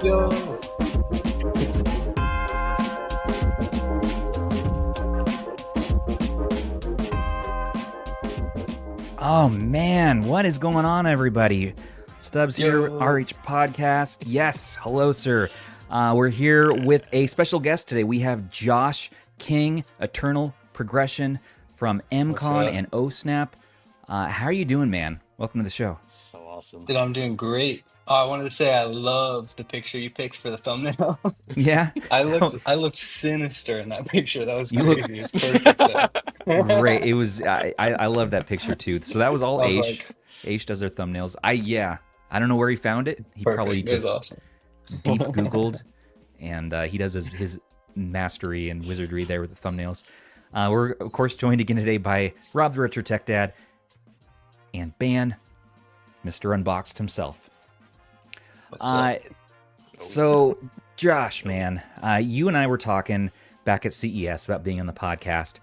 Yo. Oh man, what is going on, everybody? Stubbs here, RH Podcast. Yes, hello, sir. We're here with a special guest today. We have Josh King, Eternal Progression from MCON and OhSnap. How are you doing, man? Welcome to the show. So awesome. Dude, I'm doing great. I wanted to say I love the picture you picked for the thumbnail. Yeah? I looked sinister in that picture. That was You look- crazy. It's perfect. Great. It was. I love that picture too. So that was all I was Aish. like- Aish does their thumbnails. I don't know where he found it. He Perfect. probably It was just awesome. deep Googled, and he does his mastery and wizardry there with the thumbnails. We're of course joined again today by Rob the Retro Tech Dad and Ban, Mr. Unboxed himself. What's up? So, Josh, man, you and I were talking back at CES about being on the podcast,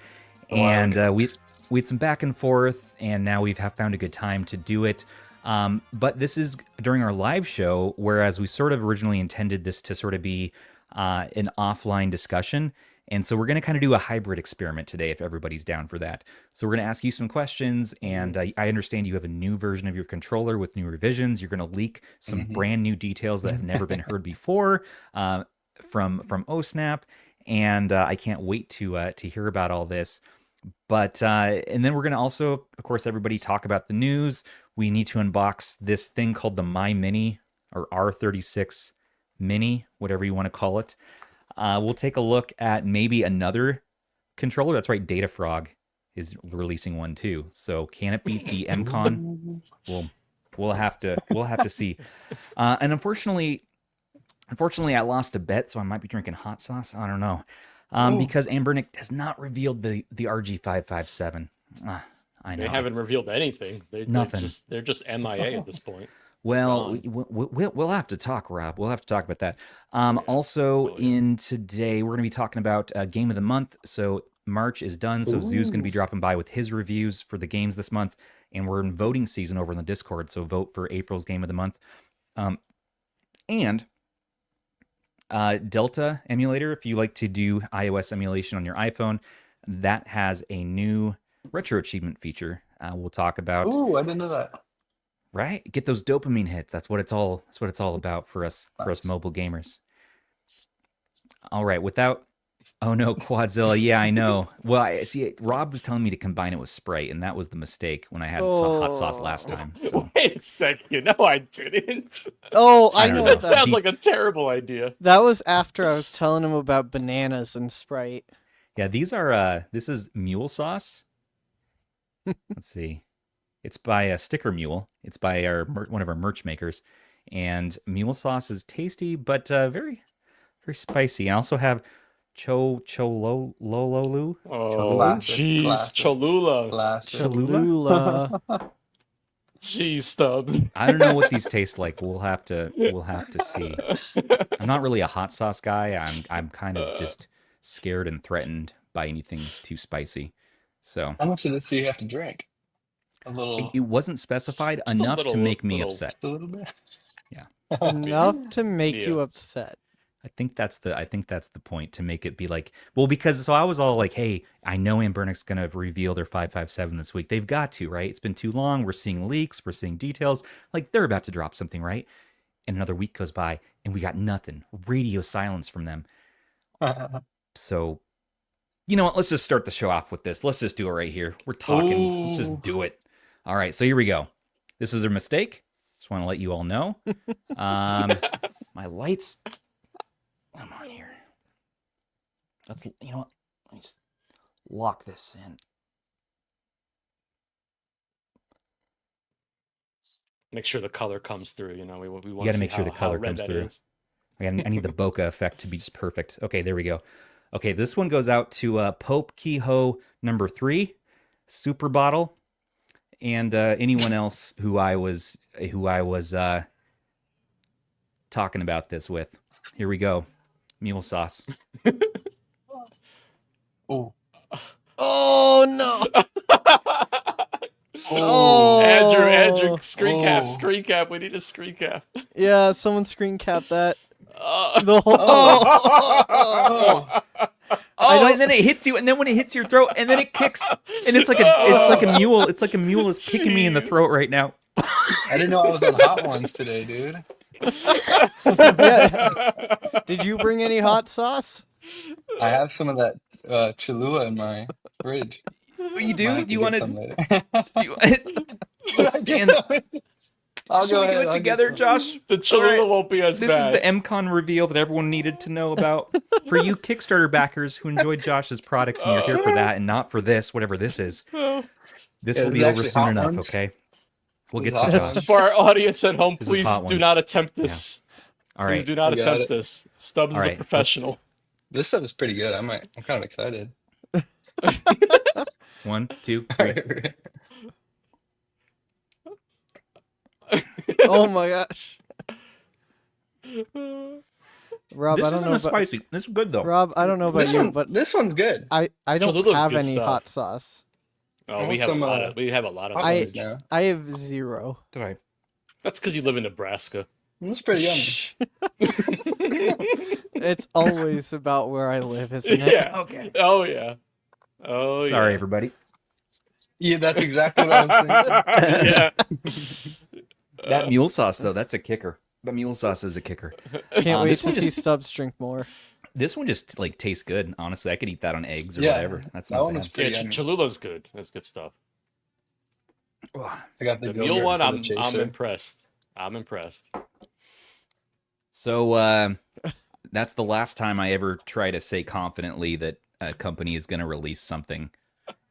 and we had some back and forth, and now we've found a good time to do it. But this is during our live show, whereas we sort of originally intended this to sort of be an offline discussion. And so we're going to kind of do a hybrid experiment today, if everybody's down for that. So we're going to ask you some questions, and I understand you have a new version of your controller with new revisions. You're going to leak some brand new details that have never been heard before from OhSnap, and I can't wait to hear about all this. But and then we're going to also, of course, everybody talk about the news. We need to unbox this thing called the MyMini or R36 Mini, whatever you want to call it. We'll take a look at maybe another controller. That's right, Datafrog is releasing one too. So can it beat the MCON? We'll have to see. And unfortunately, I lost a bet, so I might be drinking hot sauce. I don't know, because Ambernick has not revealed the RG557. I know They haven't revealed anything. Nothing. They're just MIA at this point. Well, we'll have to talk, Rob. We'll have to talk about that. Also, in today, we're going to be talking about Game of the Month. So March is done, so Zoo's going to be dropping by with his reviews for the games this month. And we're in voting season over in the Discord, so vote for April's Game of the Month. And Delta emulator, if you like to do iOS emulation on your iPhone, that has a new retro achievement feature. We'll talk about. Ooh, I didn't know that. Right, get those dopamine hits. That's what it's all about for us mobile gamers. All right, oh no, Quadzilla. Yeah, I know. Well, I see. Rob was telling me to combine it with Sprite, and that was the mistake when I had hot sauce last time. So. Wait a second. No, I didn't. Oh, I I don't know know. That that. sounds like a terrible idea. That was after I was telling him about bananas and Sprite. Yeah, these are. This is mule sauce. Let's see. It's by Sticker Mule. It's by one of our merch makers, and mule sauce is tasty, but very, very spicy. I also have Cholulu. Oh, Classic, jeez, classic. Cholula. Cholula. Jeez, Stubbs. I don't know what these taste like. We'll have to see. I'm not really a hot sauce guy. I'm kind of just scared and threatened by anything too spicy. So How much of this do you have to drink? A little. it wasn't specified Just a enough to little- make me little- upset. Just a little bit. Enough to make Yeah. you upset. I think that's the point, to make it be like, well, because so I was all like, hey, I know Ambernick's gonna reveal their 557 this week. They've got to, right? It's been too long. We're seeing leaks, we're seeing details. Like they're about to drop something, right? And another week goes by and we got nothing. Radio silence from them. So you know what? Let's just start the show off with this. Let's just do it right here. We're talking. Let's just do it. All right. So here we go. This is a mistake. Just want to let you all know. My lights. Come on here. You know what? Let me just lock this in. make sure the color comes through. You know, we want gotta to see make sure the color red comes that through. is. I need the bokeh effect to be just perfect. Okay, there we go. Okay, this one goes out to Powkiddy number 3, Super Bottle, and anyone else who I was talking about this with. Here we go. Mule sauce. Oh. Oh no! Oh. Andrew, screen cap, Oh. screen cap. We need a screen cap. Yeah, someone screen cap that. Oh. The whole. Oh, and then it hits you, and then when it hits your throat, and then it kicks, and it's like a mule. It's like a mule is kicking me in the throat right now. I didn't know I was on Hot Ones today, dude. Yeah. Did you bring any hot sauce? I have some of that Cholula in my fridge. You do? Might have Do you get want some to? later. Do you, Should I get And- some? I'll should go we do ahead, it I'll get together, some. Josh? The Cholula Alright. won't be as This bad. is the MCON reveal that everyone needed to know about. For you Kickstarter backers who enjoyed Josh's product and you're here for that and not for this, whatever this is, Oh. this Yeah, will this be is over actually soon Hot enough, Ones. okay? We'll This get is to Hot Josh. For our audience at home, This is please Hot do Ones. not attempt this. All Please right. do not We got attempt it. this. Stubbs All is right, a professional. This stuff is pretty good. I'm kind of excited. 1, 2, 3. Oh my gosh. Rob, This I don't isn't know a about spicy. This is good though. Rob. I don't know about you, but This one's good. I don't Cholula's have good any stuff. hot sauce. Oh, I we want have some, a lot of. We have a lot of. Hot I- Ones now. I have 0. All right. That's because you live in Nebraska. It's pretty yummy. It's always about where I live, isn't it? Yeah. Okay. Oh yeah. Oh Sorry, yeah. everybody. Yeah, that's exactly what I was thinking. Yeah. That mule sauce though, that's a kicker. The mule sauce is a kicker. Can't wait this to one see just- Stubbs drink more. This one just like tastes good. Honestly, I could eat that on eggs or Yeah, whatever. That's that not one bad. was Yeah, pretty yummy. Cholula's good. That's good stuff. I got The the mule Go-Gurt one, for the I'm chaser. impressed. I'm impressed. So that's the last time I ever try to say confidently that a company is going to release something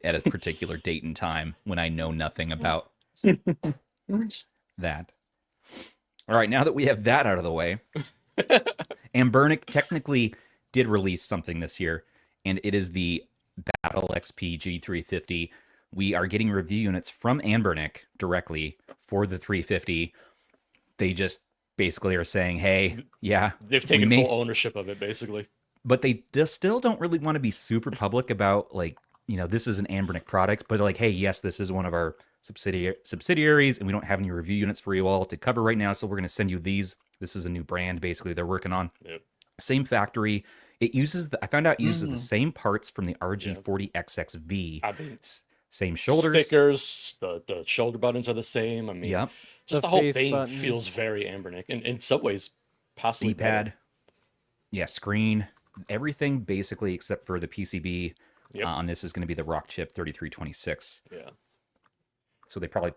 at a particular date and time when I know nothing about that. All right, now that we have that out of the way, Anbernic technically did release something this year, and it is the Battle XP G350. We are getting review units from Anbernic directly for the 350. They just basically are saying, hey, yeah, They've taken may- full ownership of it, basically. but they just still don't really want to be super public about, like, you know, this is an Anbernic product, but like, hey, yes, this is one of our subsidiaries, and we don't have any review units for you all to cover right now, so we're going to send you these. This is a new brand, basically, they're working on. Yep. Same factory. It uses, I found out it uses the Mhm. same parts from the RG40XXV. I mean, Same shoulders. stickers, the shoulder buttons are the same. I mean, Yep. just The the whole face thing button. feels very Anbernic, and in some ways, possibly D-pad. better. Yeah, screen. Everything basically except for the PCB Yep. on this is going to be the Rock Chip 3326. Yeah. So they probably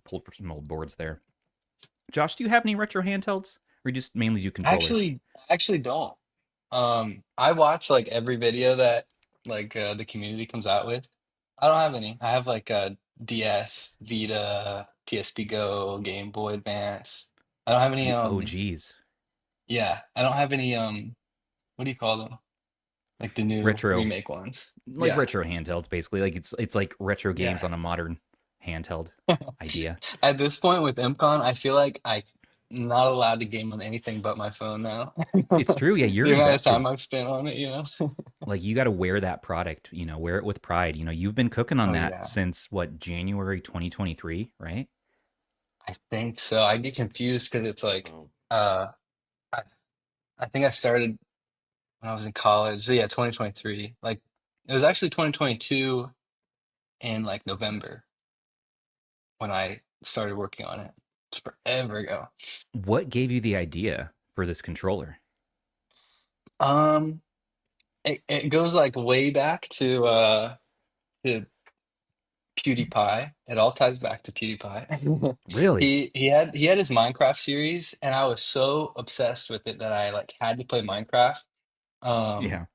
pulled from some old boards there. Josh, do you have any retro handhelds? Or you just mainly do controllers? Actually don't. I watch like every video that like the community comes out with. I don't have any. I have like a DS, Vita, PSP Go, Game Boy Advance. I don't have any OGs. yeah, I don't have any what do you call them? Like the new Retro. remake ones. Like Yeah. retro handhelds, basically. Like it's like retro games Yeah. on a modern handheld idea. At this point with MCON, I feel like I'm not allowed to game on anything but my phone now. It's true. Yeah, you're The amount of invested. time I've spent on it, you know? Like you got to wear that product, you know, wear it with pride. You know, you've been cooking on Oh, that yeah. since what, January 2023, right? I think so. I get confused because it's like Oh. I I think I started when I was in college. So yeah, 2023. Like it was actually 2022 in like November when I started working on it. It's forever ago. What gave you the idea for this controller? It goes like way back to PewDiePie. It all ties back to PewDiePie. Really? He had his Minecraft series, and I was so obsessed with it that I like had to play Minecraft. Um, Yeah.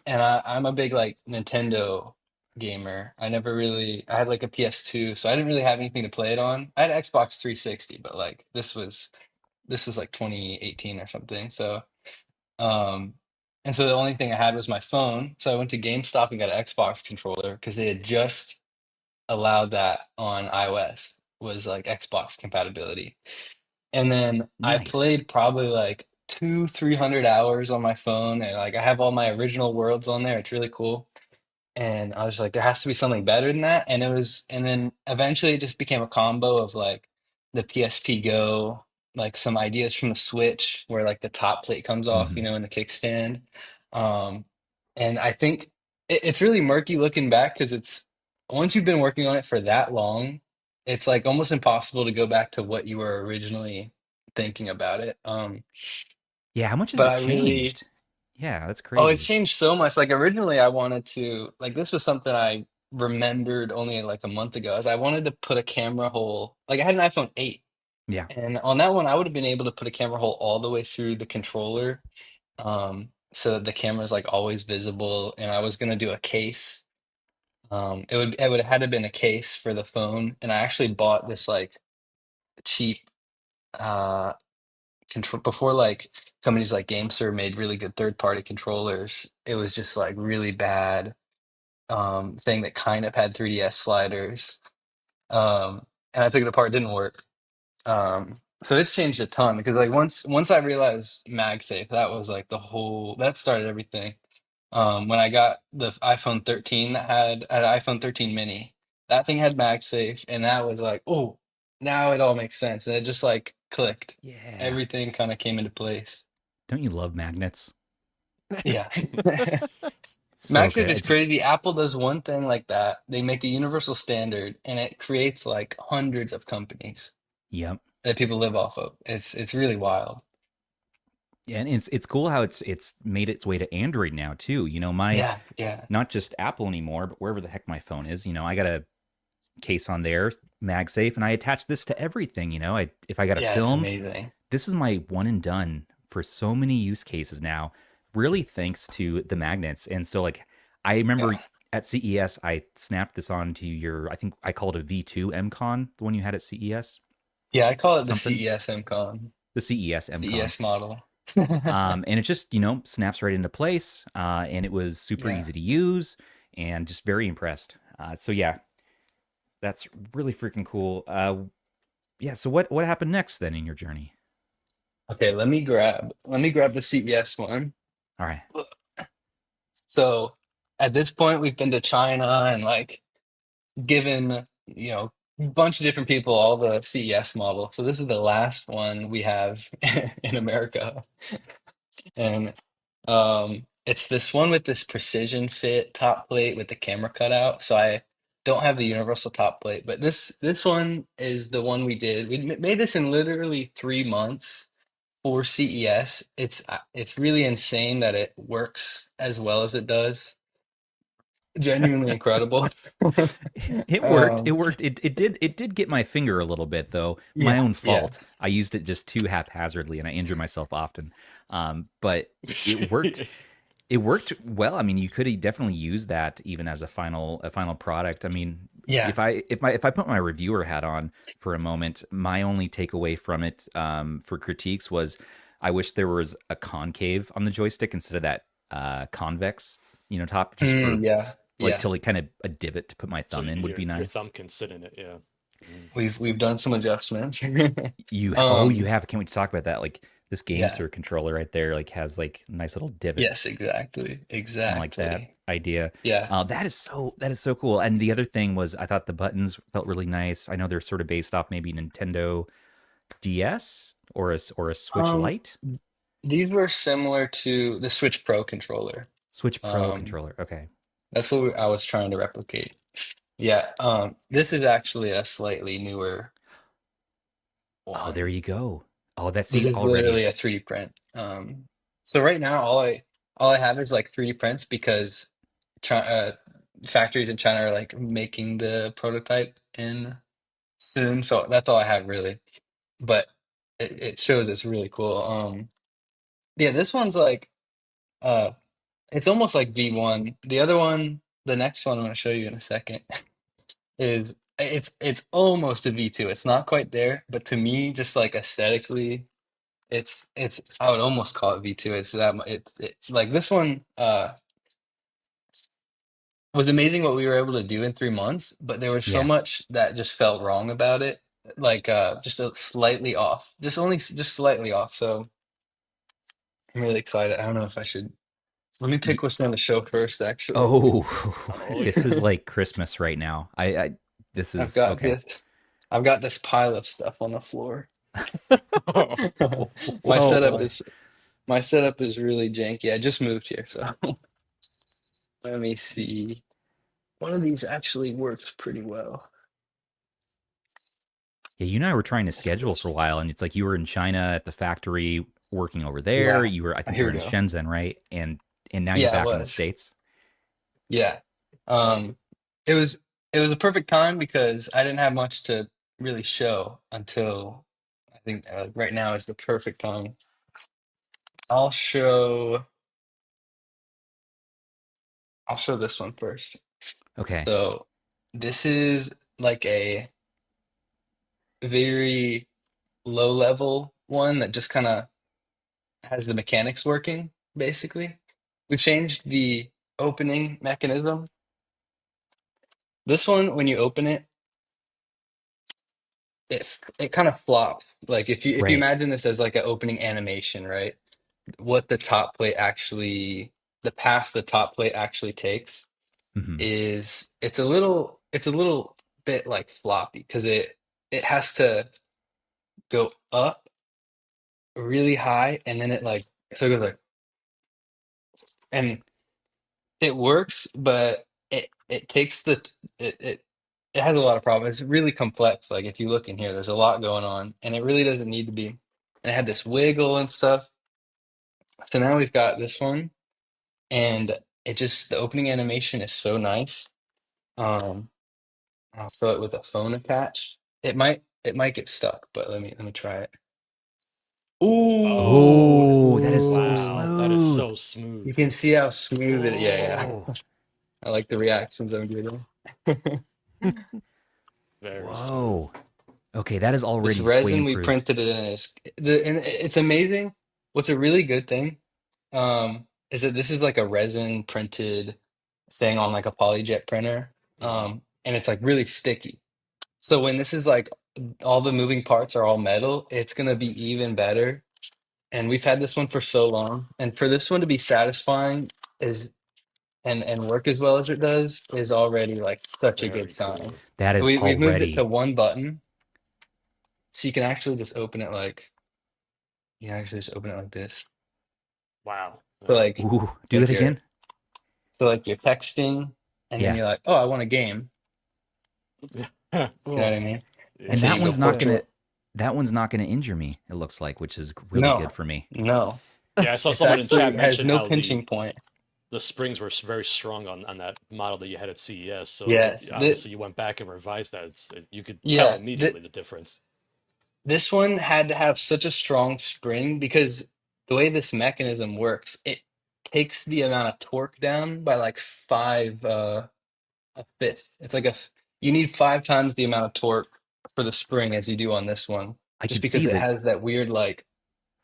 and I'm a big like Nintendo gamer. I had like a PS2, so I didn't really have anything to play it on. I had Xbox 360, but like this was like 2018 or something. So um and so the only thing I had was my phone. So I went to GameStop and got an Xbox controller because they had just allowed that on iOS, was like Xbox compatibility. And then I Nice. played probably like 300 hours on my phone, and like I have all my original worlds on there. It's really cool. And I was like, there has to be something better than that. And then eventually it just became a combo of like the PSP Go, like some ideas from the Switch where like the top plate comes off, Hmm. in the kickstand. Um, and I think it's really murky looking back because once you've been working on it for that long, it's like almost impossible to go back to what you were originally thinking about it. Yeah, how much has But it I really, changed? Yeah, that's Oh, it's crazy. changed so much. Like originally I wanted to like this was something I remembered only like a month ago, is I wanted to put a camera hole. Like I had an iPhone 8, Yeah. and on that one I would have been able to put a camera hole all the way through the controller, so that the camera's like always visible, and I was gonna do a case. It would have had to been a case for the phone, and I actually bought this like cheap uh control before like companies like GameSir made really good third-party controllers. It was just like really bad thing that kind of had 3DS sliders. And I took it apart, it didn't work. So it's changed a ton because like once I realized MagSafe, that was like that started everything. When I got the iPhone 13 I had an iPhone 13 mini, that thing had MagSafe, and that was like, oh, now it all makes sense. And it just like clicked. Yeah. Everything kind of came into place. Don't you love magnets? Yeah. It's so MagSafe good. is crazy. Apple does one thing like that. They make a universal standard, and it creates like hundreds of companies Yep. that people live off of. It's really wild. Yeah, and it's cool how it's made its way to Android now too. My Yeah, yeah, not just Apple anymore, but wherever the heck my phone is, I got a case on there, MagSafe, and I attach this to everything. If I got a yeah. It's film, amazing. this is my one and done for so many use cases now, really thanks to the magnets. And so, like, I remember Yeah, at CES, I snapped this onto I think I called it a V2 MCON, the one you had at CES, yeah. I call it the something, CES MCON, the CES MCON. CES model. And it just, snaps right into place. And it was super Yeah. easy to use and just very impressed. So, yeah, that's really freaking cool. Yeah. So, what happened next then in your journey? Okay, let me grab the CES one. All right. So at this point, we've been to China and like given, a bunch of different people all the CES model. So this is the last one we have in America. And it's this one with this precision fit top plate with the camera cutout. So I don't have the universal top plate, but this one is the one we did. We made this in literally 3 months for CES. It's really insane that it works as well as it does. Genuinely incredible. It worked. It Um, worked. It did get my finger a little bit though. My yeah, own yeah. fault. I used it just too haphazardly, and I injure myself often. But it worked. It worked well. I mean, you could definitely use that even as a final product. I mean, Yeah. if I put my reviewer hat on for a moment, my only takeaway from it, for critiques was, I wish there was a concave on the joystick instead of that convex, top, just for Yeah. like Yeah. to like kind of a divot to put my So thumb in would be your nice. thumb can sit in it, yeah. Mm. We've done some adjustments. You Um, have. Can't wait to talk about that. Like this yeah. GameSir controller right there, like has like a nice little divot. Yes, exactly. Kind of like that Exactly. idea. Yeah. That is so cool. And the other thing was, I thought the buttons felt really nice. I know they're sort of based off maybe Nintendo DS or a Switch Um, Lite, these were similar to the Switch Pro controller. Switch Pro Um, controller. Okay. that's what I was trying to replicate. Yeah. This is actually a slightly newer Oh, one. there you go. Oh, that's This see is already. literally a 3D print. So right now, all I have is like 3D prints because factories in China are like making the prototype in soon. So that's all I have really. But it shows it's really cool. Yeah, this one's like uh, it's almost like V1. The other one. the next one I'm going to show you in a second is it's almost a V2. It's not quite there, but to me, just like aesthetically, it's I would almost call it V2. It's it's like this one was amazing what we were able to do in 3 months, but there was so Yeah. much that just felt wrong about it, like just slightly off, just slightly off. So I'm really excited. I don't know if I should. Let me Y- pick what's going to show first, actually. Oh, Oh, this is yeah. like Christmas right now. This I've is got okay. this. I've got this pile of stuff on the floor. My Oh setup boy. is my setup is really janky. I just moved here, so let me see. One of these actually works pretty well. Yeah, you and I were trying to schedule for a while, and it's like you were in China at the factory working over there. Yeah, You were, I think you here were we in go. Shenzhen, right? And now you're Yeah, it back in the was. States. Yeah. Um, it was it was a perfect time because I didn't have much to really show until I think right now is the perfect time. I'll show I'll show this one first. Okay, So this is like a very low level one that just kind of has the mechanics working, basically. We've changed the opening mechanism. This one, when you open it, it kind of flops. Like if you right. imagine this as like an opening animation, right? What the top plate actually, the path the top plate actually takes Hmm. is it's a little bit like floppy because it has to go up really high and then it like so it goes like and it works, but it takes it has a lot of problems. It's really complex. Like if you look in here, there's a lot going on, and it really doesn't need to be. And it had this wiggle and stuff. So now we've got this one, and it just the opening animation is so nice. Um, I'll show it with a phone attached. It might get stuck, but let me try it. Ooh, Oh, that is so Wow, that is smooth. so smooth. you can see how smooth it. Yeah, Oh, yeah. I like the reactions I'm getting. Very smooth. whoa. Okay, that is This already way resin we improved. printed it in and it's amazing. What's a really good thing is that this is like a resin printed thing on like a polyjet printer. Hmm. And it's like really sticky. So when this is like all the moving parts are all metal, it's gonna be even better. And we've had this one for so long. And for this one to be satisfying is and work as well as it does is already like such a good Very sign. cool. That is We've moved it to already. one button, so you can actually just open it like you can actually just open it like this. Wow. So Yeah. like Ooh, it's do like it again. you're texting and then Yeah, you're like, oh, I want a game. You know what I Oh, mean? And and so Yeah. that you go one's not portrait. gonna. That one's not gonna injure me. It looks like, which is really good No, for me. no. Yeah, I saw It's someone in actually chat it has mention no how pinching point. the springs were very strong on that model that you had at CES. So Yes. obviously you went back and revised that. You could tell Yeah. immediately the difference. This one had to have such a strong spring because the way this mechanism works, it takes the amount of torque down by like a fifth. It's like you need 5 times the amount of torque for the spring as you do on this one, I just could see because it that. has that weird like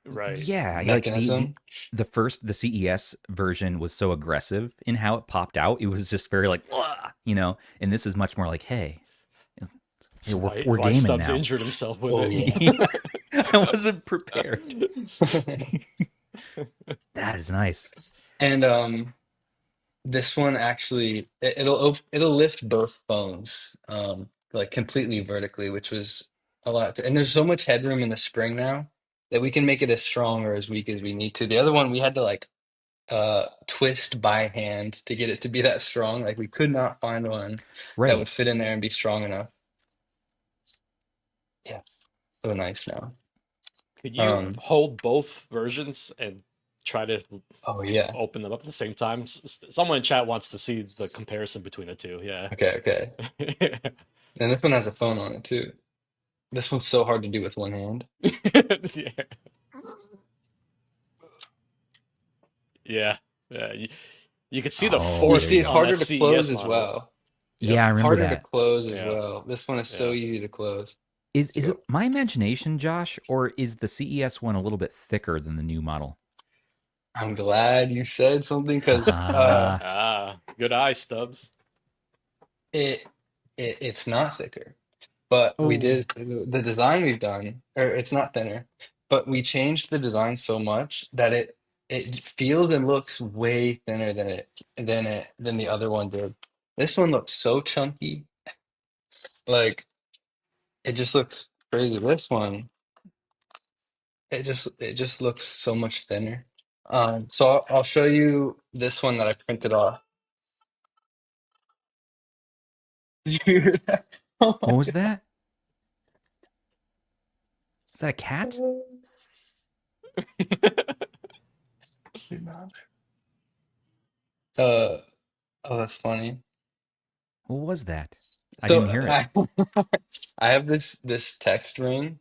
Right. Yeah, like mechanism. the CES version was so aggressive in how it popped out. It was just very like, "Ugh," and this is much more like, hey, That's why we're why gaming Stubbs now. injured himself with Oh it. yeah. I wasn't prepared. That is nice. And this one actually it'll lift both phones like completely vertically, which was a lot. And there's so much headroom in the spring now that we can make it as strong or as weak as we need to. The other one we had to like twist by hand to get it to be that strong. Like we could not find one that Right. would fit in there and be strong enough. Yeah, so nice now. Could you Um, hold both versions and try to oh yeah. open them up at the same time? Someone in chat wants to see the comparison between the two. Okay, okay. Yeah. And this one has a phone on it too. This one's so hard to do with one hand. Yeah. Yeah. Yeah. You could see the Oh, You force see, it's on harder that to close CES as model. well. Yeah, It's I remember harder to that. close as Yeah. well. This one is so Yeah. easy to close. Is So, it my imagination, Josh, or is the CES one a little bit thicker than the new model? I'm glad you said something because Ah, Good eye, Stubbs. it, it's not thicker. But we Oh, did the design we've done, or it's not thinner, but we changed the design so much that it feels and looks way thinner than the other one did. This one looks so chunky, like it just looks crazy. This one, it just looks so much thinner. So I'll show you this one that I printed off. Did you hear that? Oh what my was that? Is that a cat? God. Uh, oh, that's funny. What was that? I So didn't hear it. I have this text ring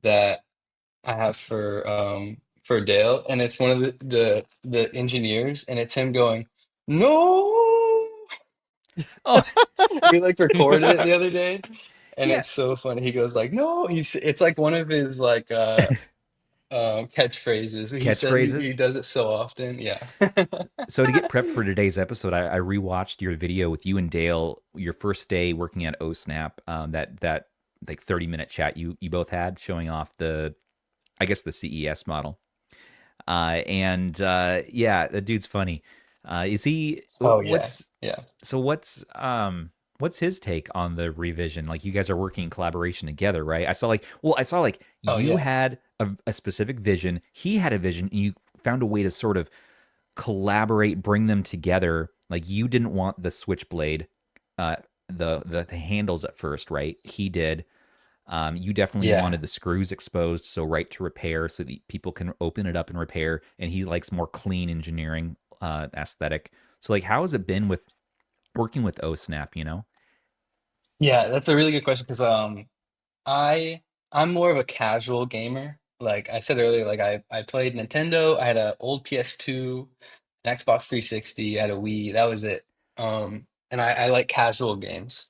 that I have for Dale, and it's one of the engineers, and it's him going, "No!" Oh, We like recorded it the other day, and yeah. it's so funny. He goes like, "No!" It's like one of his like catchphrases. He said he Catchphrases. does it so often. Yeah. So to get prepped for today's episode, I rewatched your video with you and Dale, your first day working at OhSnap. That like 30-minute chat you both had showing off I guess the CES model. Yeah, the dude's funny. Is he? Oh yeah, What's yeah. so? What's his take on the revision? Like you guys are working in collaboration together, right? I saw like Oh you yeah. had a specific vision, he had a vision, and you found a way to sort of collaborate, bring them together. Like you didn't want the switchblade, uh, the handles at first, right? He did. You definitely Yeah. wanted the screws exposed, so right to repair, so that people can open it up and repair. And he likes more clean engineering aesthetic. So, like, how has it been with working with OhSnap? You know? Yeah, that's a really good question because I I'm more of a casual gamer. Like I said earlier, like I played Nintendo. I had an old PS2, an Xbox 360, I had a Wii. That was it. And I like casual games.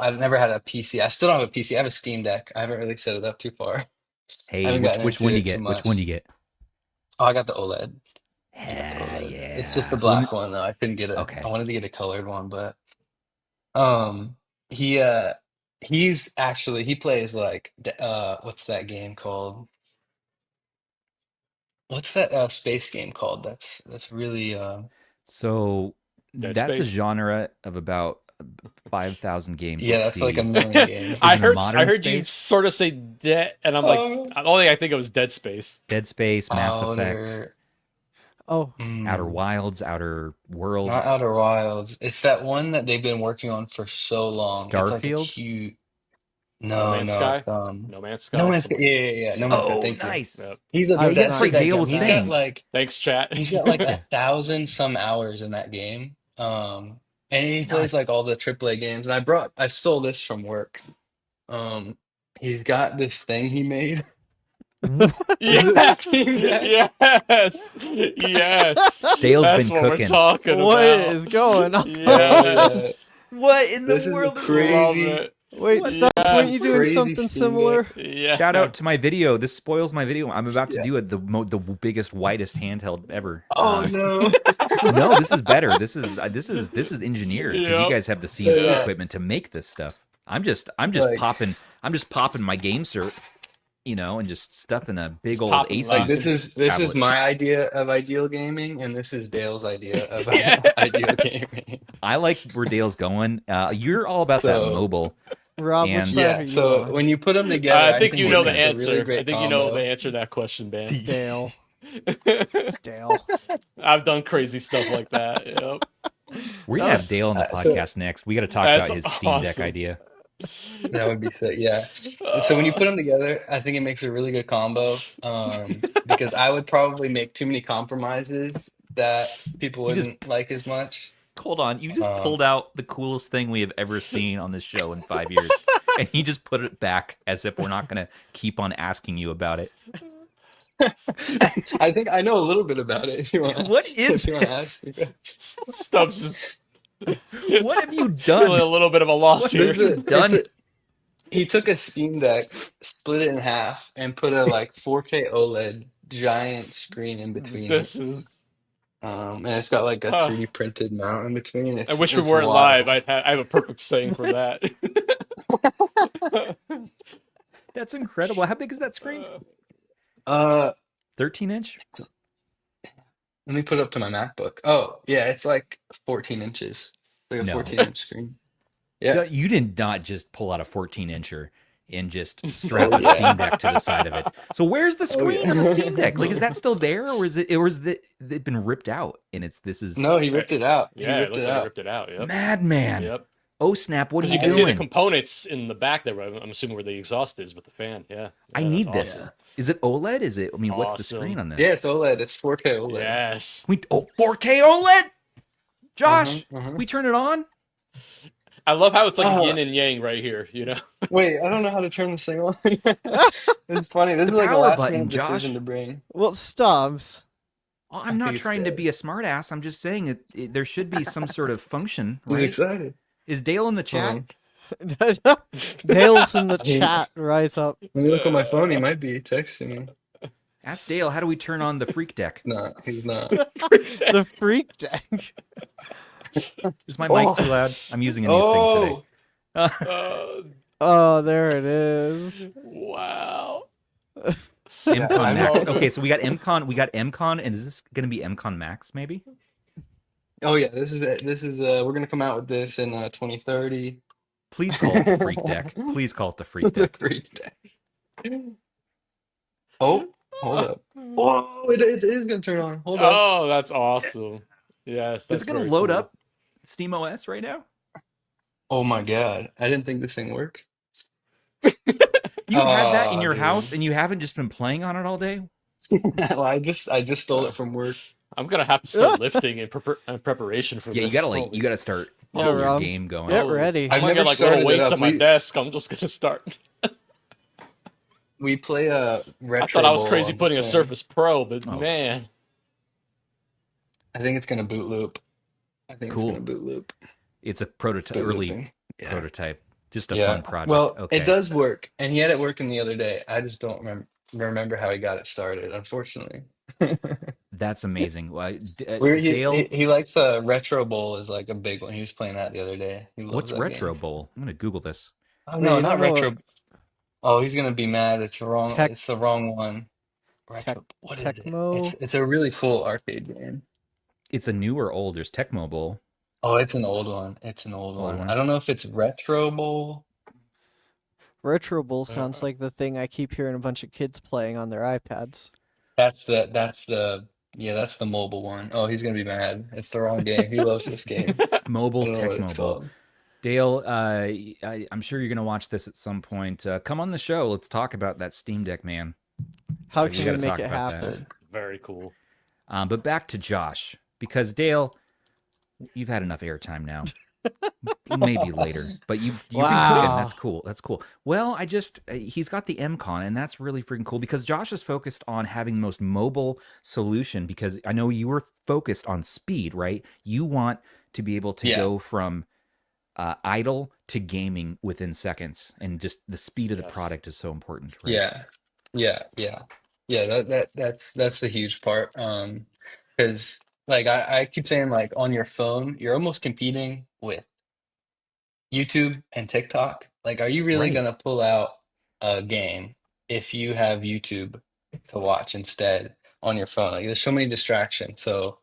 I've never had a PC. I still don't have a PC. I have a Steam Deck. I haven't really set it up too far. I Hey, haven't gotten which into one do you it too get? Which one do much. you get? Oh, I got the OLED. I got the Yeah, OLED. It's just the yeah. black one though. I couldn't get I Okay. wanted to get a colored one, but um, he he plays like what's that game called? What's that space game called? That's really So Dead that's a Space. genre of about 5,000 games. yeah, Let's that's like a see. million games. Is I it a heard modern you space? sort of say dead, and I'm like, Um, only I think it was Dead Space. Dead Space, Mass Effect, outer oh, Outer mm, Wilds, Outer not Worlds, Outer Wilds. It's that one that they've been working on for so long. It's like a Starfield. huge No no, Man's no, Sky. it's No Man's No Sky. Man's Sky. Something. Yeah. No Man's Sky. Oh, Thank you. nice. Yep. He's a I good Yeah, at that's thought right. that Dale game. was He's got saying. like Thanks, chat. He's got like 1,000 some hours in that game. And he plays like Nuts. all the AAA games. And I stole this from work. Um, he's got this thing he made. Is it a Yes, Steam Deck? yes, yes. Dale's That's been what we're cooking. talking what about. is going on? Oh yeah. Yes, What in This is a love crazy, it. Wait, What? stop! Weren't you Yes, doing crazy something Steam similar? Deck. yeah. Shout out to my video. This spoils my video. I'm about to Yeah. do the biggest, whitest handheld ever. Oh no. No, this is better. This is engineered because you Yep. guys have the So CNC yeah, equipment to make this stuff. I'm just like popping my game cert, and just stuffing a big It's old popping like Asus this is tablet. my idea of ideal gaming, and this is Dale's idea of Yeah. ideal gaming. I like where Dale's going. You're all about that So mobile, Rob, which and side yeah, are you so on? when you put them together, I I think think you it know the makes a really answer. I great think you know the combo. answer to that question, man. Dale. It's Dale. I've done crazy stuff like that. Yep. we're gonna have Dale on the So podcast next. We got to talk That's about his Steam Deck awesome. idea. that would be sick. Yeah. So when you put them together, I think it makes a really good combo. Because I would probably make too many compromises that people You just wouldn't like as much. hold on. You just Um, pulled out the coolest thing we have ever seen on this show in 5 years, and you just put it back as if we're not gonna keep on asking you about it. I think I know a little bit about it. If you want, What is if you want to this? ask me. Stubbs is What have you feeling a done? little bit of a loss What here. have you done? He took a Steam Deck, split it in half, and put a like 4K OLED giant screen in between it. This is. And it's got like a 3D printed mount in between. I wish we It's weren't live. wild. I have a perfect saying for that. That's incredible. How big is that screen? Uh, 13-inch? Let me put it up to my MacBook. Oh, yeah, it's like 14 inches. It's like a No. 14-inch screen. Yeah. You did not just pull out a 14-incher and just strap Oh, a yeah. Steam Deck to the side of it. So where's the Oh, screen yeah. on the Steam Deck? Like, is that still there, or is it been ripped out and this is No, he ripped it out. He Yeah, it ripped looks it like he out. ripped it out. Yep. madman? Yep. OhSnap, what are Because you you can see the doing? components in the back there. I'm assuming where the exhaust is with the fan. Yeah. I Yeah, need that's this. awesome. Is it OLED? Is it? I mean, what's the Awesome. screen on this? Yeah, it's OLED. It's 4K OLED. Yes. 4K OLED. Josh, Uh-huh. we turn it on. I love how it's like Oh. yin and yang right here. You know. Wait, I don't know how to turn this thing on. It's funny. This The is like a power last button, minute Josh. decision to bring. Well, Stubbs. Well, I I'm not think it's trying to dead. be a smartass. I'm just saying there should be some sort of function, He's right? excited. Is Dale in the chat? Dale's in the chat. Rise up. Let me look on my phone. He might be texting me. Ask Dale, how do we turn on the FreakDeck? No, he's not. The freak deck. Is my mic Oh. too loud? I'm using a new thing today. Oh, there it is. Wow. MCON I Max. know. Okay, so we got MCON. We got MCON, and is this going to be MCON Max? Maybe. Oh yeah, this is it. This is we're gonna come out with this in 2030. Please call it the FreakDeck. Please call it the The FreakDeck. freak deck. Oh, hold up. Whoa, it is gonna turn on. Hold up. Oh, that's awesome. Yes. That's Is it going very to load cool. up SteamOS right now? Oh my God, I didn't think this thing worked. You had that in Oh, your dude. house, and you haven't just been playing on it all day? Well, I just stole it from work. I'm gonna have to start lifting in preparation for Yeah, this. you got to start Yeah, getting your Rob. game going. Get ready. I'm I've gonna never get like started little it weights up. on my We- desk. I'm just gonna start. We play a retro. I thought I was bowl crazy on putting a this thing. Surface Pro, but Oh. man, I think it's gonna boot loop. I think Cool. it's gonna boot loop. It's a It's prototype, boot early looping. Yeah. prototype, just a Yeah. fun project. Well, Okay. it does work, and he had it working the other day. I just don't remember how he got it started, unfortunately. That's amazing. Well, He likes Retro Bowl is like a big one. He was playing that the other day. He loves what's that Retro game. Bowl? I'm gonna Google this. Oh Wait, no, you not don't know Retro. Oh, he's gonna be mad. It's the wrong. Tech- It's the wrong one. Retro. What is it? Tecmo? It's a really cool arcade game. It's a new or old? There's Tecmo Bowl. Oh, it's an old one. It's an old Old one. one. I don't know if it's Retro Bowl. Retro Bowl sounds like the thing I keep hearing a bunch of kids playing on their iPads. That's the mobile one. Oh, he's gonna be mad. It's the wrong game. He loves this game. I Mobile don't know what it's Tecmo Bowl. called. Dale, I'm sure you're gonna watch this at some point. Come on the show. Let's talk about that Steam Deck, man. How We can we gotta make talk it about that. happen? very cool. But back to Josh, because Dale, you've had enough airtime now. Maybe later, but you've been Wow. cooking. That's cool. That's cool. Well, he's got the MCON, and that's really freaking cool because Josh is focused on having the most mobile solution. Because I know you were focused on speed, right? You want to be able to Yeah. go from idle to gaming within seconds, and just the speed of the Yes. product is so important, right? Yeah. That's the huge part. Because like I keep saying, like on your phone, you're almost competing with YouTube and TikTok. Like, are you really Right. gonna pull out a game if you have YouTube to watch instead on your phone? Like, there's so many distractions. So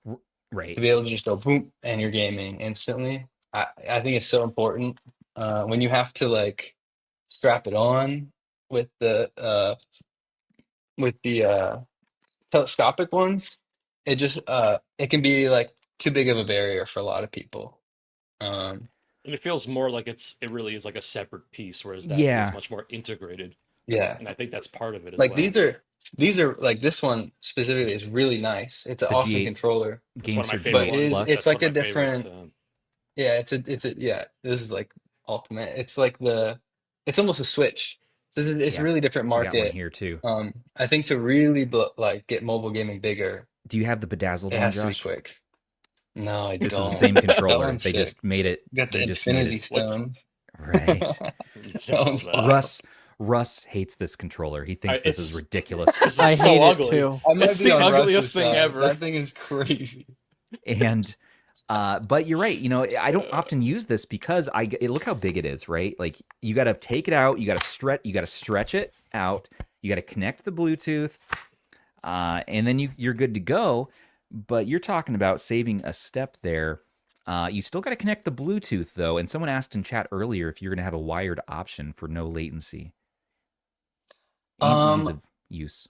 Right. to be able to just go boom and you're gaming instantly, I think it's so important. When you have to like strap it on with the telescopic ones, it just it can be like too big of a barrier for a lot of people. And it feels more like it really is like a separate piece, whereas that Yeah. is much more integrated. Yeah. And I think that's part of it as Like well. these are like this one specifically is really nice. It's an The awesome G8 controller. It's Game one of my Surge favorite But ones. Plus. it's That's like one a of my favorites, different yeah, this is like ultimate. It's like it's almost a Switch. So it's a Yeah, really different we got one market. here too. I think to really like get mobile gaming bigger, Do you have the bedazzled it one, has to be Josh? quick. No, I This is the don't. same That controller. one's They sick. just made it. Got the They just made Infinity it Which Stones. right. That oh, one's that. wild. Russ hates this controller. He thinks this is It's ridiculous. this I is hate so it ugly. too. I might It's be the on ugliest Russ's thing side. ever. That thing is crazy. And but you're right. I don't often use this because look how big it is, right? Like you got to take it out, you got to stretch it out, you got to connect the Bluetooth, and then you're good to go. But you're talking about saving a step there. You still got to connect the Bluetooth though. And someone asked in chat earlier if you're going to have a wired option for no latency and ease Um, of use.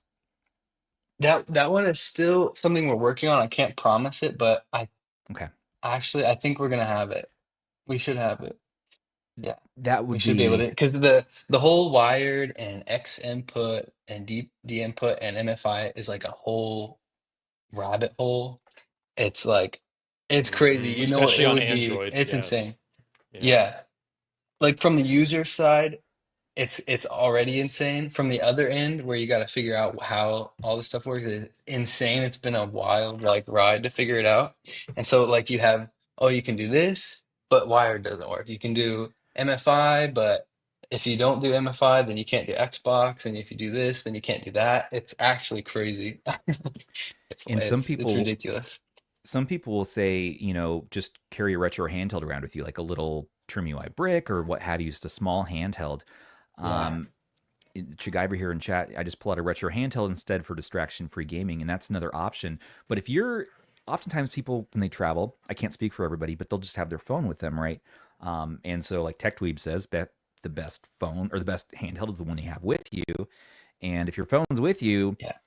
that one is still something we're working on. I can't promise it, but Okay, I think we're gonna have it. We should have it. Yeah, that we would should be able to be because the whole wired and X input and D input and MFI is like a whole rabbit hole. It's like it's crazy. You know what Especially it on would be? Android. It's insane. Yes. Yeah. Yeah. Like from the user side, it's already insane. From the other end, where you got to figure out how all this stuff works, is insane. It's been a wild like ride to figure it out. And so like you have, oh, you can do this, but wired doesn't work. You can do MFI, but if you don't do MFI, then you can't do Xbox, and if you do this, then you can't do that. It's actually crazy. It's and it's ridiculous. some people will say, just carry a retro handheld around with you, like a little trim UI brick or what have you, just a small handheld. Yeah. Chigaiver here in chat, I just pull out a retro handheld instead for distraction-free gaming, and that's another option. But oftentimes people, when they travel, I can't speak for everybody, but they'll just have their phone with them, right? And so like TechDweeb says, the best phone or the best handheld is the one you have with you. And if your phone's with you, Yeah.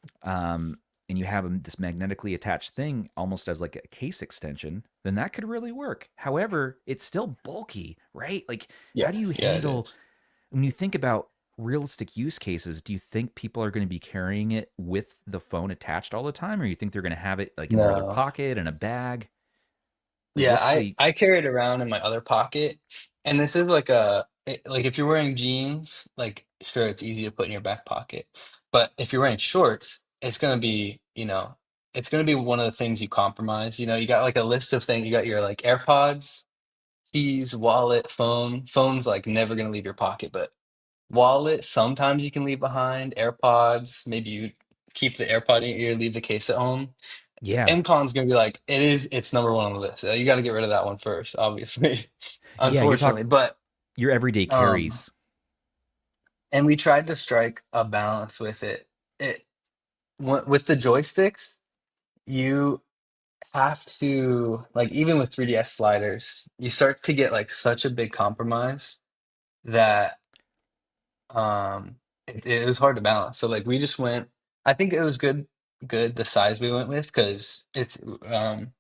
And you have this magnetically attached thing almost as like a case extension, then that could really work. However, it's still bulky, right? Like, how do you Yeah, it handle, is. when you think about realistic use cases, do you think people are going to be carrying it with the phone attached all the time? Or you think they're going to have it like in their other No. pocket, in a bag? Like, Yeah, what's the, I carry it around in my other pocket, and this is like if you're wearing jeans, like sure it's easy to put in your back pocket, but if you're wearing shorts, it's gonna be, it's gonna be one of the things you compromise. You got like a list of things. You got your like AirPods, keys, wallet, phone. Phone's like never gonna leave your pocket, but wallet sometimes you can leave behind. AirPods, maybe you keep the AirPod in your ear, leave the case at home. yeah, MCON's gonna be like, it's number one on the list. You got to get rid of that one first, obviously, yeah, unfortunately. But your everyday um, carries. and we tried to strike a balance with it. With the joysticks, you have to like even with 3DS sliders, you start to get like such a big compromise that it was hard to balance. So like we just went. I think it was good the size we went with because it's gonna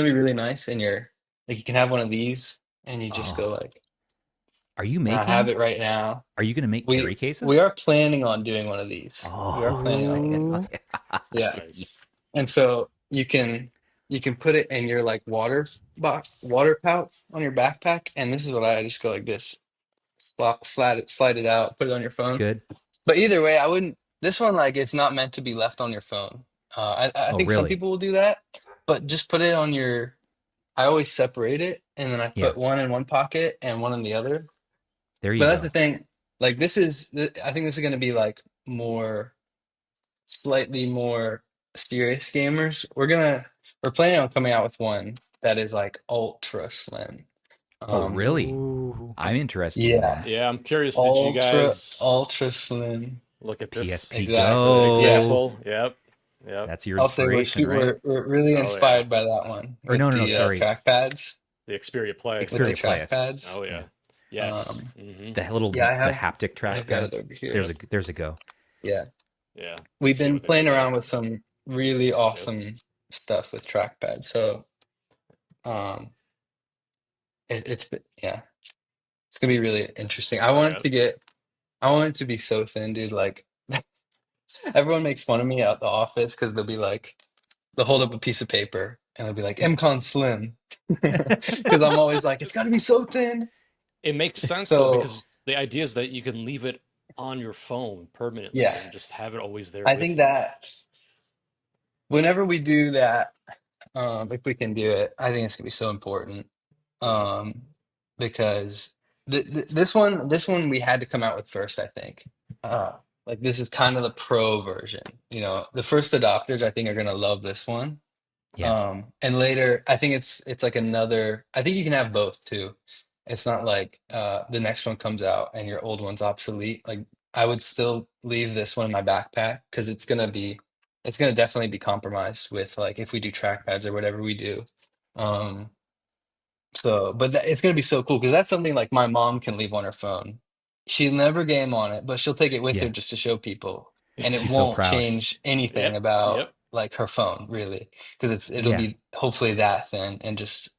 be really nice and you're like you can have one of these and you just go Oh, like are you I have making, it right now. are you going to make carry We cases? are planning on doing one of these. We are Oh, planning on it. Ooh. Yeah. Nice. And so you can put it in your like water pouch on your backpack and this is what I just go like this. Slide it out, put it on your it's phone. good. But either way, I wouldn't. This one, like, it's not meant to be left on your phone. I Oh, think some really? people will do that, but just put it on your. I always separate it, and then I Yeah, put one in one pocket and one in the other. there you But that's the go. thing. Like, I think this is going to be like slightly more serious gamers. We're planning on coming out with one that is like ultra slim. Oh, Um, really? Ooh. I'm interested in yeah, that. Yeah, I'm curious. Did you ultra guys ultra slim. look at this PSP Exactly. Yeah. Go. example? Yep. Yep. That's your I'll say inspiration, right? we're really Oh yeah. inspired by that one Or with no, the sorry. trackpads. The Xperia Play. With the Xperia Play. trackpads. Oh Yeah. yeah. Yes. Um, Mm-hmm. yeah, The haptic I've got it trackpads. over here. There's a go. Yeah, Yeah. we've See been what they playing look like. around with some really Yep. awesome stuff with trackpads. So, um, yeah, it's gonna be really interesting. Oh yeah. I want it to be so thin, dude. Like everyone makes fun of me at the office because they'll hold up a piece of paper and they'll be like MCON Slim because I'm always like it's got to be so thin. It makes sense though So because the idea is that you can leave it on your phone permanently Yeah. and just have it always there I with think you. that whenever we do that, if we can do it, I think it's gonna be so important. Um, because this one we had to come out with first, I think. Like this is kind of the pro version. You know, the first adopters I think are gonna love this one. Yeah. And later I think it's like another. I think you can have both too. It's not like the next one comes out and your old one's obsolete. Like I would still leave this one in my backpack because it's gonna definitely be compromised with like if we do trackpads or whatever we do. Um, so, but it's gonna be so cool because that's something like my mom can leave on her phone. She'll never game on it, but she'll take it with her Yeah. just to show people, and it She's so won't proud. change anything Yep. about Yep. like her phone really, because it'll Yeah. be hopefully that thin and just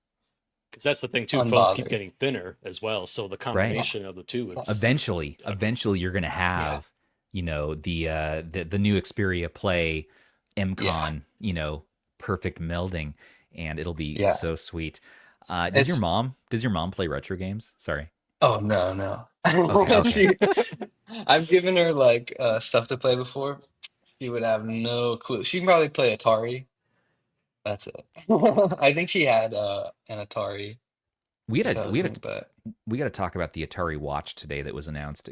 Because that's the thing too. Phones keep unbothered. getting thinner as well. So the Right. combination of the two, it's Eventually yeah. you're gonna have, you know, the new Xperia Play MCON, you know, perfect melding, and it'll be Yeah. so sweet. Does It's your mom play retro games? Sorry. oh no. Okay. I've given her like stuff to play before. She would have no clue. She can probably play Atari. That's it. I think she had an Atari We she had a tells me, but we got to talk about the Atari Watch today that was announced.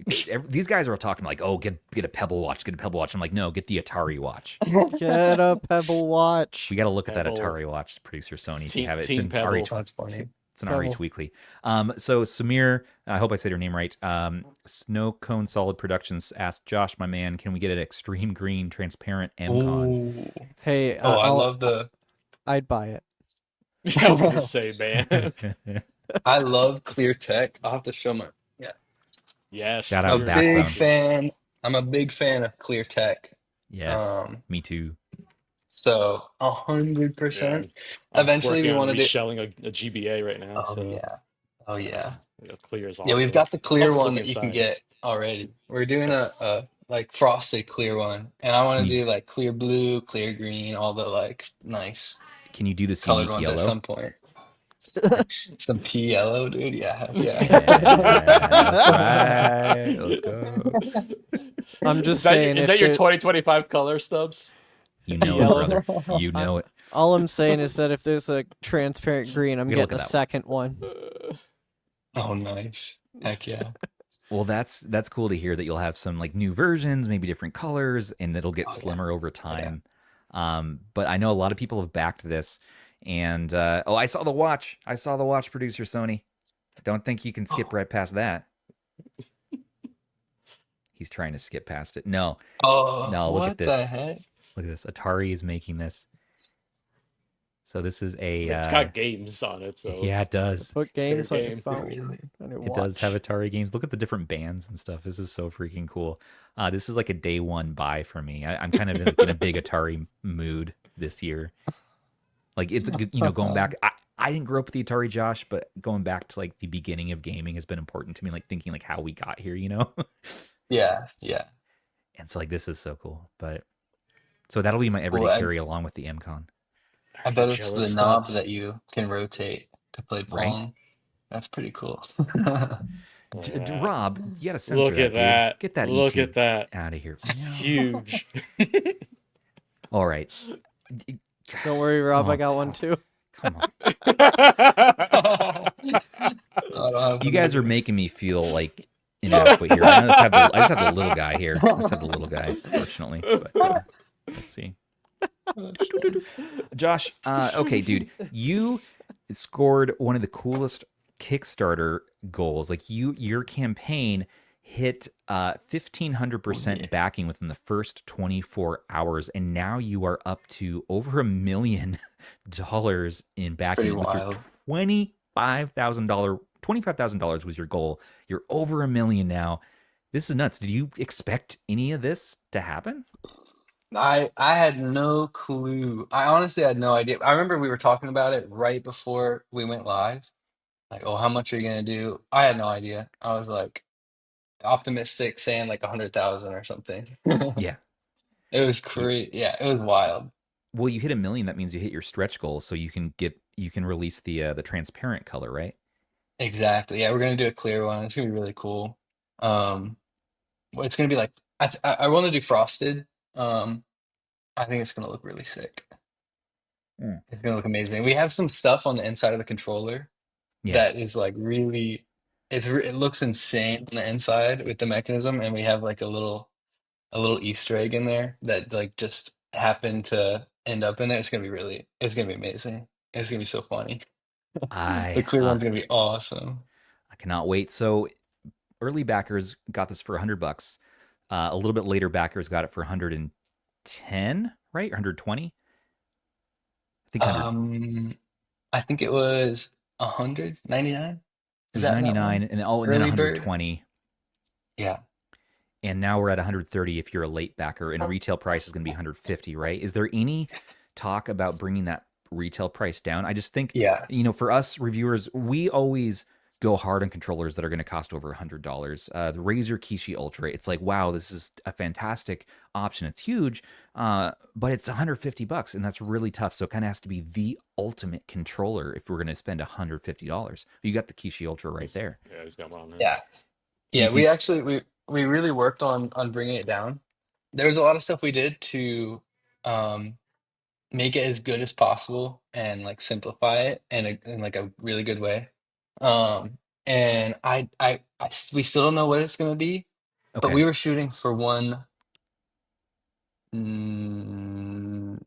These guys are all talking like, "Oh, get a Pebble Watch, get a Pebble Watch." I'm like, "No, get the Atari Watch." Get a Pebble Watch. We got to look at that Pebble. Atari Watch, producer Sony. If you Team- have it, it's Team in Pebble. RH. that's funny. It's an Pebble. RH Weekly. So Samir, I hope I said your name right. Snow Cone Solid Productions asked Josh, my man, can we get an extreme green transparent MCON? Ooh. Hey, Oh, I love the I'd buy it. I was gonna say, man. I love clear tech. I'll have to show my Yes. Shout I'm out a clear Backbone. big fan. I'm a big fan of clear tech. Yes, me too. So Yeah, 100%. I'm Eventually we working on want to do. reshelling a GBA right now. Oh so yeah. Oh yeah. clear is awesome. Yeah, we've got the clear Love to one look that you can inside. get already. We're doing a like frosted clear one, and I want Can to you- do like clear blue, clear green, all the like nice Can you do this colored unique ones at yellow? some point. Some pea yellow, dude. Yeah, heck yeah. Yeah, that's right. Let's go. I'm just Is that, saying. is if that your they- 2025 color, Stubbs? You know it, Yellow. brother. You know it. All I'm saying is that if there's a transparent green, I'm We gotta look getting a at that second one. Oh, nice. Heck yeah. Well, that's cool to hear that you'll have some like new versions, maybe different colors, and it'll get Oh, yeah. slimmer over time. But I know a lot of people have backed this, and I saw the watch. I saw the watch, producer Sony. Don't think you can skip right past that. He's trying to skip past it. No, Oh, No, look at what the this. heck? look at this. Atari is making this. So this is a. It's got games on it, so Yeah, it does. Put It's fair games on your games. phone. Really? On your It does have watch. Atari games. Look at the different bands and stuff. This is so freaking cool. This is like a day one buy for me. I'm kind of in a big Atari mood this year. Like it's a good, going back. I didn't grow up with the Atari, Josh, but going back to like the beginning of gaming has been important to me. Like thinking like how we got here, Yeah, yeah. And so like this is so cool. But so that'll be my It's everyday cool. carry along with the MCON. I bet it's Jealous the knob Stubbs. that you can rotate to play Right. Pong. That's pretty cool. Yeah. Rob, you gotta censor Look that, at dude. that. Get that Look ET at that. out of here. It's huge. All right. Don't worry, Rob. I got one Oh, too. Come on. I don't have You one guys are either. making me feel like inadequate here. I just have the little guy here. I just have the little guy, fortunately. But we'll see. That's funny. Josh, okay, dude, you scored one of the coolest Kickstarter goals. Like your campaign hit 1,500% backing within the first 24 hours, and now you are up to over $1 million in backing. pretty With your wild. $25,000 was your goal. You're over $1 million now. This is nuts. Did you expect any of this to happen? I had no clue. I honestly had no idea. I remember we were talking about it right before we went live. Like, oh, how much are you gonna do? I had no idea. I was like optimistic, saying like 100,000 or something. Yeah. It was crazy. Yeah, it was wild. Well, you hit $1 million. That means you hit your stretch goal, so you can release the transparent color, right? Exactly. Yeah, we're gonna do a clear one. It's gonna be really cool. Um, it's gonna be like I want to do frosted. Um, I think it's gonna look really sick. Mm. It's gonna look amazing. We have some stuff on the inside of the controller Yeah. that is like really, it looks insane on the inside with the mechanism, and we have like a little Easter egg in there that like just happened to end up in there. It's gonna be amazing. It's gonna be so funny. The I clear uh, one's gonna be awesome. I cannot wait. So early backers got this for $100. A little bit later, backers got it for 110, right? 120. I think 100. I think it was 199. It Is was that 99, one? and then Early bird? 120, Yeah. and now we're at 130 if you're a late backer, and retail price is going to be 150, right? Is there any talk about bringing that retail price down? I just think, Yeah. for us reviewers, we always go hard on controllers that are going to cost over $100. The Razer Kishi Ultra, it's like, wow, this is a fantastic option. It's huge, but it's $150, and that's really tough. So it kind of has to be the ultimate controller if we're going to spend $150. You got the Kishi Ultra right there. Yeah, he's got one on there. Yeah. Do you Yeah, think? we really worked on bringing it down. There was a lot of stuff we did to um make it as good as possible and like simplify it in like a really good way. And we still don't know what it's gonna be, but Okay, we were shooting for one. Mm,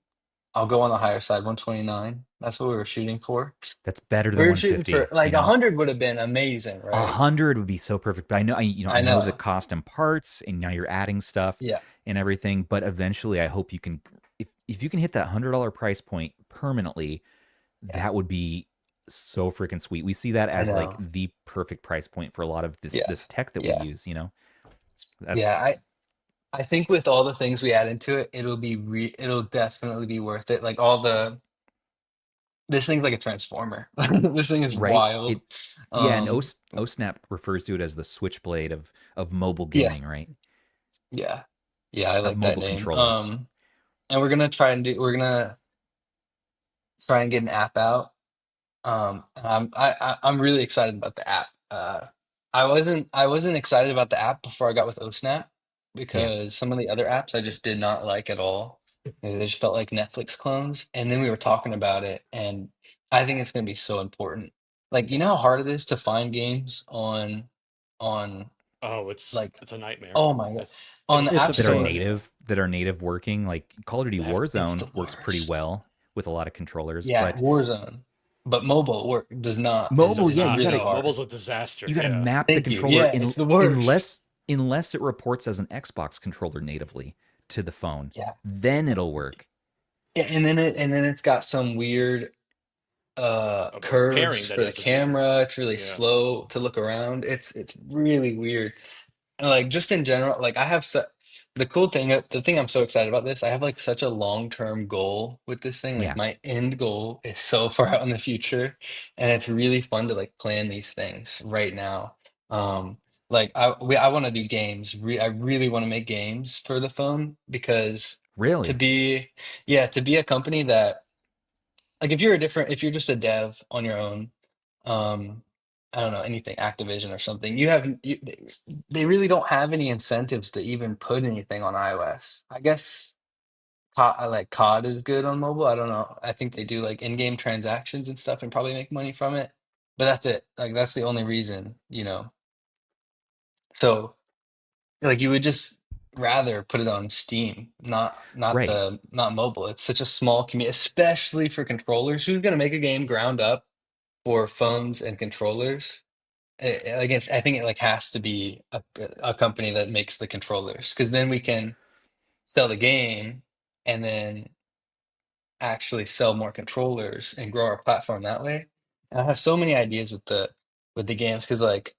I'll go on the higher side, 129. That's what we were shooting for. that's better We than were shooting for 150. like 100 would have been amazing, A right? hundred would be so perfect. But I know, I I know the know. cost and parts, and now you're adding stuff Yeah, and everything. But eventually, I hope you can, if you can hit that $100 price point permanently, yeah, that would be so freaking sweet. We see that I as like know. the perfect price point for a lot of this Yeah, this tech that we yeah, use. yeah. That's I think with all the things we add into it, it'll definitely be worth it. Like all the this thing's like a transformer. This thing is right. wild. Yeah, and Um, OhSnap refers to it as the switchblade of mobile yeah, gaming, right? yeah, yeah. I Of like that mobile name. controllers. And we're gonna try and get an app out. And I'm really excited about the app. I wasn't excited about the app before I got with OhSnap Yeah, because some of the other apps I just did not like at all. They just felt like Netflix clones. And then we were talking about it, and I think it's going to be so important. Like, you know how hard it is to find games on Oh, like, it's a nightmare. oh my God, It's on the It's a App that are Store. pain. native that are native working. Like Call of Duty It's the Warzone works pretty worst. well with a lot of controllers, Yeah, but Warzone, but mobile work does not. it mobile, does It's yeah, not. really hard. Mobile's a disaster. you got to Yeah. map the Thank you. controller Yeah, it's the worst. unless it reports as an Xbox controller natively to the phone. Yeah. Then it'll work. Yeah, and then it's got some weird Pairing curves that for the does it too. camera. It's really Yeah. slow to look around. It's really weird. And like just in general, like the thing I'm so excited about this, I have like such a long-term goal with this thing. Like Yeah, my end goal is so far out in the future, and it's really fun to like plan these things right now. Like I want to do games. I really want to make games for the phone because to really. be to be a company that like if you're just a dev on your own, um, I don't know, anything Activision or something, they really don't have any incentives to even put anything on iOS. I guess like COD is good on mobile. I don't know. I think they do like in-game transactions and stuff and probably make money from it. But that's it. Like that's the only reason, you know. So like you would just rather put it on Steam, Right. not mobile. It's such a small community, especially for controllers. Who's gonna make a game ground up for phones and controllers? Again, I think it like has to be a company that makes the controllers because then we can sell the game and then actually sell more controllers and grow our platform that way. And I have so many ideas with the games because like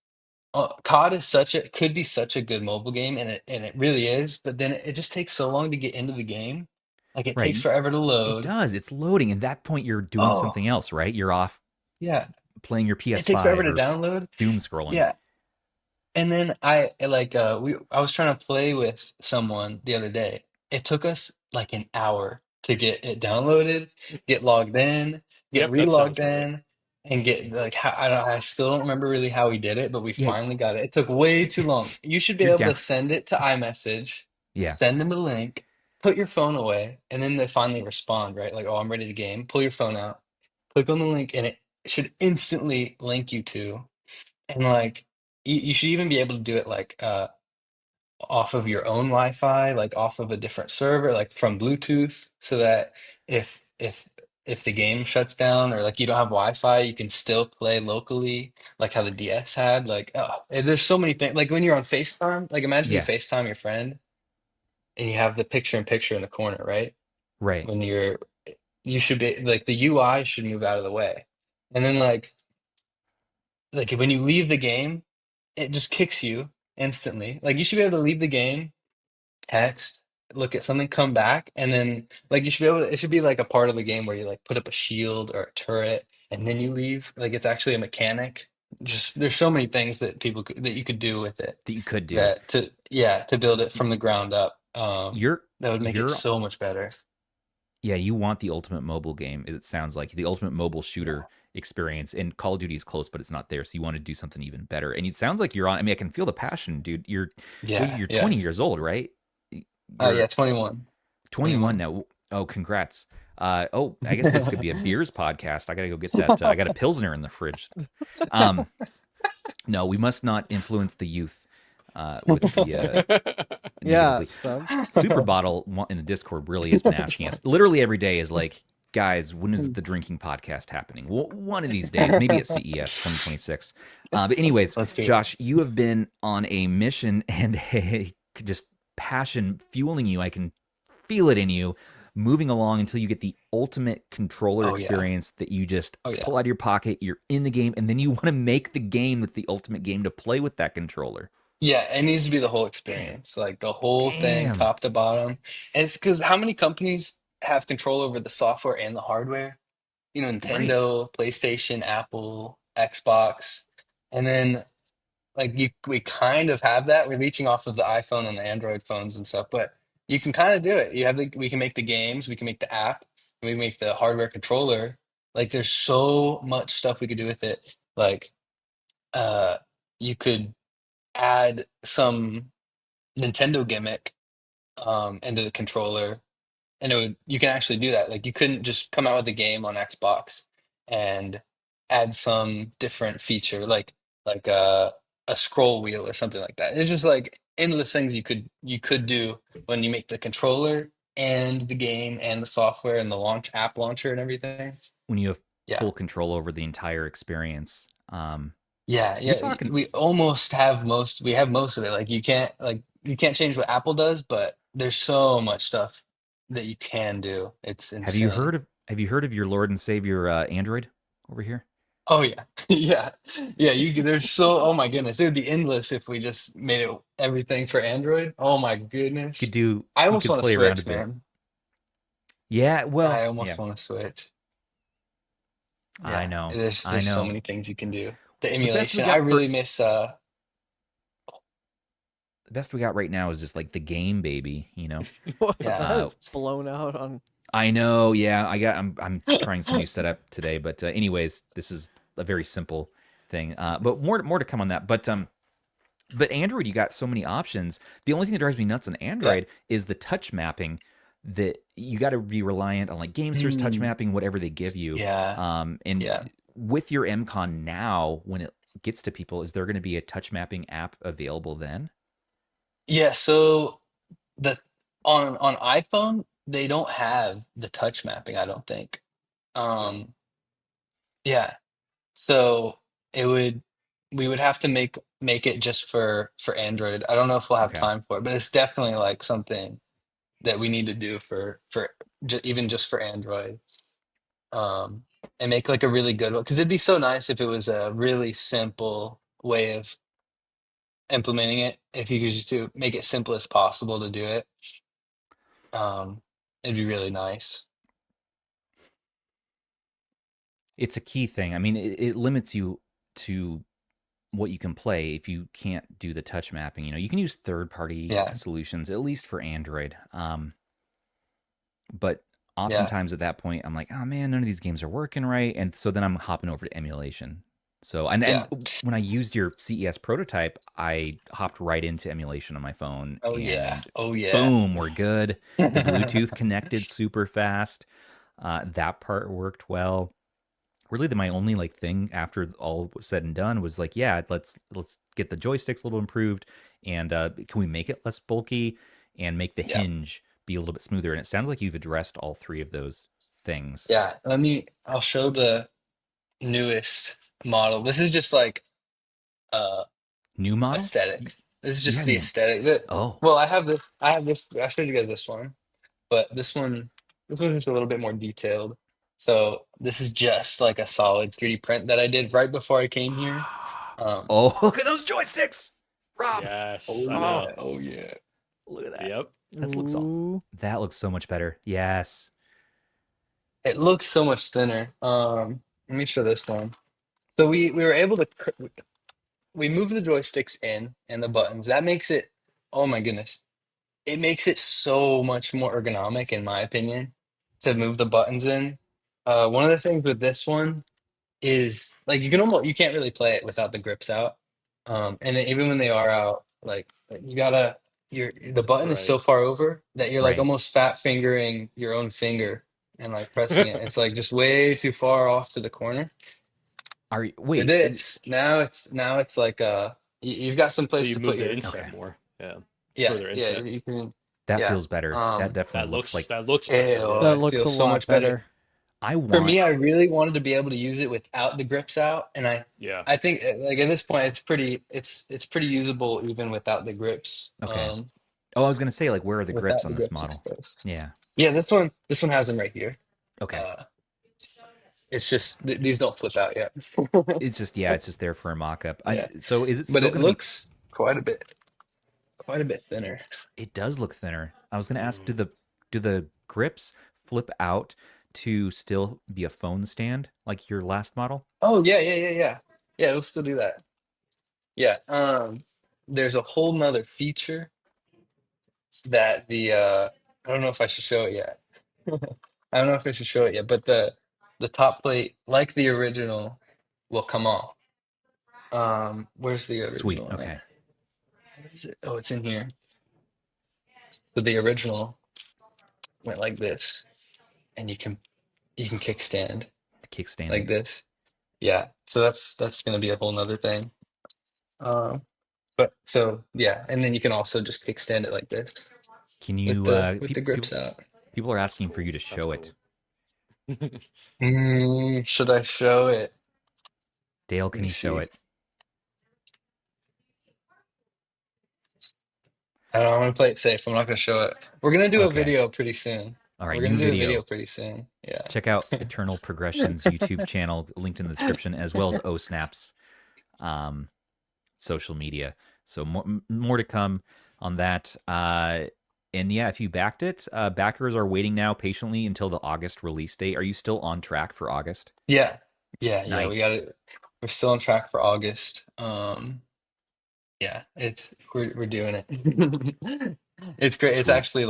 COD is could be such a good mobile game and it really is, but then it just takes so long to get into the game. Like it takes Right. forever to It load. does. It's loading. At that point, you're doing Oh, something else, right? You're off yeah. playing your It takes forever PS5 to or download. doom scrolling. Yeah. And then I was trying to play with someone the other day. It took us like an hour to get it downloaded, get logged in, get Yep, that sounds relogged right. in. and get like how I still don't remember really how we did it, but we Yeah, finally got it. It took way too long. You should be you're able down. to send it to iMessage, Yeah, send them a link, put your phone away, and then they finally respond, right? Like, oh, I'm ready to game. Pull your phone out, click on the link, and it should instantly link you to. And like you should even be able to do it like off of your own Wi-Fi, like off of a different server, like from Bluetooth, so that if the game shuts down or like you don't have Wi-Fi, you can still play locally, like how the DS had. Like, oh, and there's so many things. Like when you're on FaceTime, like imagine you yeah, FaceTime your friend and you have the picture in picture in the corner, right? right. When you should be like the UI should move out of the way. And then like when you leave the game, it just kicks you instantly. Like you should be able to leave the game, text, look at something, come back, and then like you should be able to, it should be like a part of the game where you like put up a shield or a turret and then you leave. Like it's actually a mechanic. Just there's so many things that that you could do with it That you could do. that to build it from the ground up. You're That would make it you're so much better. Yeah, you want the ultimate mobile game. It sounds like the ultimate mobile shooter experience. And Call of Duty is close, but it's not there. So you want to do something even better. And it sounds like you're on. I mean, I can feel the passion, dude. Yeah, You're yeah. 20 years old, right? Yeah, You're 21. 21 now. Oh, congrats. I guess this could be a beers podcast. I gotta go get that. I got a Pilsner in the fridge. Um, no, we must not influence the youth with the Yeah, negatively. Stubbs. Super Bottle in the Discord really has been asking us literally every day is like, guys, when is the drinking podcast happening? Well, one of these days, maybe at CES 2026. But anyways, Let's do it. Josh, you have been on a mission and a just passion fueling you. I can feel it in you, moving along until you get the ultimate controller Oh yeah. experience that you just Oh yeah. pull out of your pocket, you're in the game, and then you want to make the game with the ultimate game to play with that controller. Yeah, it needs to be the whole Damn. experience, like the whole thing, Damn. top to bottom. And it's because how many companies have control over the software and the hardware? You know, Right. Nintendo, PlayStation, Apple, Xbox, and then like we kind of have that. We're leeching off of the iPhone and the Android phones and stuff, but you can kind of do it. We can make the games, we can make the app, and we can make the hardware controller. Like there's so much stuff we could do with it. Like uh, you could add some Nintendo gimmick into the controller, and you can actually do that. Like you couldn't just come out with a game on Xbox and add some different feature like a scroll wheel or something like that. It's just like endless things you could do when you make the controller and the game and the software and the app launcher and everything. When you have Yeah. full control over the entire experience. Yeah, You're yeah. talking, We almost have we have most of it. You can't change what Apple does, but there's so much stuff that you can do. It's insane. have you heard of your Lord and Savior Android over here? Oh yeah. Yeah. Yeah, there's oh my goodness. It would be endless if we just made it everything for Android. Oh my goodness. I You almost could want to play around a switch, bit. man. Yeah, well, I yeah. almost want to switch. I Yeah. know. I There's so know. many things you can do. The The best we emulation. I got for really miss the best we got right now is just like the game baby, you know. yeah. That is blown out on. I know, yeah. I'm trying some new setup today, but anyways, this is a very simple thing. But more to come on that. But Android, you got so many options. The only thing that drives me nuts on Android is the touch mapping. That you got to be reliant on like GameStar's touch Mm, mapping, whatever they give you. yeah. And Yeah. with your MCON now, when it gets to people, is there going to be a touch mapping app available then? Yeah, so the on iPhone, they don't have the touch mapping, I don't think. Um, yeah. So it would we would have to make it just for Android. I don't know if we'll have Okay. time for it, but it's definitely like something that we need to do for even just for Android. Um, and make like a really good one because it'd be so nice if it was a really simple way of implementing it. If you could just make it simple as possible to do it. Um, it'd be really nice. It's a key thing. I mean, it limits you to what you can play if you can't do the touch mapping. You know, you can use third-party Yeah. solutions, at least for Android. But Yeah. oftentimes at that point, I'm like, oh man, none of these games are working right. And so then I'm hopping over to emulation. So, and Yeah. when I used your CES prototype, I hopped right into emulation on my phone Oh yeah. and Oh yeah. boom, we're good. The Bluetooth connected super fast. That part worked well. Really, my only like thing after all was said and done was like, yeah, let's get the joysticks a little improved, and can we make it less bulky and make the Yeah. hinge be a little bit smoother? And it sounds like you've addressed all three of those things. Yeah. I'll show the newest model. This is just like uh New model? aesthetic. This is You just have the the aesthetic. oh Well, I have this I showed you guys this one, but this one's just a little bit more detailed. So this is just like a solid 3D print that I did right before I came here. Um oh look at those joysticks, Rob. Yes, oh I Oh, know. yeah, oh yeah. look at that. Yep. Ooh. That looks so much better. Yes. It looks so much thinner. Let me show this one. So we were able to we move the joysticks in and the buttons. That makes it, oh my goodness, it makes it so much more ergonomic, in my opinion, to move the buttons in. One of the things with this one is like you can't really play it without the grips out. And then even when they are out, like, you gotta the button is so Right. far over that you're like Right. almost fat fingering your own finger and like pressing it. It's like just way too far off to the corner. With Wait, this, now it's like you've got some So place you to move put the your okay. inset more. Yeah. It's yeah, further yeah, inset. you can That yeah. feels better. That That definitely looks looks like that looks better. Yeah. That It looks a feels so lot much better. better. I For want me, I really wanted to be able to use it without the grips out, and I Yeah. I think like at this point it's pretty usable even without the grips. okay. Oh, I was gonna say like where are the grips Without on the this grips, I model? suppose. Yeah. Yeah, this one has them right here. Okay. Uh, it's just these don't flip out yet. It's just yeah, it's just there for a mock-up. Yeah, So is it but still it gonna be looks quite a bit thinner. it does look thinner. I was gonna ask, Mm. do the grips flip out to still be a phone stand like your last model? Oh yeah, yeah, yeah, yeah. Yeah, it'll still do that. Yeah. There's a whole nother feature that I don't know if I should show it yet. I don't know if I should show it yet, but the top plate, like the original, will come off. Where's the Sweet. original at? Okay. Where is it? Oh, it's in here. So the original went like this, and you can kickstand Kickstand like it. this. Yeah. So that's gonna be a whole nother thing. Um, but so yeah, and then you can also just kickstand it like this Can with you the grips out. people are asking for you to That's show it. cool. Should I show it? Dale, Let can me you show see. it? I don't know, I'm gonna play it safe. I'm not gonna show it. We're gonna do a Okay. video pretty soon. All We're right, gonna new do a video video. pretty soon. Yeah. Check out Eternal Progression's YouTube channel, linked in the description, as well as OhSnap's um, social media. So more to come on that. And yeah, if you backed it, backers are waiting now patiently until the August release date. Are you still on track for August? Yeah. Yeah, yeah. We got Nice. it. We're still on track for August. Yeah, we're doing it. It's great. It's Sweet. actually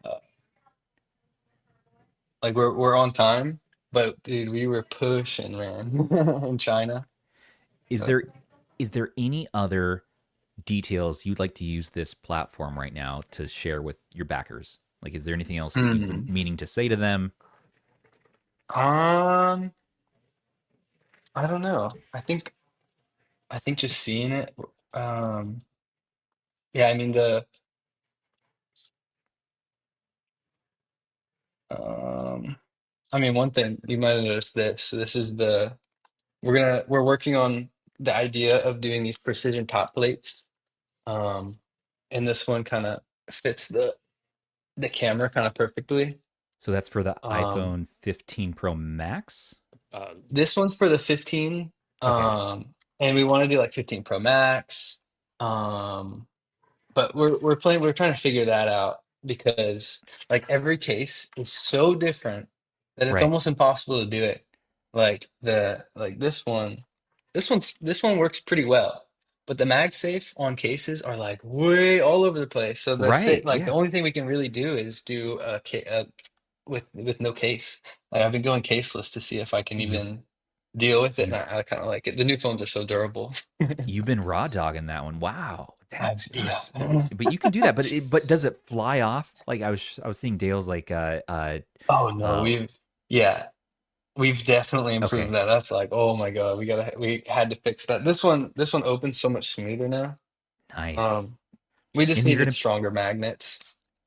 uh, like we're on time, but dude, we were pushing, man, in China. Is Uh, there any other details you'd like to use this platform right now to share with your backers? Like, is there anything else that you've been hmm. meaning to say to them? Um, I don't know. I think just seeing it. Um, yeah, I mean um, one thing you might have noticed this. So this is we're working on the idea of doing these precision top plates. Um, and this one kind of fits the camera kind of perfectly. So that's for the Um, iPhone 15 Pro Max? Uh, this one's for the 15, Okay. and we want to do like 15 Pro Max. Um, but we're trying to figure that out because like every case is so different that it's Right. almost impossible to do it. Like this one works pretty well, but the MagSafe on cases are like way all over the place. So the Right. like the Yeah. only thing we can really do is do with no case. Like I've been going caseless to see if I can You even deal with it, and you I kind of like it. The new phones are so durable. you've been raw dogging that one. Wow, Yeah. that's. But you can do that. But does it fly off? Like I was seeing Dale's like Oh no, uh yeah, we've definitely improved okay, that. That's like, oh my God, we had to fix that. This one opens so much smoother now. nice. Um, we just And you're needed gonna stronger magnets.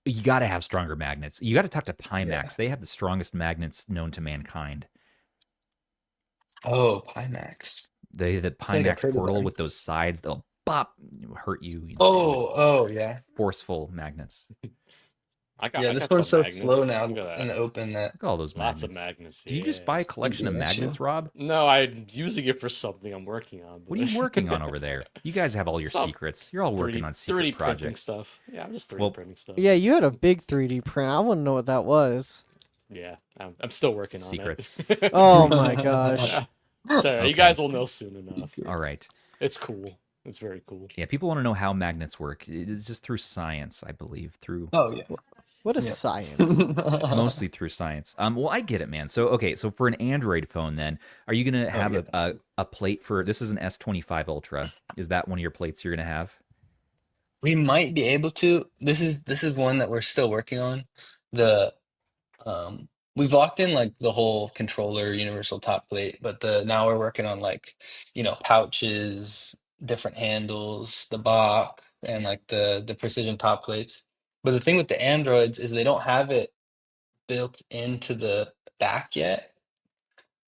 you got to have stronger magnets. You got to talk to Yeah. Pimax. They have the strongest magnets known to mankind. Oh, Pimax. The I feel like I've Pimax heard of portal them. with those sides, they'll bop hurt you, with Oh, yeah. forceful magnets. Yeah, I this got one's some so slow magnets. now Look at in that. the open that Look at all those Lots of magnets. magnets. Did you just buy a Yes. collection of Yeah, magnets, sure. Rob? No, I'm using it for something I'm working on. What are you working on over there? You guys have all your Some secrets. You're all working 3D on secret 3D printing projects. stuff. Yeah, I'm just 3D Well, printing stuff. Yeah, you had a big 3D print. I want to know what that was. Yeah, I'm still working on secrets. it. Oh my gosh. Sorry, Okay. you guys will know soon enough. All right. It's cool. It's very cool. Yeah, people want to know how magnets work. It is just through science, I believe. Through Oh yeah. What is Yeah. science? mostly through science. Well, I get it, man. So okay, so for an Android phone, then are you gonna have yeah. a plate for this? Is an S25 Ultra? Is that one of your plates you're gonna have? We might be able to. This is one that we're still working on. The we've locked in like the whole controller universal top plate, but the now we're working on like, pouches, different handles, the box, and like the precision top plates. But the thing with the Androids is they don't have it built into the back yet.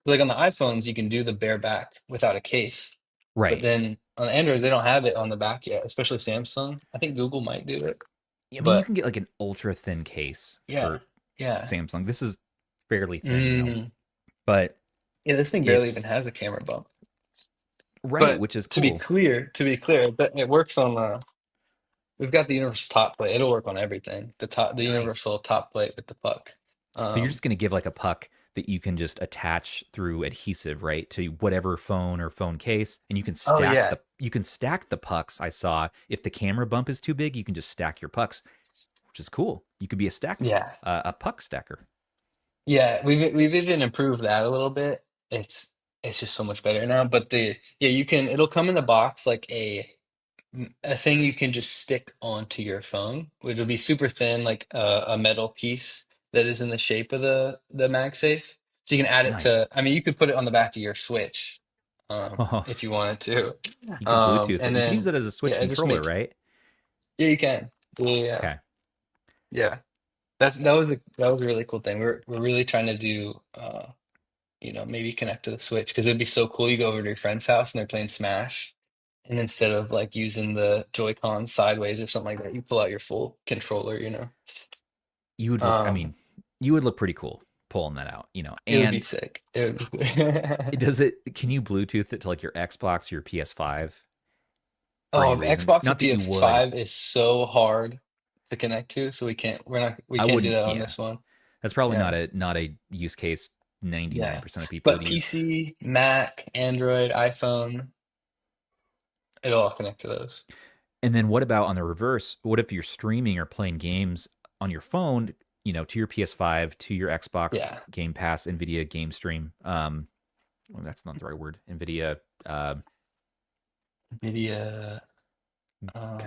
Like on the iPhones, you can do the bare back without a case. But Right. then on the Androids, they don't have it on the back yet, especially Samsung. I think Google might do it. I mean, you But can get like an ultra thin case yeah, for yeah. Samsung. This is fairly thin, Mm. but Yeah, this thing barely even it's has a camera bump. right, But which is to be cool. clear, but it works on we've got the universal top plate. It'll work on everything. The Nice. universal top plate with the puck. So you're Um, just gonna give like a puck that you can just attach through adhesive, right, to whatever phone or phone case, and oh yeah, you can stack the pucks. I saw if the camera bump is too big, you can just stack your pucks, which is cool. You could be yeah, a puck stacker. yeah. We've even improved that a little bit. It's just so much better now. But you can it'll come in the box like a thing you can just stick onto your phone, which will be super thin, like a metal piece that is in the shape of the MagSafe. So you can add it Nice. to, I mean, you could put it on the back of your Switch, Oh, if you wanted to. you could Bluetooth it. And You could use then it as a Switch yeah, it just controller, make right? yeah, you can. Yeah, yeah, Okay. yeah. That was a really cool thing. We're really trying to do maybe connect to the Switch because it'd be so cool. You go over to your friend's house and they're playing Smash. And instead of like using the Joy-Con sideways or something like that, you pull out your full controller. You would look. I Um, mean, you would look pretty cool pulling that out. it would be And sick. It would be does it? Can you Bluetooth it to like your Xbox, or your PS5? For any Oh, reason? Xbox and Not that you would. PS5 is so hard to connect to, so we I can't do wouldn't. that on Yeah, this one. that's probably Yeah. not a use case. Yeah. 99% of people would But use. PC, Mac, Android, iPhone, it'll all connect to those. And then what about on the reverse? What if you're streaming or playing games on your phone? To your PS5, to your Xbox Yeah. Game Pass, Nvidia Game Stream. Well, that's not the right word. Nvidia. NVIDIA.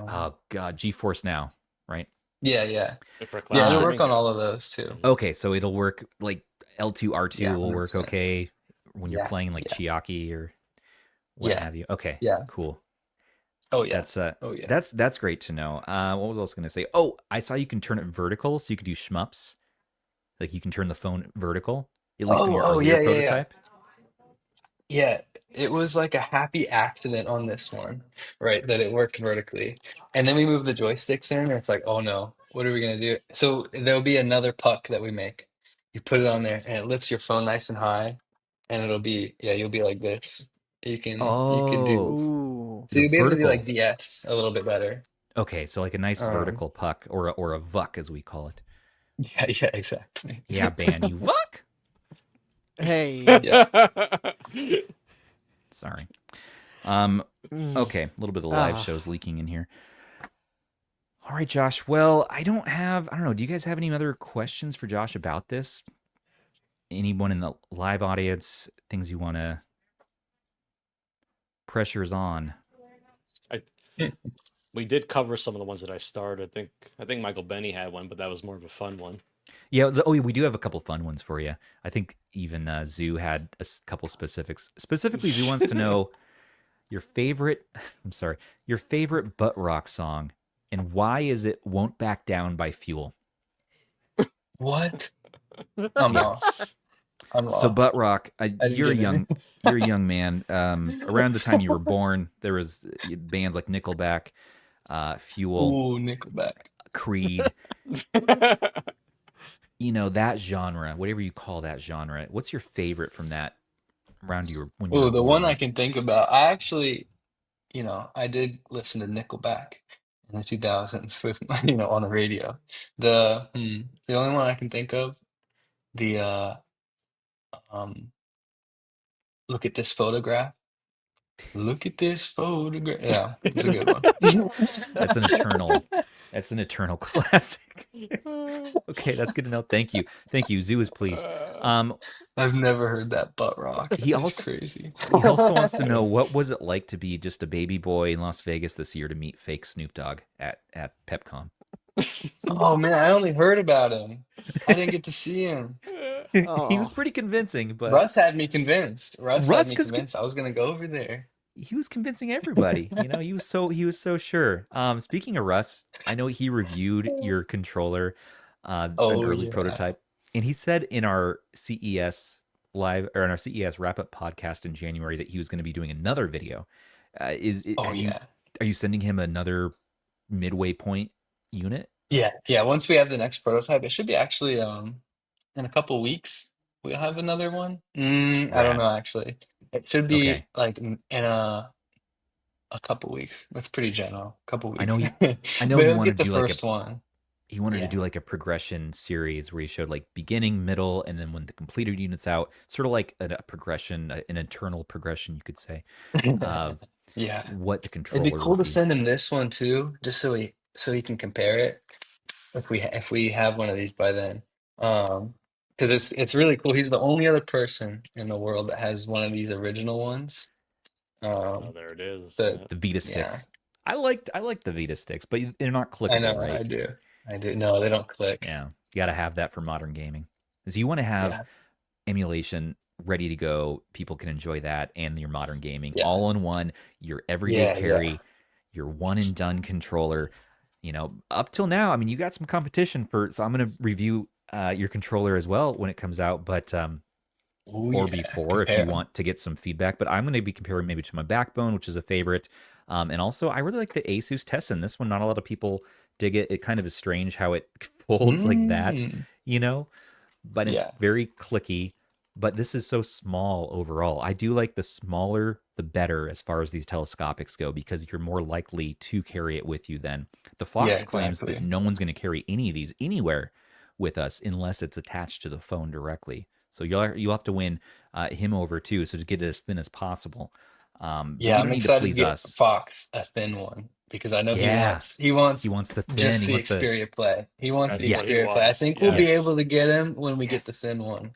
Oh God, GeForce Now, right? Yeah, yeah. For Yeah, cloud it'll Uh, work streaming. on all of those too. Okay, so it'll work like L2 R2 Yeah, will work 100%. okay when you're Yeah, playing like yeah, Chiaki or what yeah, have you. Okay, yeah. cool. Oh yeah. That's Oh yeah. that's great to know. What was I also gonna say? Oh, I saw you can turn it vertical, so you can do shmups. Like you can turn the phone vertical, at least in your Oh earlier yeah, yeah, yeah. prototype. Yeah, it was like a happy accident on this one, right? That it worked vertically. And then we moved the joysticks in, and it's like, oh no, what are we gonna do? So there'll be another puck that we make. You put it on there, and it lifts your phone nice and high, and you'll be like this. You can do, Oh, Ooh. so the you'll be able to do like vertical. DS a little bit better. Okay, so like a nice Um, vertical puck or a vuck as we call it. yeah, yeah, exactly. Yeah, ban you vuck. Hey. Yeah. Sorry. Mm. Okay, a little bit of live Ah. shows leaking in here. All right, Josh. Well, I don't know. Do you guys have any other questions for Josh about this? Anyone in the live audience, things you want to pressures on? I we did cover some of the ones that I started. I think Michael Benny had one, but that was more of a fun one. Yeah. We do have a couple fun ones for you. I think even Zoo had couple specifics. Specifically, Zoo wants to know your favorite. I'm sorry, your favorite butt rock song, and why is it "Won't Back Down" by Fuel? What? I'm lost. I'm So lost. butt rock, I didn't you're a get young, it. you're a young man. Around the time you were born, there was bands like Nickelback, Fuel, Ooh, Nickelback. Creed. You know that genre, whatever you call that genre. What's your favorite from that around you when you Oh, were the one I born? can think about. I actually, I did listen to Nickelback in the 2000s with, on the radio. The only one I can think of, the um, look at this photograph. Look at this photograph. Yeah, it's a good one. That's an eternal. That's an eternal classic. Okay, that's good to know. Thank you. Zoo is pleased. I've never heard that butt rock. He It's also crazy. he also wants to know what was it like to be just a baby boy in Las Vegas this year to meet fake Snoop Dogg at PepCon. Oh man, I only heard about him. I didn't get to see him. He was Oh, pretty convincing, but Russ had me convinced. Russ cause I was gonna go over there. he was convincing everybody. He was so sure. Speaking of Russ, I know he reviewed your controller, an Oh early yeah. prototype, and he said in our CES live or in our CES wrap up podcast in January that he was going to be doing another video. Oh Have you yeah. are you sending him another midway point unit? Yeah. Yeah. Once we have the next prototype, it should be actually in a couple weeks. We'll have another one. I don't Rad. know actually. It should be Okay. like in a couple weeks. That's pretty general. Couple I know weeks. he But I know he he'll wanted get to the do like a first one. he wanted to Yeah. do like a progression series where he showed like beginning, middle, and then when the completed unit's out, sort of like a progression, an internal progression, you could say, of Yeah. what the It'd be controller cool would to be. send him this one too, just so he can compare it if we have one of these by then. Because it's really cool. He's the only other person in the world that has one of these original ones. Oh, Um, there it is. so Yeah. The Vita yeah, sticks. I liked the Vita sticks, but they're not I clickable, know, right? I do. I do. No, they don't click. Yeah, you got to have that for modern gaming. Because you want to have Yeah, emulation ready to go. People can enjoy that and your modern gaming yeah, all in one. Your everyday yeah. carry, your one and done controller. Up till now, I mean, you got some competition for. So I'm going to review your controller as well when it comes out, but Oh or yeah, before if compare you them. want to get some feedback. But I'm going to be comparing maybe to my Backbone, which is a favorite, and also I really like the Asus Tesson. This one, not a lot of people dig it. It kind of is strange how it folds like that, Mm, you know but it's yeah, very clicky. But this is so small overall. I do like the smaller, the better as far as these telescopics go, because you're more likely to carry it with you then. The yeah, Fox claims that exactly. no one's going to carry any of these anywhere with us unless it's attached to the phone directly. So you'll have to win him over too. So to get it as thin as possible. But Yeah, you I'm don't need to excited to please get us. Fox a thin one because I know Yeah, he he wants wants the thin. just He the wants the Xperia play. He wants the That's what he yes, Xperia play. I wants. think we'll be Yes. able yes, to get him when we get the yes, thin one.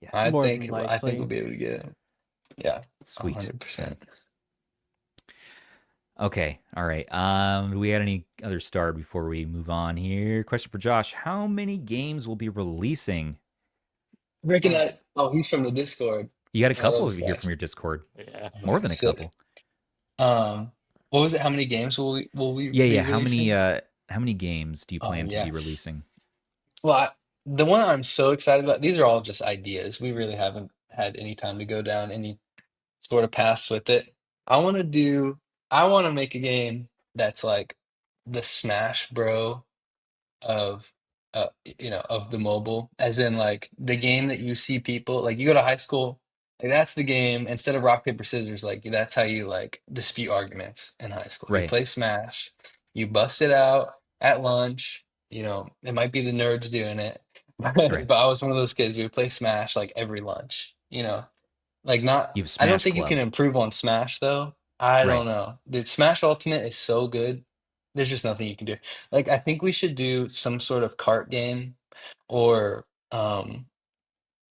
yes. more than I think we'll likely. be able to get him. Yeah, Sweet. Okay. 100%. Okay. All right. Do we had any other star before we move on here? Question for Josh. How many games will be releasing? Uh, Recognize. Oh, he's from the Discord. You got a I love couple of this you here guy. from your Discord. Yeah. Oh, More than a sick. couple. What was it? How many games will we Yeah, be yeah. releasing? How many games do you Oh plan to yeah. be releasing? Well, the one I'm so excited about. These are all just ideas. We really haven't had any time to go down any sort of paths with it. I want to do. I want to make a game that's like the Smash Bro of of the mobile, as in like the game that you see people like you go to high school, like that's the game instead of rock paper scissors, like that's how you like dispute arguments in high school. You Right. play Smash, you bust it out at lunch. It might be the nerds doing it, Right. but I was one of those kids who would play Smash like every lunch. Like not. You have I don't Smash think you can Club. improve on Smash though. I don't Right. know. Dude, Smash Ultimate is so good. there's just nothing you can do. Like I think we should do some sort of kart game or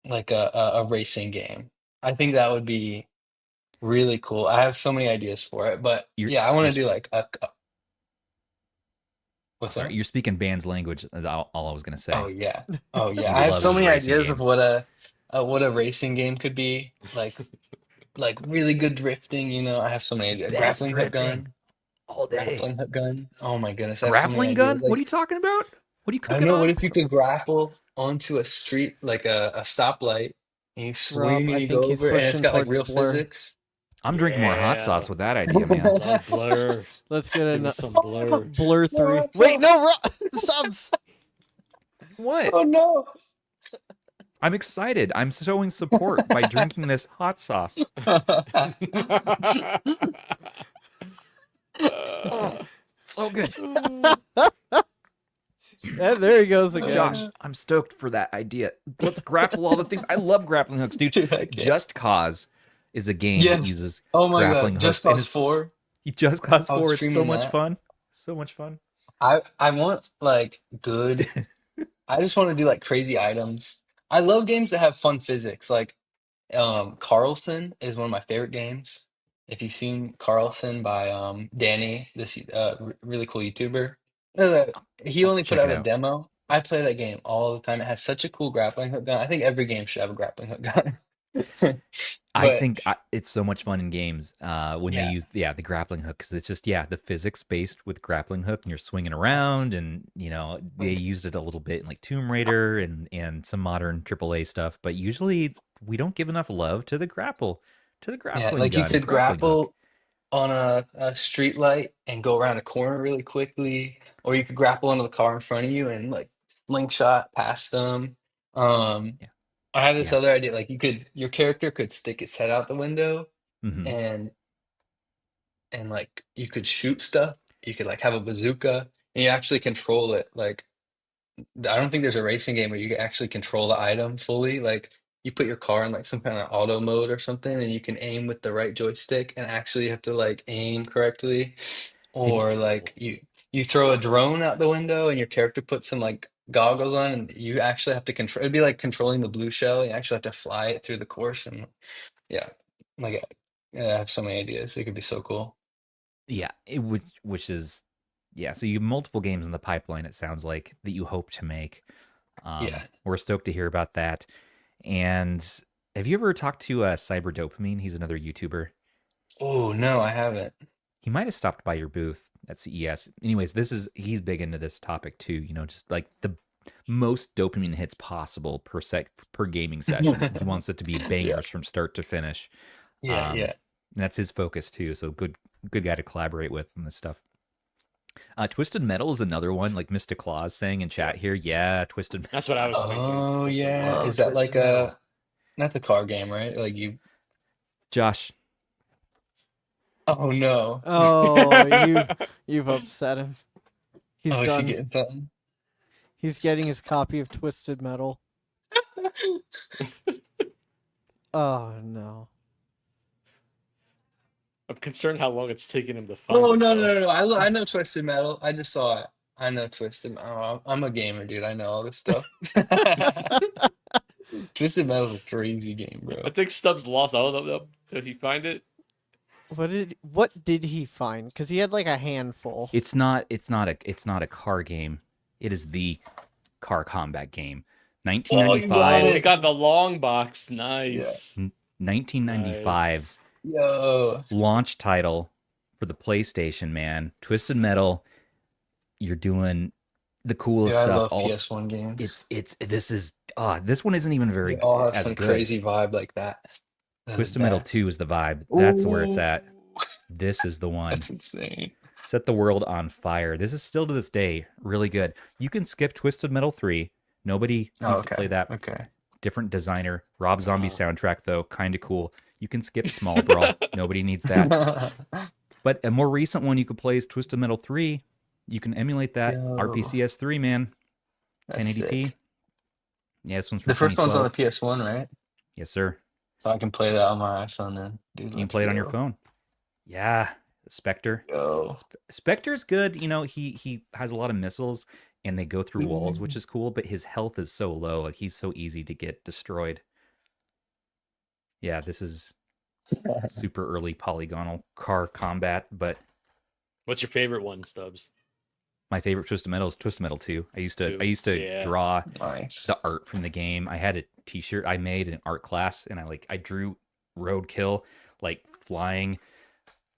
like a racing game. I think that would be really cool. I have so many ideas for it, but You're yeah, I want you're to do like what's sorry, that? you're speaking band's language. Is all I was gonna Oh say. yeah. Oh yeah. He I have loves so his many racing ideas of games. what a racing game could be. Like really good drifting, you know. I have so many ideas. Best drifting all day. Grappling hook gun. Oh my goodness, I have so many Grappling gun? ideas. What are Like you talking about? What are you I don't cooking know, what on? if you could grapple onto a street like a stoplight and you Rob, swing I and you think go he's over and it's pushing got like towards real blur. physics? I'm drinking more hot sauce Yeah. with that idea, man. Love Blur. Let's get Give me a some Blur. Blur 3. What's Wait, up? no, Rob! Subs! What? Oh no. I'm excited. I'm showing support by drinking this hot sauce. Oh, so good. And there he goes again. Josh, I'm stoked for that idea. Let's grapple all the things. I love grappling hooks, dude. Dude, I can't. Just Cause is a game Yes. that uses Oh my grappling God. hooks. Just and Cause it's- 4. Just Cause I was 4. It's so streaming much that. fun. So much fun. I want like good. I just want to do like crazy items. I love games that have fun physics. Like Carlson is one of my favorite games. If you've seen Carlson by Danny, this really cool YouTuber. He I'll only check put it out a out. demo. I play that game all the time. It has such a cool grappling hook gun. I think every game should have a grappling hook gun. I But think it's so much fun in games when they yeah, use the grappling hook because it's just the physics based with grappling hook and you're swinging around and they used it a little bit in like Tomb Raider and some modern AAA stuff, but usually we don't give enough love to the yeah, grappling like you gun and could grappling hook. grapple on a street light and go around a corner really quickly, or you could grapple onto the car in front of you and like slingshot past them. Um, Yeah, I had this yeah. other idea, like your character could stick its head out the window Hmm. and like you could shoot stuff. You could like have a bazooka and you actually control it. Like I don't think there's a racing game where you can actually control the item fully. Like you put your car in like some kind of auto mode or something, and you can aim with the right joystick and actually have to like aim correctly. Have you, Or like you throw a drone out the window and your character puts some like goggles on and you actually have to control. It'd be like controlling the blue shell. You actually have to fly it through the course and yeah, like yeah, I have so many ideas. It could be so cool. which is so you have multiple games in the pipeline, it sounds like, that you hope to make. Yeah. We're stoked to hear about that. And have you ever talked to Cyber Dopamine? He's another YouTuber. Oh no, I haven't. He might have stopped by your booth at CES. Anyways, he's big into this topic too, just like the most dopamine hits possible per gaming session. He wants it to be bangers from start to finish. Yeah, And that's his focus too. So good guy to collaborate with on this stuff. Twisted Metal is another one, like Mr. Claus saying in chat here. Yeah, Twisted Metal. That's what I was thinking. Oh yeah. Love Is that like Twisted Metal. not the car game, right? Like you Josh, Oh no. Oh, you've upset him. He's Oh, is he done. getting something? He's getting his copy of Twisted Metal. Oh no. I'm concerned how long it's taking him to find Oh it, no, though. no, no, no. I know Twisted Metal. I just saw it. I know Twisted Metal. I'm a gamer, dude. I know all this stuff. Twisted Metal's a crazy game, I bro. think Stubbs lost. I don't know. Did he find it? What did he find? Because he had like a handful. it's not a car game. It is the car combat game. Oh, you got Oh, 1995's he got the long box. Nice. 1995's Yo. launch title for the PlayStation, man. Twisted Metal. You're doing the coolest Dude, I stuff. love PS1 games. This one isn't even very They all have as some good. crazy vibe like that. They're the Twisted Metal best. 2 is the vibe. That's where it's Ooh. at. This is the one. That's insane. Set the world on fire. This is still to this day really good. You can skip Twisted Metal 3. Nobody Oh, needs to play okay. that. Okay. Different designer. Rob Zombie Wow. soundtrack, though. Kind of cool. You can skip Small Brawl. Nobody needs that. But a more recent one you could play is Twisted Metal 3. You can emulate that. Yo. RPCS 3, man. That's 1080p. sick. Yeah, this one's from The first one's on the 2012. PS1, right? Yes, sir. So I can play that on my iPhone then. Dude, You can let's play it on your go. phone. Yeah. Spectre. Oh. Spectre's good. You know, he has a lot of missiles and they go through walls, which is cool, but his health is so low. Like, he's so easy to get destroyed. Yeah, this is super early polygonal car combat, but What's your favorite one, Stubbs? my favorite Twisted Metal is Twisted Metal 2. I used to draw Nice. the art from the game. I had a t-shirt I made in art class, and I drew Roadkill like flying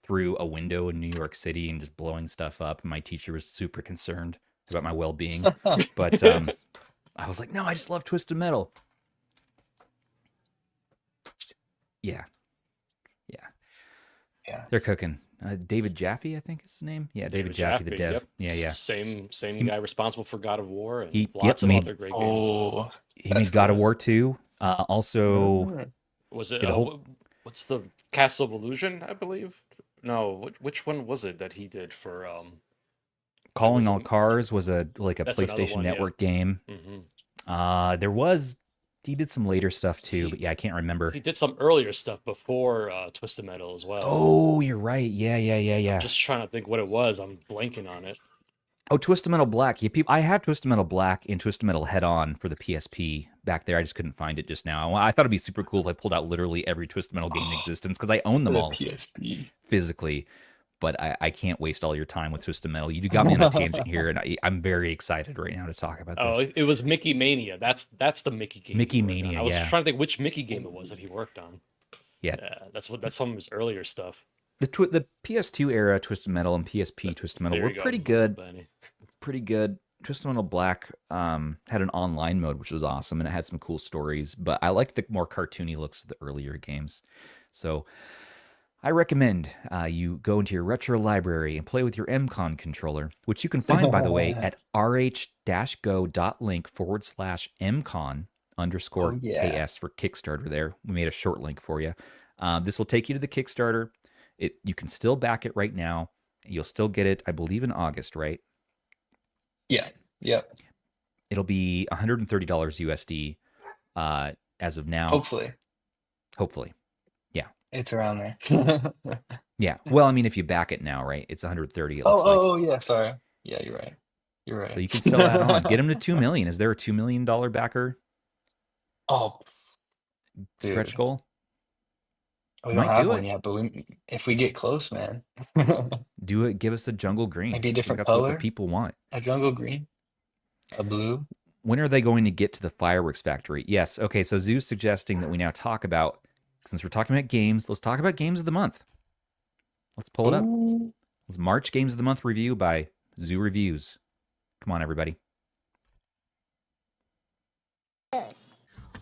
through a window in New York City and just blowing stuff up. And my teacher was super concerned about my well-being. But I was like, no, I just love Twisted Metal. Yeah. They're cooking. David Jaffe, I think is his name. Yeah, David Jaffe, the dev. Yep. Yeah. Same guy responsible for God of War and He lots of made, other great games. Oh, he made God of War 2. Also, was it? did a whole- What's the Castle of Illusion? I believe. No, which one was it that he did for? Calling All Cars was a That's another PlayStation one, yeah. Network game. He did some later stuff too, but yeah, I can't remember. He did some earlier stuff before Twisted Metal as well. Oh, you're right. Yeah. Just trying to think what it was. I'm blanking on it. Oh, Twisted Metal Black. Yeah, I have Twisted Metal Black and Twisted Metal Head On for the PSP back there. I just couldn't find it just now. I thought it'd be super cool if I pulled out literally every Twisted Metal game in existence because I own them all PSP. physically. But I can't waste all your time with Twisted Metal. You got me on a tangent here, and I'm very excited right now to talk about this. Oh, it was Mickey Mania. That's the Mickey game. Mickey Mania. I was yeah. trying to think which Mickey game it was that he worked on. Yeah. That's some of his earlier stuff. The PS2 era Twisted Metal and PSP Twisted Metal were pretty good. Pretty good. Twisted Metal Black had an online mode, which was awesome, and it had some cool stories. But I liked the more cartoony looks of the earlier games. So I recommend you go into your retro library and play with your MCON controller, which you can find, by the way, at rh-go.link/MCON_KS for Kickstarter there. We made a short link for you. This will take you to the Kickstarter. You can still back it right now. You'll still get it, I believe, in August, right? Yeah. Yep. It'll be $130 USD as of now. Hopefully. Yeah. It's around there. Yeah. Well, I mean, if you back it now, right? It's 130. It looks Oh, yeah. Sorry. Yeah, you're right. So you can still add on. Get him to 2 million. Is there a $2 million backer Oh, stretch dude. goal? We don't have one yet, but if we get close, man. Do it. Give us a jungle green. Maybe a different that's color. What the people want. A jungle green, a blue. When are they going to get to the fireworks factory? Yes. Okay. So Zoo's suggesting that we now talk about, since we're talking about games, let's talk about games of the month. Let's pull it up. It's March Games of the Month review by Zoo Reviews. Come on, everybody.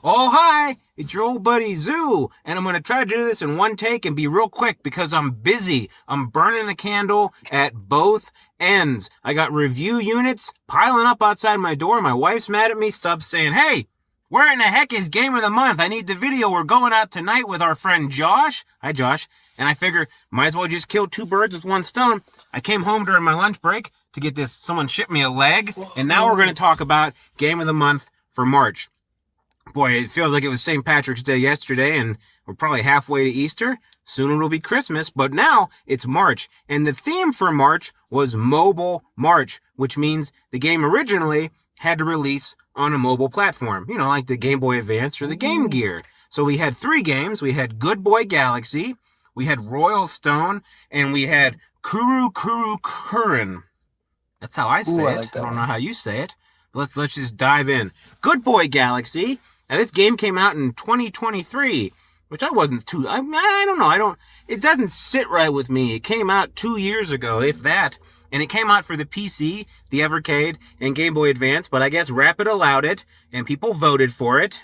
Oh, hi! It's your old buddy Zoo, and I'm going to try to do this in one take and be real quick because I'm busy. I'm burning the candle at both ends. I got review units piling up outside my door. My wife's mad at me. Stubbs saying, hey, where in the heck is Game of the Month? I need the video. We're going out tonight with our friend Josh. Hi, Josh. And I figure, might as well just kill two birds with one stone. I came home during my lunch break to get this. Someone shipped me a leg, and now we're going to talk about Game of the Month for March. Boy, it feels like it was St. Patrick's Day yesterday, and we're probably halfway to Easter. Soon it'll be Christmas, but now it's March. And the theme for March was Mobile March, which means the game originally had to release on a mobile platform, you know, like the Game Boy Advance or the Game Gear. So we had 3 games. We had Good Boy Galaxy, we had Royal Stone, and we had Kuru Kuru Kurin. That's how I say it. I don't know how you say it. Let's just dive in. Good Boy Galaxy. Now, this game came out in 2023, which I wasn't too... I don't know. It doesn't sit right with me. It came out 2 years ago, if that. And it came out for the PC, the Evercade, and Game Boy Advance. But I guess Rapid allowed it, and people voted for it.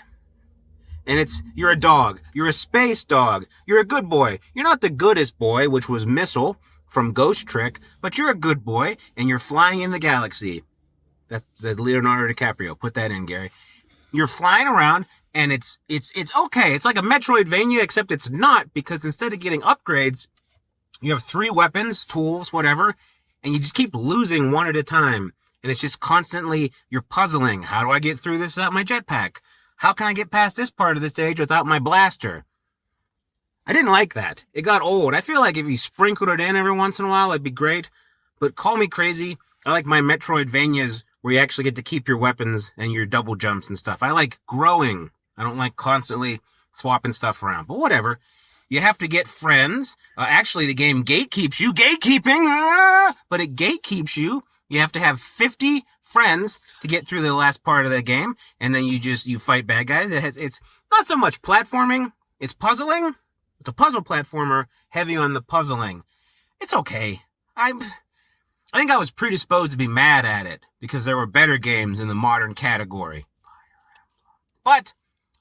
And you're a dog. You're a space dog. You're a good boy. You're not the goodest boy, which was Missile from Ghost Trick. But you're a good boy, and you're flying in the galaxy. That's the Leonardo DiCaprio. Put that in, Gary. You're flying around, and it's okay. It's like a Metroidvania, except it's not, because instead of getting upgrades, you have 3 weapons, tools, whatever, and you just keep losing one at a time. And it's just constantly, you're puzzling. How do I get through this without my jetpack? How can I get past this part of the stage without my blaster? I didn't like that. It got old. I feel like if you sprinkled it in every once in a while, it'd be great. But call me crazy. I like my Metroidvanias where you actually get to keep your weapons and your double jumps and stuff. I like growing. I don't like constantly swapping stuff around. But whatever. You have to get friends. Actually, the game gatekeeps you. Gatekeeping! But it gatekeeps you. You have to have 50 friends to get through the last part of the game. And then you fight bad guys. It's not so much platforming. It's puzzling. It's a puzzle platformer, heavy on the puzzling. It's okay. I think I was predisposed to be mad at it because there were better games in the modern category. But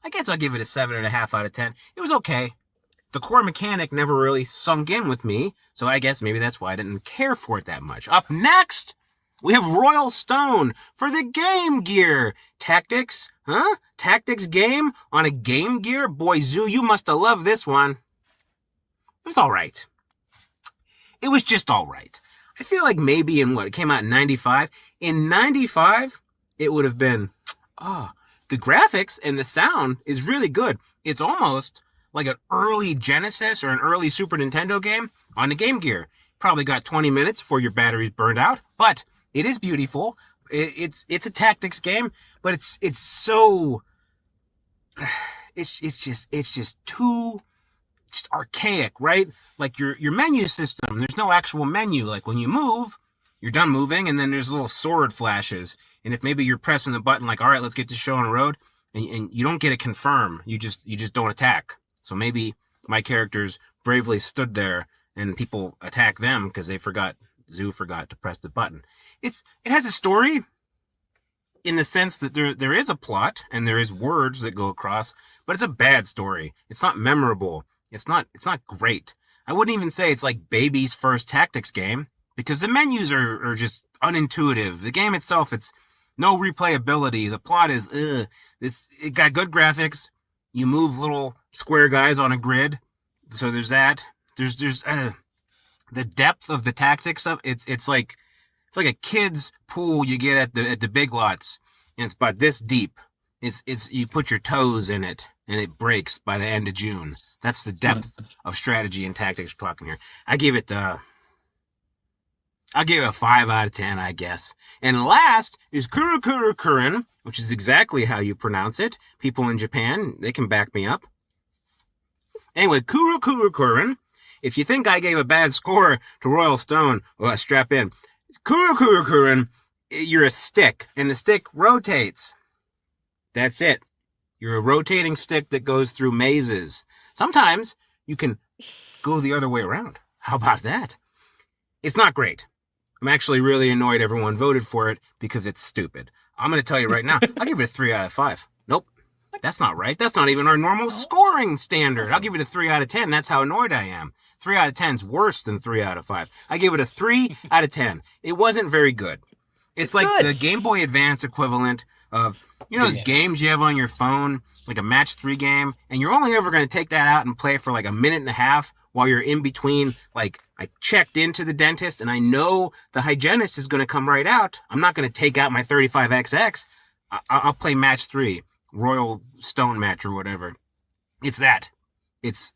I guess I'll give it a 7.5 out of 10. It was okay. The core mechanic never really sunk in with me, so I guess maybe that's why I didn't care for it that much. Up next, we have Royal Stone for the Game Gear. Tactics? Huh? Tactics game on a Game Gear? Boy, Zoo, you must have loved this one. It was alright. It was just alright. I feel like maybe it came out in 95. In 95, it would have been, the graphics and the sound is really good. It's almost like an early Genesis or an early Super Nintendo game on the Game Gear. Probably got 20 minutes before your battery's burned out, but it is beautiful. It's a tactics game, but it's so, it's just too archaic, right? Like your menu system, there's no actual menu. Like when you move, you're done moving, and then there's little sword flashes. And if maybe you're pressing the button like, all right, let's get this show on the road, and you don't get a confirm, you just don't attack. So maybe my characters bravely stood there and people attack them because Zoo forgot to press the button. It has a story in the sense that there is a plot and there is words that go across, but it's a bad story. It's not memorable. It's not great. I wouldn't even say it's like baby's first tactics game because the menus are just unintuitive. The game itself, it's no replayability. The plot is, it got good graphics. You move little square guys on a grid. So there's that. There's the depth of the tactics of it's like a kid's pool you get at the Big Lots. And it's about this deep. It's you put your toes in it and it breaks by the end of June. That's the depth of strategy and tactics we're talking here. I'll give it a 5 out of 10, I guess. And last is Kurukurukurin, which is exactly how you pronounce it. People in Japan, they can back me up. Anyway, Kurukurukurin. If you think I gave a bad score to Royal Stone, well, strap in. Kurukurukurin, you're a stick, and the stick rotates. That's it. You're a rotating stick that goes through mazes. Sometimes you can go the other way around. How about that? It's not great. I'm actually really annoyed everyone voted for it because it's stupid. I'm going to tell you right now, I'll give it a 3 out of 5. Nope. That's not right. That's not even our normal scoring standard. I'll give it a 3 out of 10. That's how annoyed I am. 3 out of 10 is worse than 3 out of 5. I give it a 3 out of 10. It wasn't very good. It's like good. The Game Boy Advance equivalent of, those games you have on your phone, like a match 3 game, and you're only ever going to take that out and play for like a minute and a half while you're in between. Like, I checked into the dentist and I know the hygienist is going to come right out. I'm not going to take out my 35XX. I'll play match 3, Royal Stone match or whatever. It's that. It's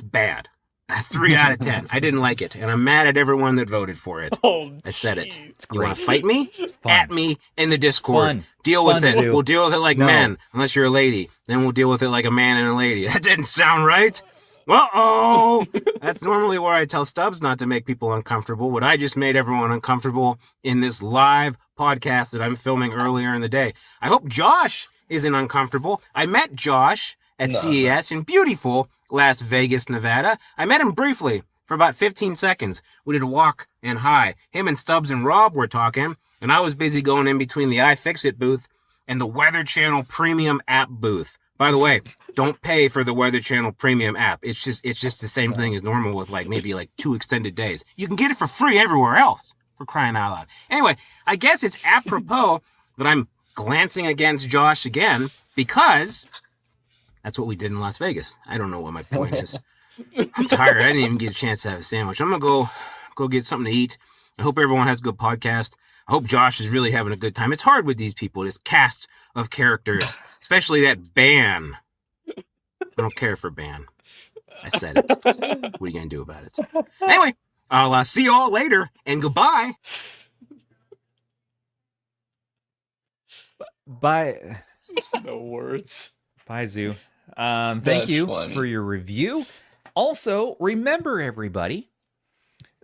bad. 3 out of 10. I didn't like it, and I'm mad at everyone that voted for it. I said it. You want to fight me? At me in the Discord. Deal with it. Zoo. We'll deal with it like men, unless you're a lady. Then we'll deal with it like a man and a lady. That didn't sound right. Uh-oh! That's normally where I tell Stubbs not to make people uncomfortable, but I just made everyone uncomfortable in this live podcast that I'm filming earlier in the day. I hope Josh isn't uncomfortable. I met Josh at CES in beautiful Las Vegas, Nevada. I met him briefly for about 15 seconds. We did a walk and hi. Him and Stubbs and Rob were talking, and I was busy going in between the iFixit booth and the Weather Channel Premium app booth. By the way, don't pay for the Weather Channel Premium app. It's just the same thing as normal with maybe 2 extended days. You can get it for free everywhere else, for crying out loud. Anyway, I guess it's apropos that I'm glancing against Josh again because that's what we did in Las Vegas. I don't know what my point is. I'm tired. I didn't even get a chance to have a sandwich. I'm going to go get something to eat. I hope everyone has a good podcast. I hope Josh is really having a good time. It's hard with these people, this cast of characters, especially that ban. I don't care for ban. I said it. What are you going to do about it? Anyway, I'll see you all later, and goodbye. Bye. No words. Bye, Zoo. Thank That's you funny. for your review. Also, remember, everybody,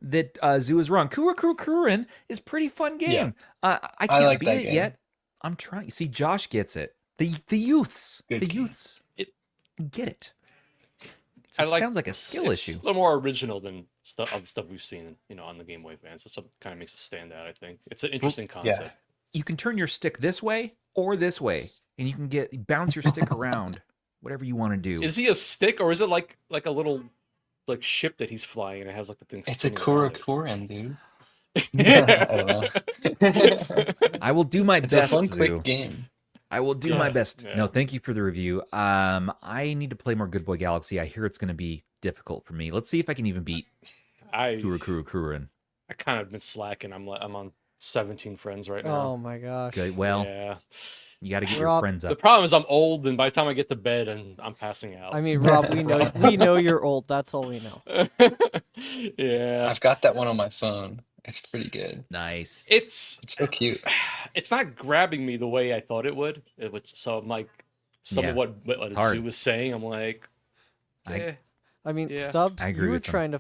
that Zoo is wrong. Kurin is a pretty fun game. I can't like beat that it game. yet. I'm trying. See, Josh gets it. The youths. Good the game. youths get it. I like, sounds like a skill it's issue. a little more original than other stuff we've seen, on the Game Boy Advance. That's what kind of makes it stand out, I think. It's an interesting concept. You can turn your stick this way or this way, and you can bounce your stick around, whatever you want to do. Is he a stick, or is it like a little ship that he's flying and it has like the thing? It's a Kurin, dude. Yeah. I don't know. I will do my It's best. a fun, Zoo. quick game. I will do my best. Yeah. No, thank you for the review. I need to play more Good Boy Galaxy. I hear it's going to be difficult for me. Let's see if I can even beat Kurin. I kind of been slacking. I'm on 17 friends right now. Oh my gosh. Good. Well, Yeah. you got to get your Rob, friends The up. problem is I'm old, and by the time I get to bed, and I'm passing out. I mean, Rob, we know you're old. That's all we know. Yeah. I've got that one on my phone. It's pretty good. Nice. It's so cute. It's not grabbing me the way I thought it would. So I'm like, some of what hard. Zoo was saying, I'm like, I mean, Yeah. Stubbs, I agree you were with them. trying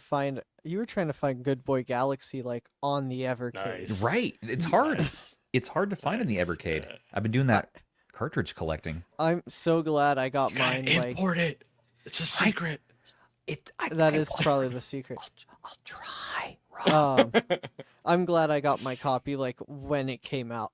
to find Good Boy Galaxy like on the Evercade. Nice. Right. It's hard. Nice. It's hard to find in the Nice. Evercade. Yeah. I've been doing that cartridge collecting. I'm so glad I got You gotta mine. Like import it. It's a secret. that is probably the secret. I'll try. I'm glad I got my copy like when it came out.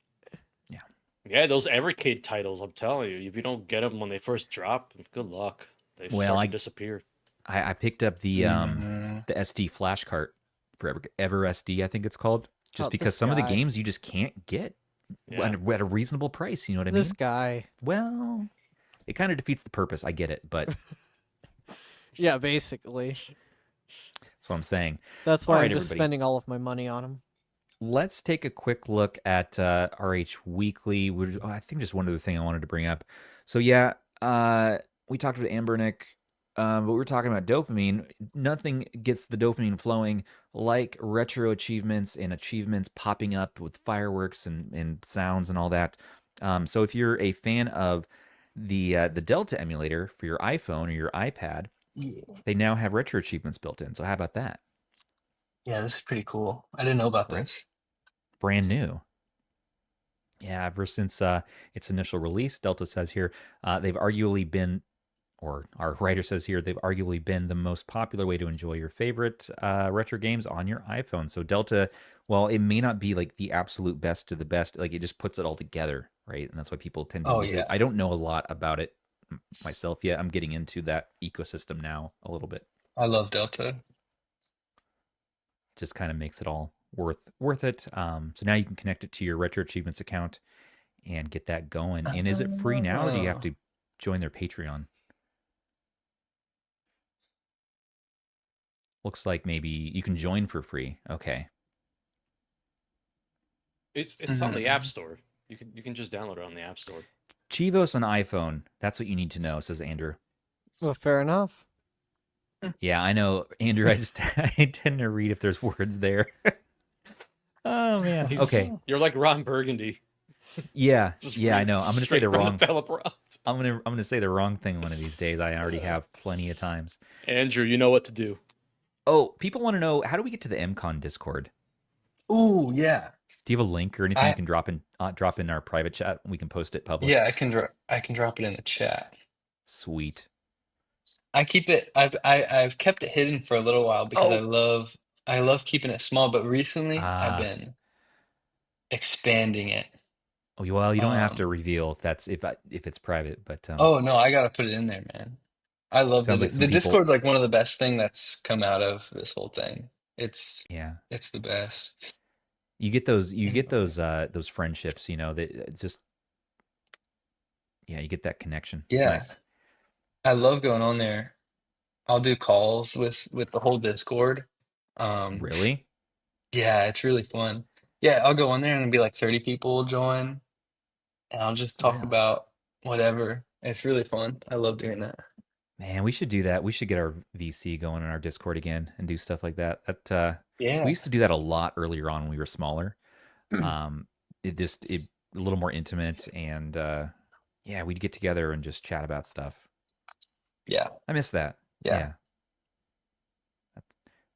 Yeah, those Evercade titles, I'm telling you, if you don't get them when they first drop, good luck. They start to disappear. I picked up the SD flash cart for Ever SD, I think it's called, just because some of the games you just can't get at a reasonable price. You know what I mean? This guy. Well, it kind of defeats the purpose. I get it, but Yeah, basically. that's what I'm saying. That's why All right, I'm just everybody. spending all of my money on them. Let's take a quick look at RH Weekly. I think just one other thing I wanted to bring up. So yeah, we talked about Ambernick, but we were talking about dopamine. Nothing gets the dopamine flowing like retro achievements and achievements popping up with fireworks and sounds and all that. So if you're a fan of the Delta emulator for your iPhone or your iPad, they now have retro achievements built in. So how about that? Yeah, this is pretty cool. I didn't know about this. Brand new. Yeah, ever since its initial release, Delta says here, they've arguably been, or our writer says here, they've arguably been the most popular way to enjoy your favorite retro games on your iPhone. So Delta, well, it may not be like the absolute best to the best, like it just puts it all together, right? And that's why people tend to use it. I don't know a lot about it myself yet. I'm getting into that ecosystem now a little bit. I love Delta. Just kind of makes it all worth it. So now you can connect it to your Retro Achievements account and get that going. And is it free now, or do you have to join their Patreon? Looks like maybe you can join for free. Okay. It's on the App Store. You can just download it on the App Store. Chivos on iPhone. That's what you need to know, says Andrew. Well, fair enough. Yeah, I know, Andrew. I tend to read if there's words there. Oh man. Okay. You're like Ron Burgundy. Yeah. Yeah, I know. I'm gonna say the wrong. Teleprompt. I'm gonna say the wrong thing one of these days. I already have plenty of times. Andrew, you know what to do. Oh, people want to know, how do we get to the MCON Discord? Ooh, yeah. Do you have a link or anything you can drop in our private chat? We can post it public. Yeah, I can drop it in the chat. Sweet. I keep it. I've kept it hidden for a little while because I love keeping it small. But recently, I've been expanding it. Oh well, you don't have to reveal if it's private, but oh no, I gotta put it in there, man. I love the Discord's like one of the best thing that's come out of this whole thing. It's the best. You get those friendships, you know, that it's just you get that connection. It's Yeah. nice. I love going on there. I'll do calls with the whole Discord. Really? Yeah, it's really fun. Yeah, I'll go on there and it'll be like 30 people will join, and I'll just talk about whatever. It's really fun. I love doing that. Man, we should do that. We should get our VC going in our Discord again and do stuff like that. We Yeah. used to do that a lot earlier on when we were smaller. It a little more intimate, and yeah, we'd get together and just chat about stuff. Yeah. I miss that. Yeah.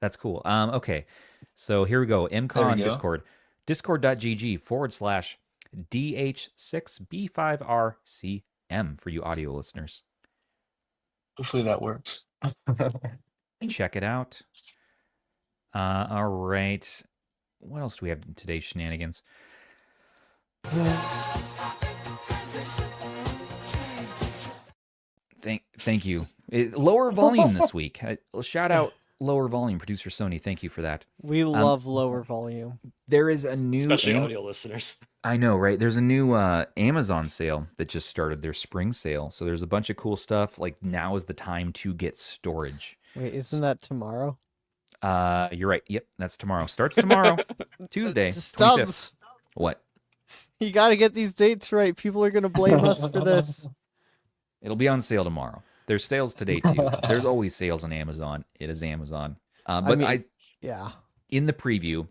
That's cool. Okay, so here we go. MCON go. Discord, discord.gg/DH6B5RCM for you audio listeners. Hopefully that works. Check it out. All right. What else do we have in today's shenanigans? Thank you. Lower volume this week. Shout out lower volume producer Sony. Thank you for that. We love lower volume. There is a new, especially audio listeners. I know, right? There's a new Amazon sale that just started, their spring sale. So there's a bunch of cool stuff. Like, now is the time to get storage. Wait, isn't that tomorrow? You're right. Yep, that's tomorrow. Starts tomorrow, Tuesday. Stubbs. 25th. What? You got to get these dates right. People are going to blame us for this. It'll be on sale tomorrow. There's sales today too. There's always sales on Amazon. It is Amazon. But yeah. In the preview,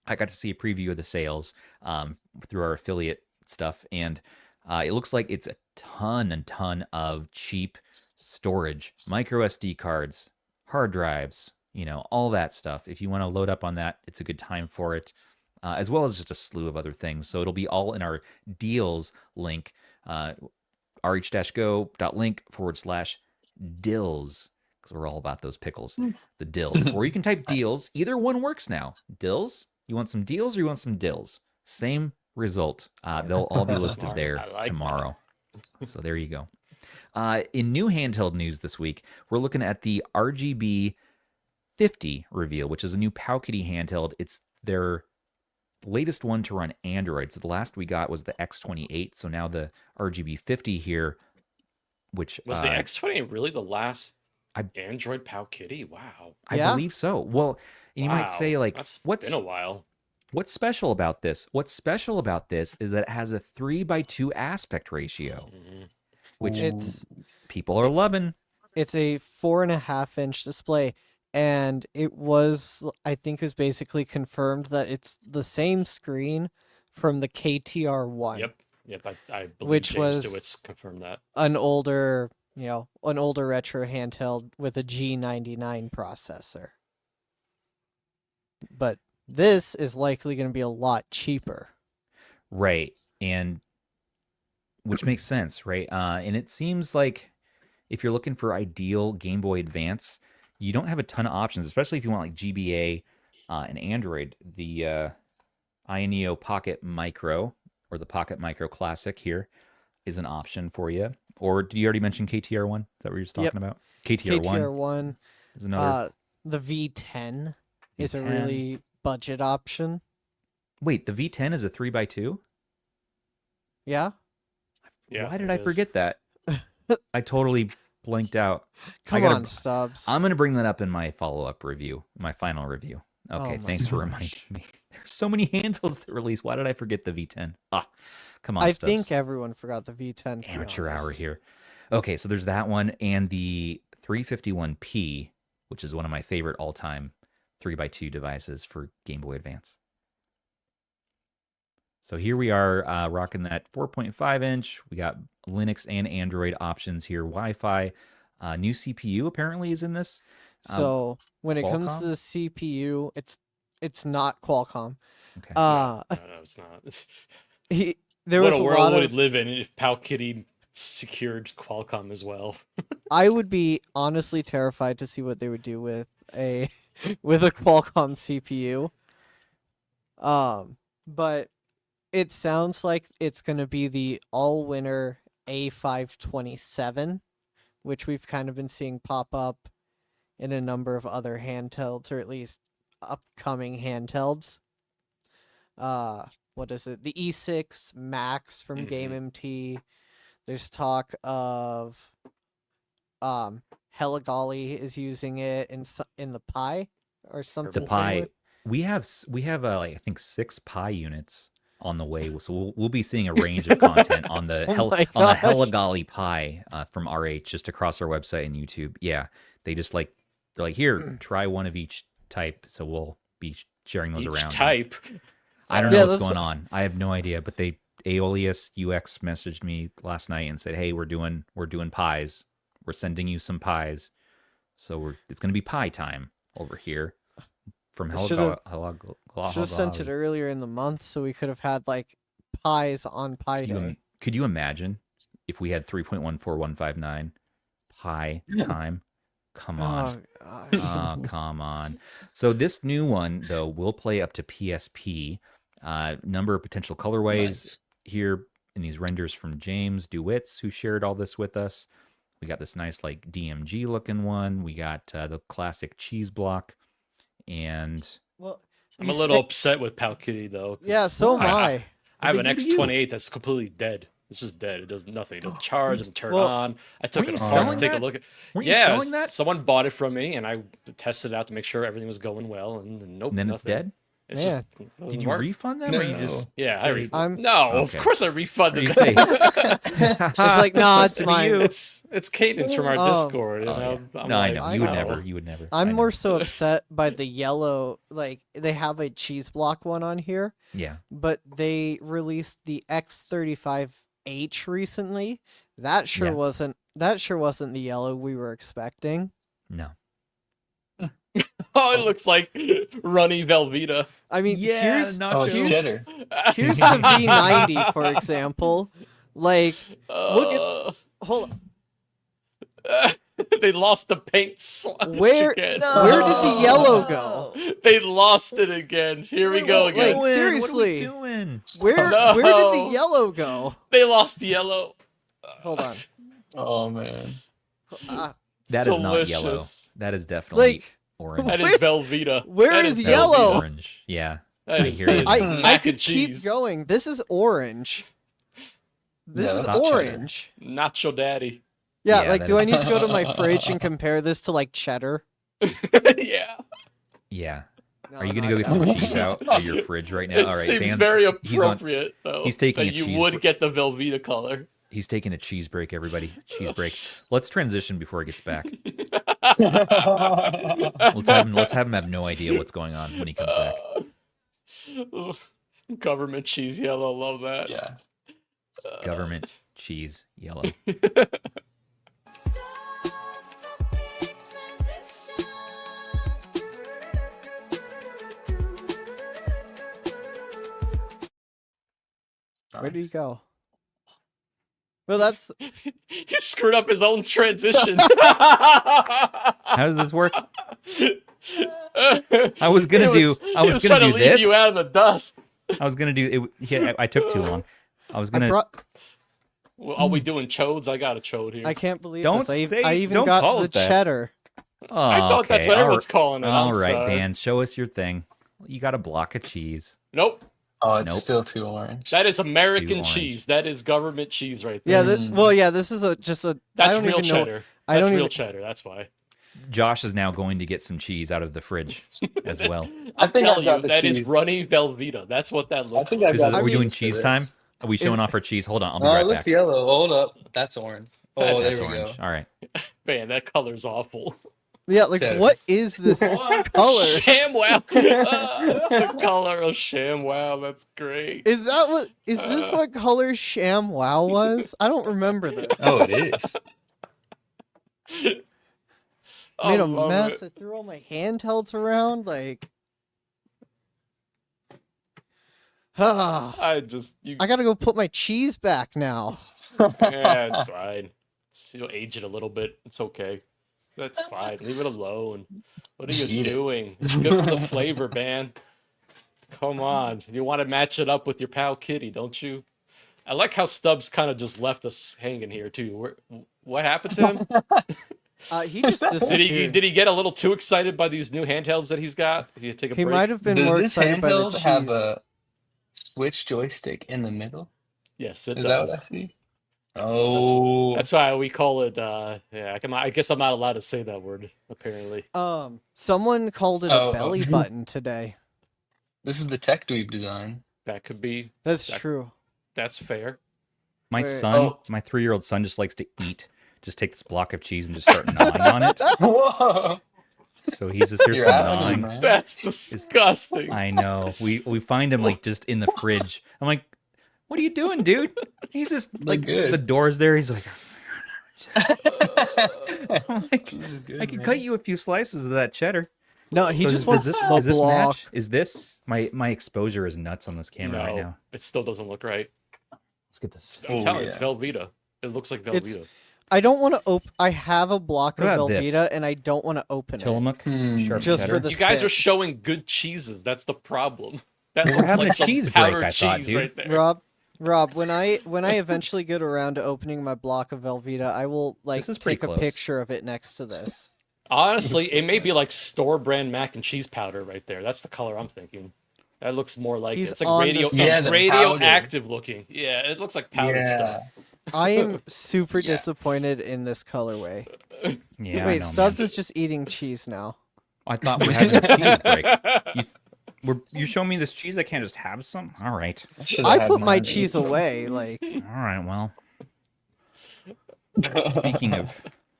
I got to see a preview of the sales through our affiliate stuff, and it looks like it's a ton of cheap storage, micro SD cards, hard drives, all that stuff. If you want to load up on that, it's a good time for it, as well as just a slew of other things. So it'll be all in our deals link, rh-go.link/dills, because we're all about those pickles, the dills. Or you can type deals. Either one works now. Dills? You want some deals or you want some dills? Same result. They'll all be listed there tomorrow. So there you go. In new handheld news this week, we're looking at the RGB50 reveal, which is a new Powkiddy handheld. It's their latest one to run Android. So the last we got was the X28. So now the RGB50 here, which was the X28 really the last Android Powkiddy? Wow, I believe so. Well, and you might say, like, what's been a while? What's special about this? What's special about this is that it has a 3:2 aspect ratio, which people are loving. It's a 4.5-inch display. And it was, I think, basically confirmed that it's the same screen from the KTR1. Yep. I believe which James was DeWitt's confirmed that. An older retro handheld with a G99 processor. But this is likely going to be a lot cheaper. Right. And which makes sense, right? And it seems like if you're looking for ideal Game Boy Advance, you don't have a ton of options, especially if you want like GBA and Android. The Ioneo Pocket Micro, or the Pocket Micro Classic here, is an option for you. Or did you already mention KTR1? Is that what you're just talking about? KTR1 is another. The V10 is a really budget option. Wait, the V10 is a 3x2? Yeah? Why did I forget that? I totally blanked out. Come on, Stubbs. I'm going to bring that up in my follow-up review, my final review. Okay, thanks for reminding me. There's so many handhelds that release. Why did I forget the V10? Come on, Stubbs. I think everyone forgot the V10. Amateur hour here. Okay, so there's that one, and the 351P, which is one of my favorite all-time 3x2 devices for Game Boy Advance. So here we are rocking that 4.5-inch. We got Linux and Android options here. Wi-Fi. New CPU apparently is in this. So when it comes to the CPU, it's not Qualcomm. Okay. No, it's not. What a world would it live in if Powkiddy secured Qualcomm as well? I would be honestly terrified to see what they would do with a Qualcomm CPU. But it sounds like it's going to be the all-winner A527, which we've kind of been seeing pop up in a number of other handhelds, or at least upcoming handhelds. What is it? The E6 Max from Game MT. There's talk of Heligali is using it in the Pi or something. The Pi. We have like, I think 6 Pi units. on the way. So we'll be seeing a range of content on the Oh my on the gosh. Heligali Pie from RH just across our website and YouTube. Yeah, they just they're like, here, try one of each type. So we'll be sharing those Each around. type. I don't know what's going on. I have no idea, but Aeolius UX messaged me last night and said, "Hey, we're doing pies. We're sending you some pies. So it's going to be pie time over here from Should have Heligali." sent it earlier in the month so we could have had like pies on Pie Day. Could you imagine if we had 3.14159 pie time? Come on. Oh, Oh, come on. So this new one, though, will play up to PSP. Number of potential colorways here in these renders from James DeWitts, who shared all this with us. We got this nice like DMG looking one. We got the classic cheese block. And well, I'm a little upset with Powkiddy though. Yeah, so am I. I have an X28 that's completely dead. It's just dead. It does nothing. It doesn't charge. It doesn't turn on. I took it apart to take a look at. Weren't you selling that? Someone bought it from me, and I tested it out to make sure everything was going well. And nope, And then nothing. it's dead? It's Yeah. just, Did you refund them? Or you just Yeah, I say- refunded. I'm- No, Okay. of course I refunded You them. say- It's like, nah, it's To mine. you. It's cadence from our Oh. Discord. Oh, And yeah. I'm No, I like, know. You would never. You would never. I I'm know. more so upset by the yellow, like they have a cheese block one on here, Yeah. but they released the X35H recently. That sure Yeah. wasn't the yellow we were expecting. No. Oh, it looks like runny Velveeta. I mean, here's Oh, it's cheddar. here's the V90, for example. Like, look at hold They lost the paint swatch Where- again. where did the yellow go? They lost it again. Here we go again. Like, seriously. What are we doing? where No. did the yellow go? They lost the yellow. Hold on. Oh man. That is not yellow. Delicious. That is definitely Like, orange. That is Velveeta. Where That is Velveeta. yellow? Orange. Yeah. That I is, hear that you. is I mac could and keep cheese. going. This is orange. This Yeah, is that's cheddar. orange. Nacho Daddy. Yeah, Yeah, like, that do I is- need to go to my fridge and compare this to like cheddar? Yeah. Yeah. No, Are you I'm gonna not go get some cheese out of your fridge right now? It All right, seems Dan, very he's on- appropriate, though. he's taking that a you cheese would br- get the Velveeta color. He's taking a cheese break, everybody. Cheese break. Let's transition before he gets back. Let's have him have no idea what's going on when he comes back. Government cheese yellow. Love that. Yeah. Government cheese yellow. Where did he go? Well, that's He screwed up his own transition. How does this work? I was gonna He do trying to leave this. you out of the dust. I was gonna do it. Yeah, I took too long. I was I gonna. brought. Well, are we doing chodes? I got a chode here. I can't believe Don't this. say- I even don't got call the it that. cheddar. Oh, I thought that's okay, what all everyone's calling it. All I'm right, sorry. Dan, show us your thing. You got a block of cheese. Nope. Oh, it's Nope. still too orange. That is American orange. cheese. That is government cheese right there. Yeah. Mm. Well, yeah. This is just a. That's I don't real even know. cheddar. I That's don't real even- cheddar. That's why. Josh is now going to get some cheese out of the fridge as well. I I'm think I telling got you, the that is cheese. runny Velveeta. That's what that I looks think like. I got Are the we doing cheese for cheese this. time? Are we showing off our cheese? Hold on, I'll be No, right it looks back. yellow. Hold up. That's orange. Oh, That's there we Orange. go. All right. Man, that color's awful. Yeah. Like, Cheddar. what is this color? ShamWow. That's the color of ShamWow. That's great. Is that what? Is this what color Sham Wow was? I don't remember this. Oh, it is. I Made a love mess. it. I threw all my handhelds around. Like, ah, I just you. I gotta go put my cheese back now. Yeah, it's fine. You'll age it a little bit. It's okay. That's fine. Leave it alone. What are you Eat it. doing? It's good for the flavor, man. Come on. You want to match it up with your Powkiddy, don't you? I like how Stubbs kind of just left us hanging here too. What happened to him? He just disappeared. Did he get a little too excited by these new handhelds that he's got? Did he take a He break? might have been Does more this excited by the handheld cheese. have a switch joystick in the middle? Yes, it Is that does. what I see? Oh, That's why we call it. Yeah, I guess I'm not allowed to say that word. Apparently, Someone called it a Oh, belly okay. button today. this is the Tech Dweeb design. that could be. That's That- true. That's fair. My Wait. son, Oh. my 3-year-old son, just likes to eat. Just take this block of cheese and just start gnawing on it. Whoa! So he's just there's You're some out of gnawing. it, man. That's disgusting. I know. We find him like just in the fridge. I'm like, what are you doing, dude? He's just like good. the door's there. He's like, I'm like, This is good, I could man. cut you a few slices of that cheddar. No, he So just wants is the this block. match? Is this my exposure is nuts on this camera right No, now? it still doesn't look right. Let's get this. I'm Oh, telling you, it's yeah. Velveeta. It looks like It's- Velveeta. I don't want to open. I have a block What of about this? Velveeta, and I don't want to open it. Tillamook, sharp Just for cheddar. the You guys spin. are showing good cheeses. That's the problem. That We're looks having like a some cheese break, powdered I thought, cheese dude. right there. Rob, when I eventually get around to opening my block of Velveeta, I will like This is pretty take a close. picture of it next to this. Honestly, it may be like store brand mac and cheese powder right there. That's the color I'm thinking. That looks more like He's it. It's like on the radio. side. Yeah, It's the radioactive looking. Yeah, it looks like powdered stuff. I am super Yeah. disappointed in this colorway. Yeah, I Wait, know, Stubbs man. is just eating cheese now. I thought we were having a cheese break. You show me this cheese, I can't just have some. All right, I put my cheese away. Like, all right. Well, speaking of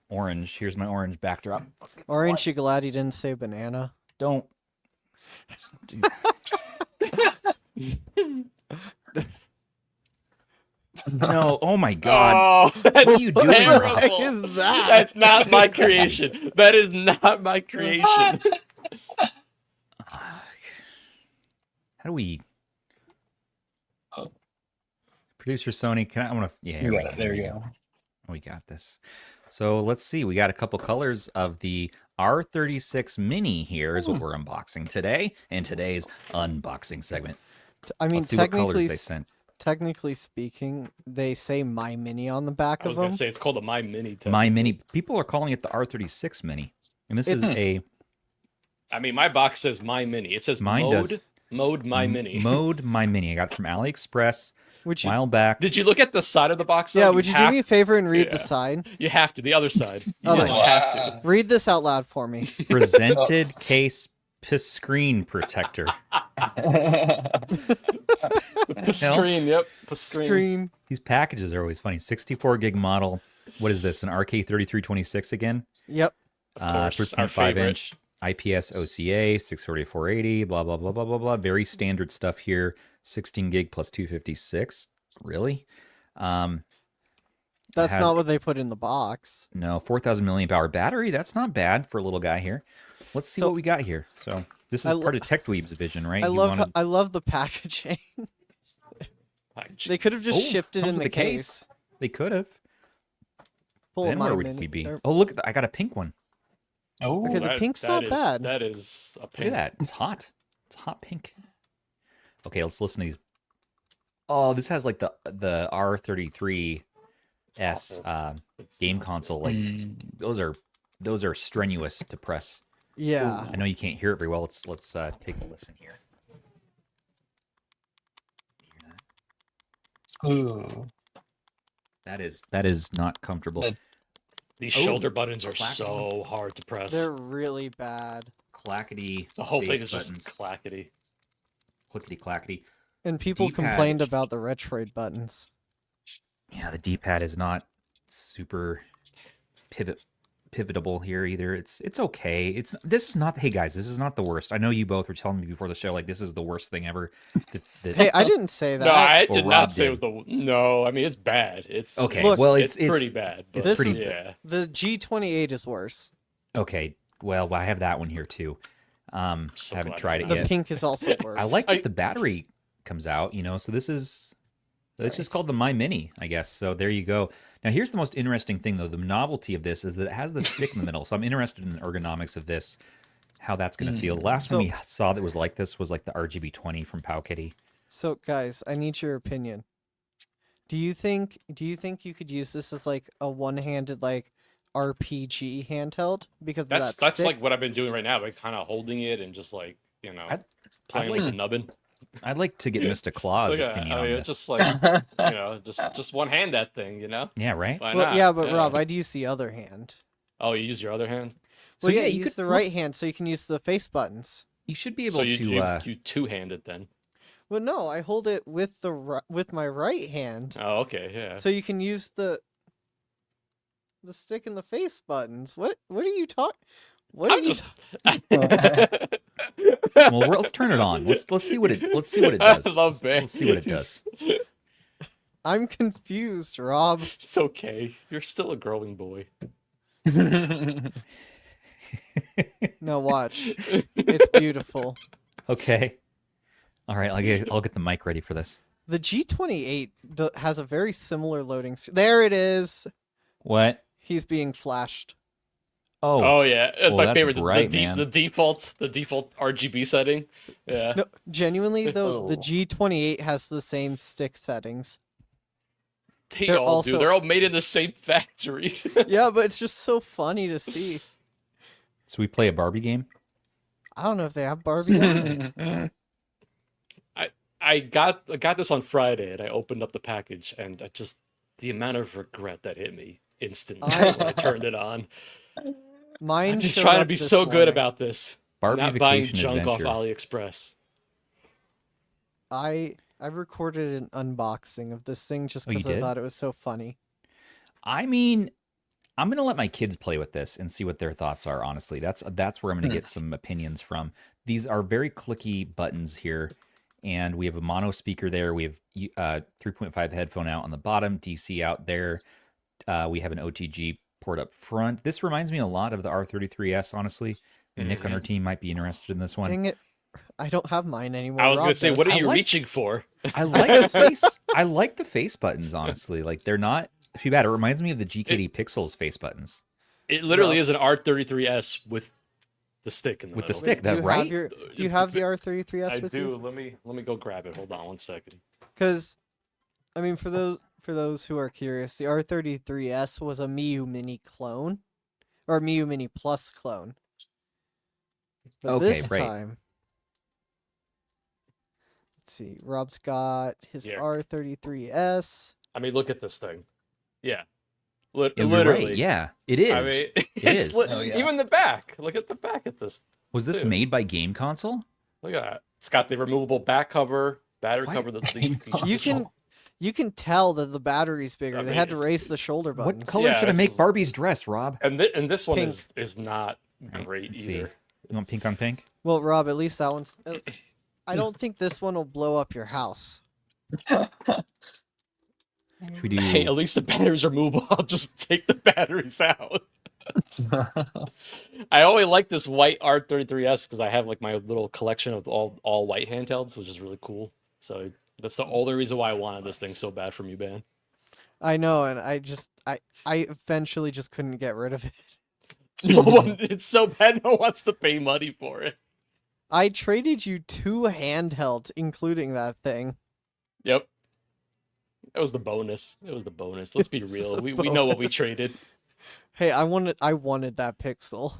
orange, here's my orange backdrop. Let's get some aren't you glad he didn't say banana? Don't. Dude. No, oh my god. Oh, that's are you doing, terrible. Rob? What is that? That's not my creation. That is not my creation. How do we Producer Sony, I want to yeah, You we got it. There you go. We got this. So let's see. We got a couple colors of the R36 Mini here is what we're unboxing today in today's unboxing segment. I mean, Let's see what colors technically, they sent. technically speaking, they say MyMini on the back I was of gonna them. say it's called a MyMini. MyMini. People are calling it the R36 Mini. And this is a I mean, my box says MyMini. It says Mine mode does. MyMini. Mode MyMini. I got it from AliExpress Would a you? while back. Did you look at the side of the box? Yeah. though? Would you do have- me a favor and read the yeah. side? You have to. The other side. You Other just side. have to. Read this out loud for me. Presented case screen protector. The screen. Yep. The screen. Screen. These packages are always funny. 64 gig model. What is this? An RK3326 again? Yep. Of course, our 3.5 favorite. inch IPS OCA, 640-480, blah, blah, blah, blah, blah, blah. Very standard stuff here. 16 gig plus 256. Really? That's has- not what they put in the box. No, 4,000 milliamp hour battery. That's not bad for a little guy here. Let's see So- what we got here. So this I is lo- part of TechDweeb's vision, right? I You love wanted- I love the packaging. Like, They could have just Oh, shipped it comes in with the a case. case. They could have. Pull Then my where would mini- we be? or- Oh, look, I got a pink one. Oh, Okay, the pink's not is- bad. That is a Look pink. at that. It's hot. It's hot pink. Okay, let's listen to these. Oh, this has like the R33S awful. It's- game console. Like those are strenuous to press. Yeah. I know you can't hear it very well. Let's take a listen here. Hear that? ooh. That is not comfortable. That- These Oh, shoulder buttons are clack. so hard to press. They're really bad. Clackety. The whole thing space is just buttons. clackety. Clickety clackety. And people D-pad. complained about the Retroid buttons. Yeah, the D-pad is not super pivotable here either. It's okay. This is not. Hey guys, this is not the worst. I know you both were telling me before the show like this is the worst thing ever. Hey, I didn't say that. No, I Well, did Rob not say did. it was the. No, I mean it's bad. It's Okay, Look, well it's pretty bad. it's but pretty yeah. The G28 is worse. okay. Well, I have that one here too. So Haven't glad tried it The yet. pink is also worse. I like that the battery comes out. So this is it's just Nice. called the MyMini, I guess. So there you go. Now here's the most interesting thing though. The novelty of this is that it has the stick in the middle. So I'm interested in the ergonomics of this. How that's going to feel. The last one we saw that was like this was like the RGB20 from Powkiddy. So guys, I need your opinion. Do you think you could use this as like a one-handed like RPG handheld because of That's that stick? like what I've been doing right now, like kind of holding it and just like playing with the nubbin. I'd like to get Mr. Claw's Look at opinion I mean, on it's this. just like just one hand that thing, Yeah, right. Why Well, not? yeah, but Rob, I'd use the other hand. Oh, you use your other hand. So Well, yeah, you use could the right hand so you can use the face buttons. You should be able So to. you two-handed then. Well, no, I hold it with with my right hand, Oh, okay, yeah. so you can use the stick and the face buttons. What are you talking? What are I'm you? just. Well, let's turn it on. Let's see what it does. I love Ben. Let's see what it does. I'm confused, Rob. It's okay. You're still a growing boy. No, watch. It's beautiful. Okay. All right, I'll get the mic ready for this. The G28 has a very similar loading. There it is. What? He's being flashed. Oh. Oh yeah, that's my that's favorite. bright, man. The default RGB setting. Yeah. No, genuinely though, the Oh. G28 has the same stick settings. They They're all do. also- They're all made in the same factory. Yeah, but it's just so funny to see. So we play a Barbie game? I don't know if they have Barbie on it. I got this on Friday and I opened up the package and the amount of regret that hit me instantly when I turned it on. Mine I've been showed trying to up be this so good morning. about this. Barbie Not buying Vacation junk Adventure. off AliExpress. I recorded an unboxing of this thing just Oh, you because I did? thought it was so funny. I mean, I'm gonna let my kids play with this and see what their thoughts are. Honestly, that's where I'm gonna get some opinions from. These are very clicky buttons here, and we have a mono speaker there. We have 3.5 headphone out on the bottom, DC out there. We have an OTG port up front. This reminds me a lot of the R33S. Honestly, Nick on our team might be interested in this one. Dang it. I don't have mine anymore. I was Rob gonna say, does. what are I you like- reaching for? I like the face. I like the face buttons. Honestly, like they're not too bad. It reminds me of the GKD Pixels face buttons. It literally Well- is an R33S with the stick in the With the middle. stick, that do you right? do you have the R33S I with do. you? Let me go grab it. Hold on one second. Because, I mean, for those who are curious, the R33S was a MyMini clone, or MyMini Plus clone. But Okay, this right. time, let's see. Rob's got his Yeah. R33S. I mean, look at this thing. Yeah. Yeah, you're Literally. right. Yeah, it is. I mean, it's is. Oh, yeah. even the back. Look at the back of this. Was this Dude. made by Game Console? Look at that. It's got the removable back cover, battery Why- cover. You can tell that the battery's bigger. I They mean, had to raise the shoulder buttons. What color Yeah, should I this make is- Barbie's dress, Rob? and this one Pink. is not Right, great let's see. either. You want pink on pink? Well, Rob, at least that one's. I don't think this one will blow up your house. Should we do? Hey, at least the batteries are movable. I'll just take the batteries out. I only like this white R33S because I have like my little collection of all white handhelds, which is really cool. So that's the only reason why I wanted this thing so bad from you, Ben. I know, and I eventually just couldn't get rid of it. It's so bad. No one wants to pay money for it. I traded you 2 handhelds, including that thing. Yep. That was the bonus. It was the bonus. Let's be It was real. the We know what we bonus. traded. Hey, I wanted that Pixel.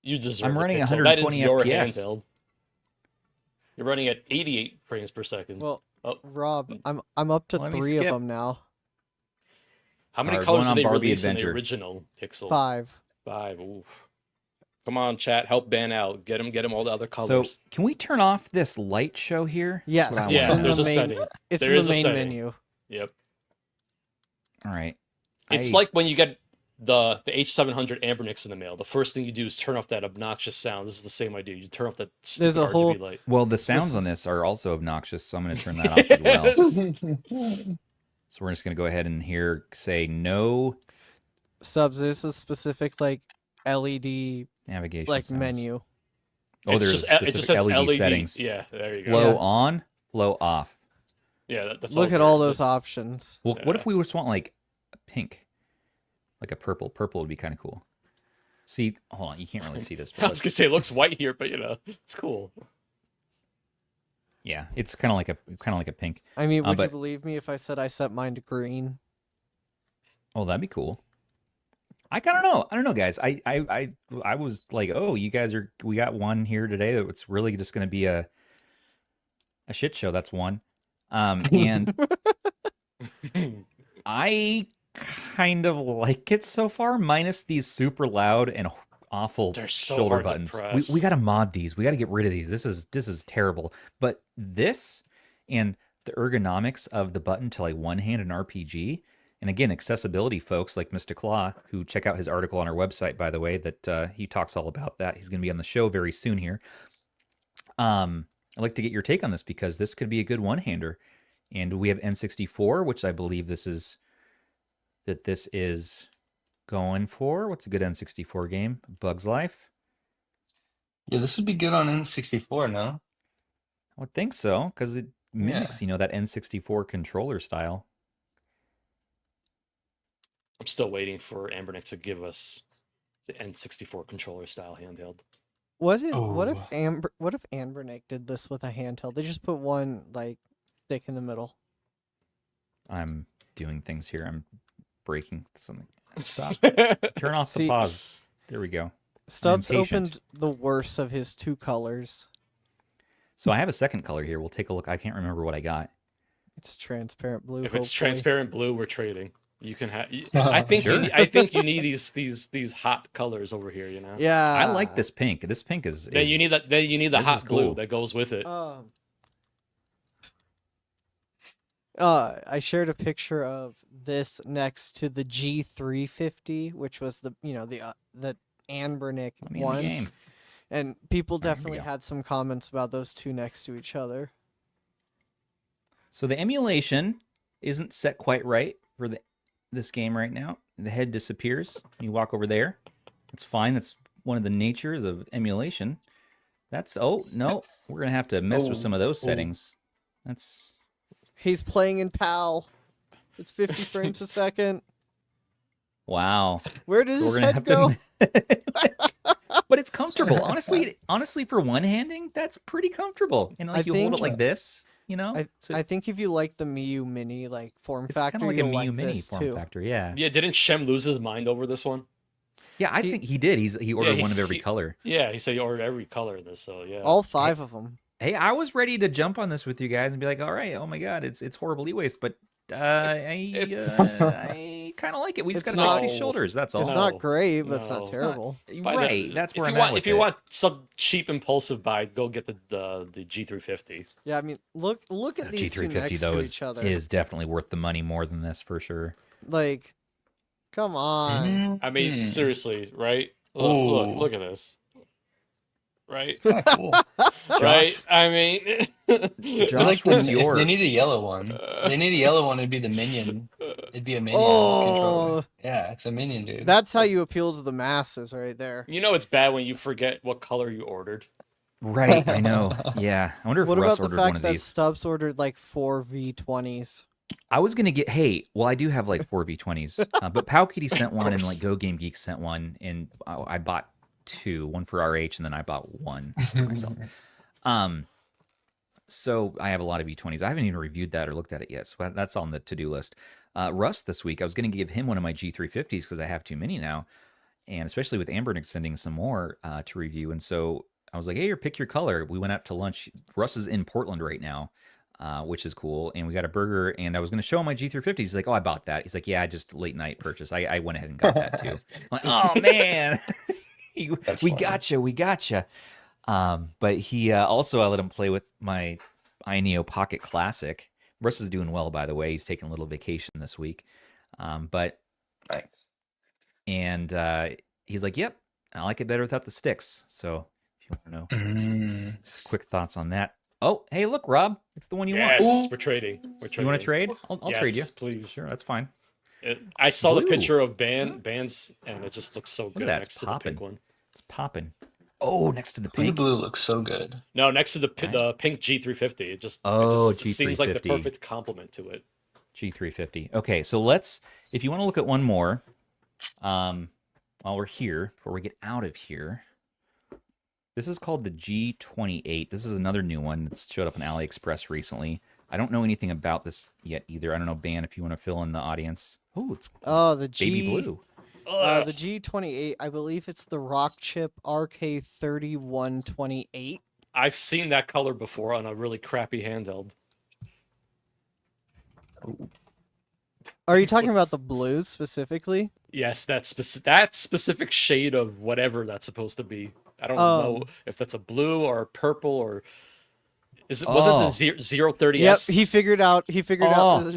You deserve. I'm the running Pixel. That is 120 your FPS. handheld. You're running at 88 frames per second. Well, Oh. Rob, I'm up to Let me 3 of skip. them now. How many Alright, colors going did they on Barbie release in the Adventure. original Pixel? 5. 5. Ooh. Come on, chat. Help Ben out. Get him all the other So, colors. can we turn off this light show here? Yes, That's what I yeah, wanna there's know. a setting. It's There in is the a main setting. menu. Yep. All right. It's like when you get the H700 Ambernix in the mail. The first thing you do is turn off that obnoxious sound. This is the same idea. You turn off that stupid There's a RGB whole- light. Well, the sounds on this are also obnoxious, so I'm going to turn that off as well. So we're just going to go ahead and here say no Subs, there's a specific like LED navigation like sounds. menu. Oh, It's there's just, specific it just says LED settings. Yeah, there you go. Flow Yeah. on, flow off. Yeah, that's Look all at all there those is. options. Well, what if Yeah. we just want like a pink, like a purple? Purple would be kind of cool. See, hold on, you can't really see this, but I was gonna say it looks white here, but it's cool. yeah, it's kind of like a pink. I mean, would you but- believe me if I said I set mine to green? Oh, that'd be cool. I don't know, guys. I was like, oh, we got one here today that it's really just going to be a shit show. That's one. And I kind of like it so far, minus these super loud and awful They're so shoulder hard to buttons. press. We got to mod these. We got to get rid of these. This is terrible. But this and the ergonomics of the button to like one hand an RPG, and again accessibility folks like Mr. Claw, who check out his article on our website, by the way, that he talks all about that. He's going to be on the show very soon here. I'd like to get your take on this because this could be a good one-hander. And we have N64, which I believe this is going for. What's a good N64 game? Bug's Life? Yeah, this would be good on N64, no? I would think so, because it mimics, Yeah. that N64 controller style. I'm still waiting for Ambernick to give us the N64 controller style handheld. What if Oh. what if Ambernick did this with a handheld? They just put one like stick in the middle. I'm doing things here. I'm breaking something. Stop. Turn off the See- pause. There we go. Stubbs impatient. opened the worst of his two colors. So I have a second color here. We'll take a look. I can't remember what I got. It's transparent blue. If it's hopefully. transparent blue, we're trading. You can have. I think Sure. I think you need these hot colors over here. Yeah. I like this pink. This pink is. Then you need that. Then you need the this hot is blue cool. that goes with it. I shared a picture of this next to the G350, which was the Ambernick Let me in the one, game. and people There we definitely go. had some comments about those two next to each other. So the emulation isn't set quite right for this game right now. The head disappears. You walk over there. It's fine. That's one of the natures of emulation. That's no. We're gonna have to mess with some of those settings. That's He's playing in PAL. It's 50 frames a second. wow. Where did So his we're gonna head have go? to. But it's comfortable. Honestly, for one handing, that's pretty comfortable. And like I you hold think- it like this, So I think if you like the Miu Mini like form it's kind factor, of like a you'll Miu like Mini this form too. factor. Yeah. Yeah, didn't Shem lose his mind over this one? Yeah, I think he did. He ordered one of every he- color. Yeah, he said he ordered every color in this. So yeah. All 5 of them. Hey, I was ready to jump on this with you guys and be like, all right, oh my god, it's horrible e-waste, but I kind of like it. We just It's got to fix not- these shoulders. That's all. It's No, not great, but it's no, not it's not. terrible. Right, that's where if I'm you want, at with If you it. want some cheap impulsive buy, go get the G350. Yeah, I mean, look at these two G350 next though to is, each other. is definitely worth the money more than this for sure. Like, come on. I mean, Mhm. seriously, right? Ooh. Look at this. Right, Kinda cool. right. I mean, They're Josh, like what's the, your- They need a yellow one. They need a yellow one. It'd be the minion. It'd be a minion Oh. controller. Yeah, it's a minion, dude. That's how you appeal to the masses right there. you know it's bad when you forget what color you ordered. Right, I know. Yeah, I wonder if What Russ about the ordered one fact of that these. Stubbs ordered like 4 V20s? I was gonna get. Hey, well, I do have like 4 V20s, but Powkiddy sent one, and like Go Game Geek sent one, and I bought 2, one for RH, and then I bought one for myself. So I have a lot of V20s. I haven't even reviewed that or looked at it yet, so that's on the to-do list. Russ this week, I was going to give him one of my G350s because I have too many now, and especially with Amber sending some more to review. And so I was like, hey, pick your color. We went out to lunch. Russ is in Portland right now, which is cool. And we got a burger, and I was going to show him my G350. He's like, oh, I bought that. He's like, yeah, just late night purchase. I went ahead and got that too. I'm like, oh, man. That's we funny. gotcha. But he also, I let him play with my iNeo Pocket Classic. Russ is doing well, by the way. He's taking a little vacation this week. But Nice. and he's like, yep, I like it better without the sticks. So if you want to know, just quick thoughts on that. Oh, hey, look, Rob, it's the one you Yes, want. we're trading. We're trading. You want to trade? I'll trade you. Yes, please. Sure, that's fine. I saw the Blue. picture of bands, and it just looks so good at that, next it's to the popping. pink one. It's popping. Oh, next to the Pink pink. blue looks so good. No, next to the Nice. pink G350. It just seems like the G350. perfect complement to it. G350. Okay, so let's, if you want to look at one more, while we're here, before we get out of here, this is called the G28. This is another new one that's showed up on AliExpress recently. I don't know anything about this yet either. I don't know, Ban, if you want to fill in the audience. Oh, it's Oh, the baby blue. The G28, I believe it's the Rock Chip RK3128. I've seen that color before on a really crappy handheld. Are you talking about the blues specifically? Yes, that specific shade of whatever that's supposed to be. I don't know if that's a blue or a purple or was it the 030S? Yep, he figured out. He figured out.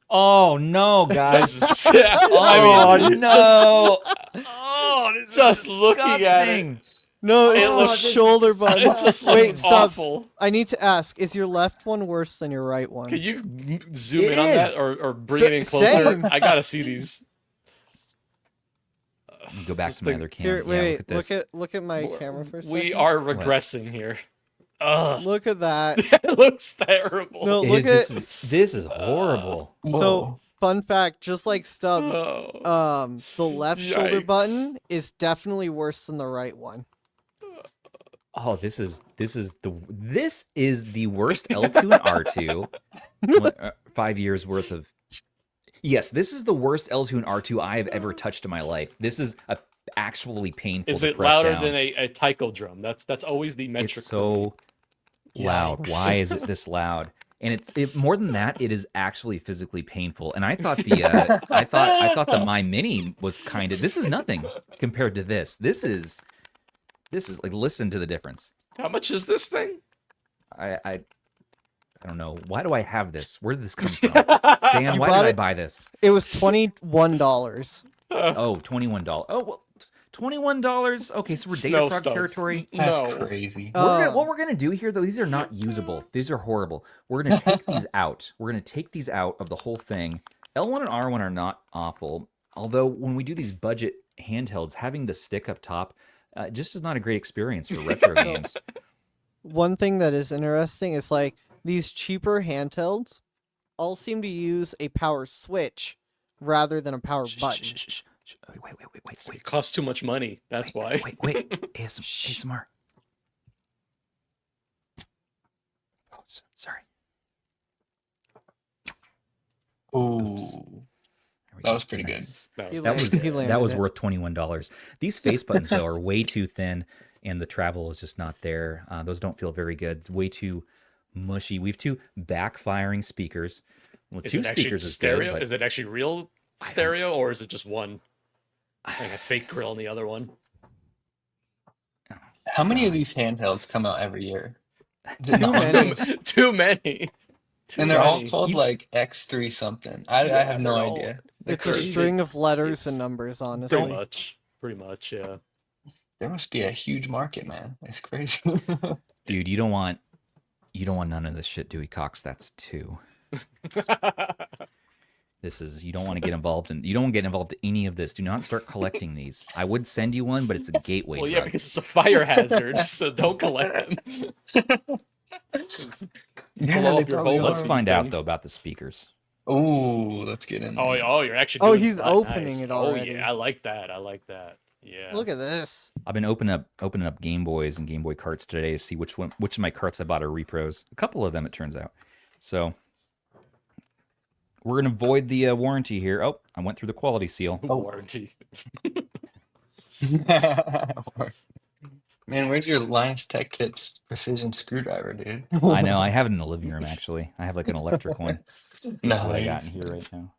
Oh no, guys! I mean, no! This just is looking at it. No, It it's the looks- shoulder button. It just looks Wait, Stubbs. awful. I need to ask: is your left one worse than your right one? Can you zoom It in on is. that or bring it in closer? Same. I gotta see these. Go back Just to my think- other Here, camera. wait, Look at this. look at my camera for a second. We are regressing here. Ugh. Look at that. It looks terrible. No, look this at. this is horrible. So, fun fact: just like Stubbs, Oh. the left shoulder Yikes. button is definitely worse than the right one. Oh, this is the worst L2 and R2. 5 years worth of. Yes, this is the worst L2 and R2 I have ever touched in my life. This is actually painful. Is to it press louder down. than a taiko drum? That's always the metric. It's so loud. Yikes. Why is it this loud? And more than that, it is actually physically painful. And I thought the I thought the MyMini was kind of, this is nothing compared to this. This is like, listen to the difference. How much is this thing? I don't know. Why do I have this? Where did this come from? Dan, You why bought did I it- buy this? It was $21. Oh, $21. Oh, well, $21. Okay, so we're Snow Data Frog Stubbs. territory. That's No. crazy. What we're gonna do here, though, these are not usable. These are horrible. We're gonna take these out. We're gonna take these out of the whole thing. L1 and R1 are not awful. Although when we do these budget handhelds, having the stick up top just is not a great experience for retro games. One thing that is interesting is like these cheaper handhelds all seem to use a power switch rather than a power button. Wait. It costs too much money. That's why. Wait. ASMR. Oh, sorry. Ooh, that was pretty good. That He was That landed- was he landed that was it. worth $21. These face buttons though are way too thin, and the travel is just not there. Those don't feel very good. Way too mushy. We have two backfiring speakers. Well, Is two it actually speakers is stereo? good, but Is it actually real stereo, or is it just one? Like a fake grill in the other one. How many of these handhelds come out every year? Too many. Too many. Too And they're all many. called like X3 something. I have no they're all- idea. It's a crazy. string of letters It's and numbers, honestly. Pretty much, yeah. There must be a huge market, man. It's crazy. dude, you don't want none of this shit, Dewey Cox. That's two. This is, you don't want to get involved in any of this. Do not start collecting these. I would send you one, but it's a gateway Well, drug. yeah, because it's a fire hazard, so don't collect them. Blow up your probably bowl. Let's these find out things. though about the speakers. Ooh, let's get in there. Oh, you're actually. Oh, doing he's that. opening Nice. it Oh already. yeah, I like that. Yeah. Look at this. I've been opening up Game Boys and Game Boy carts today to see which of my carts I bought are repros. A couple of them, it turns out. So we're gonna void the warranty here. Oh, I went through the quality seal. Warranty. Man, where's your Linus Tech Tips precision screwdriver, dude? I know. I have it in the living room actually. I have like an electric one. That's what I got in here right now.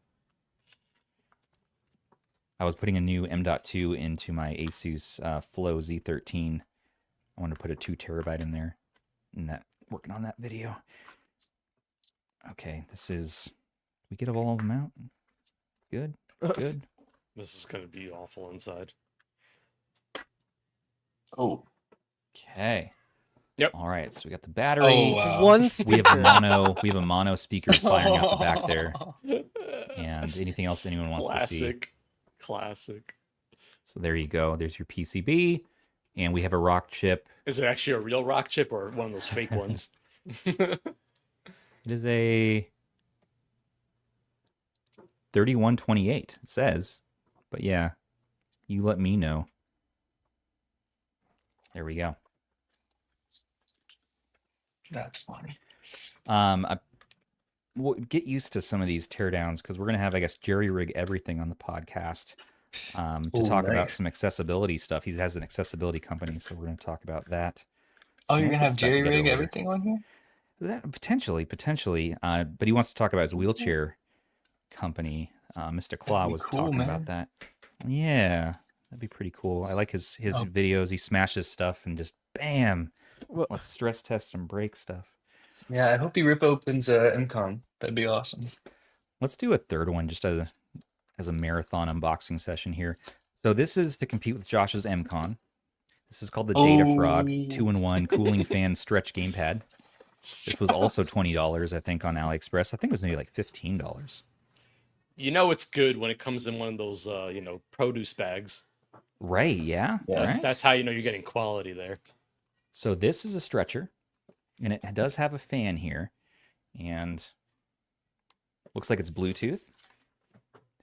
I was putting a new M.2 into my Asus Flow Z13. I want to put a 2 terabyte in there. And working on that video. Okay, this is. We get all of them out. Good. Good. This is gonna be awful inside. Oh, Okay. Yep. All right. So we got the battery. Oh, It's wow. one We speaker. have a mono speaker firing out the back there. And anything else anyone wants to see. Classic. So there you go. There's your PCB. And we have a rock chip. Is it actually a real rock chip or one of those fake ones? It is a 3128, it says. But yeah, you let me know. There we go. that's funny. We'll get used to some of these teardowns because we're going to have, I guess, Jerry rig everything on the podcast to Ooh, talk about nice. some accessibility stuff. He has an accessibility company, so we're going to talk about that. Oh, So you're we'll gonna put have this back Jerry together rig later. everything on here? That, potentially. But he wants to talk about his wheelchair company. Mr. Claw be was cool, talking man. about that. Yeah, that'd be pretty cool. I like his videos. He smashes stuff and just bam, Well, let's stress test and break stuff. Yeah, I hope he rip opens MCON. That'd be awesome. Let's do a third one just as a marathon unboxing session here. So this is to compete with Josh's MCON. This is called the Data Frog 2-in-1 cooling fan stretch gamepad. This was also $20, I think, on AliExpress. I think it was maybe like $15. You know it's good when it comes in one of those, produce bags. Right, yeah. Right? That's how you know you're getting quality there. So this is a stretcher, and it does have a fan here, and looks like it's Bluetooth.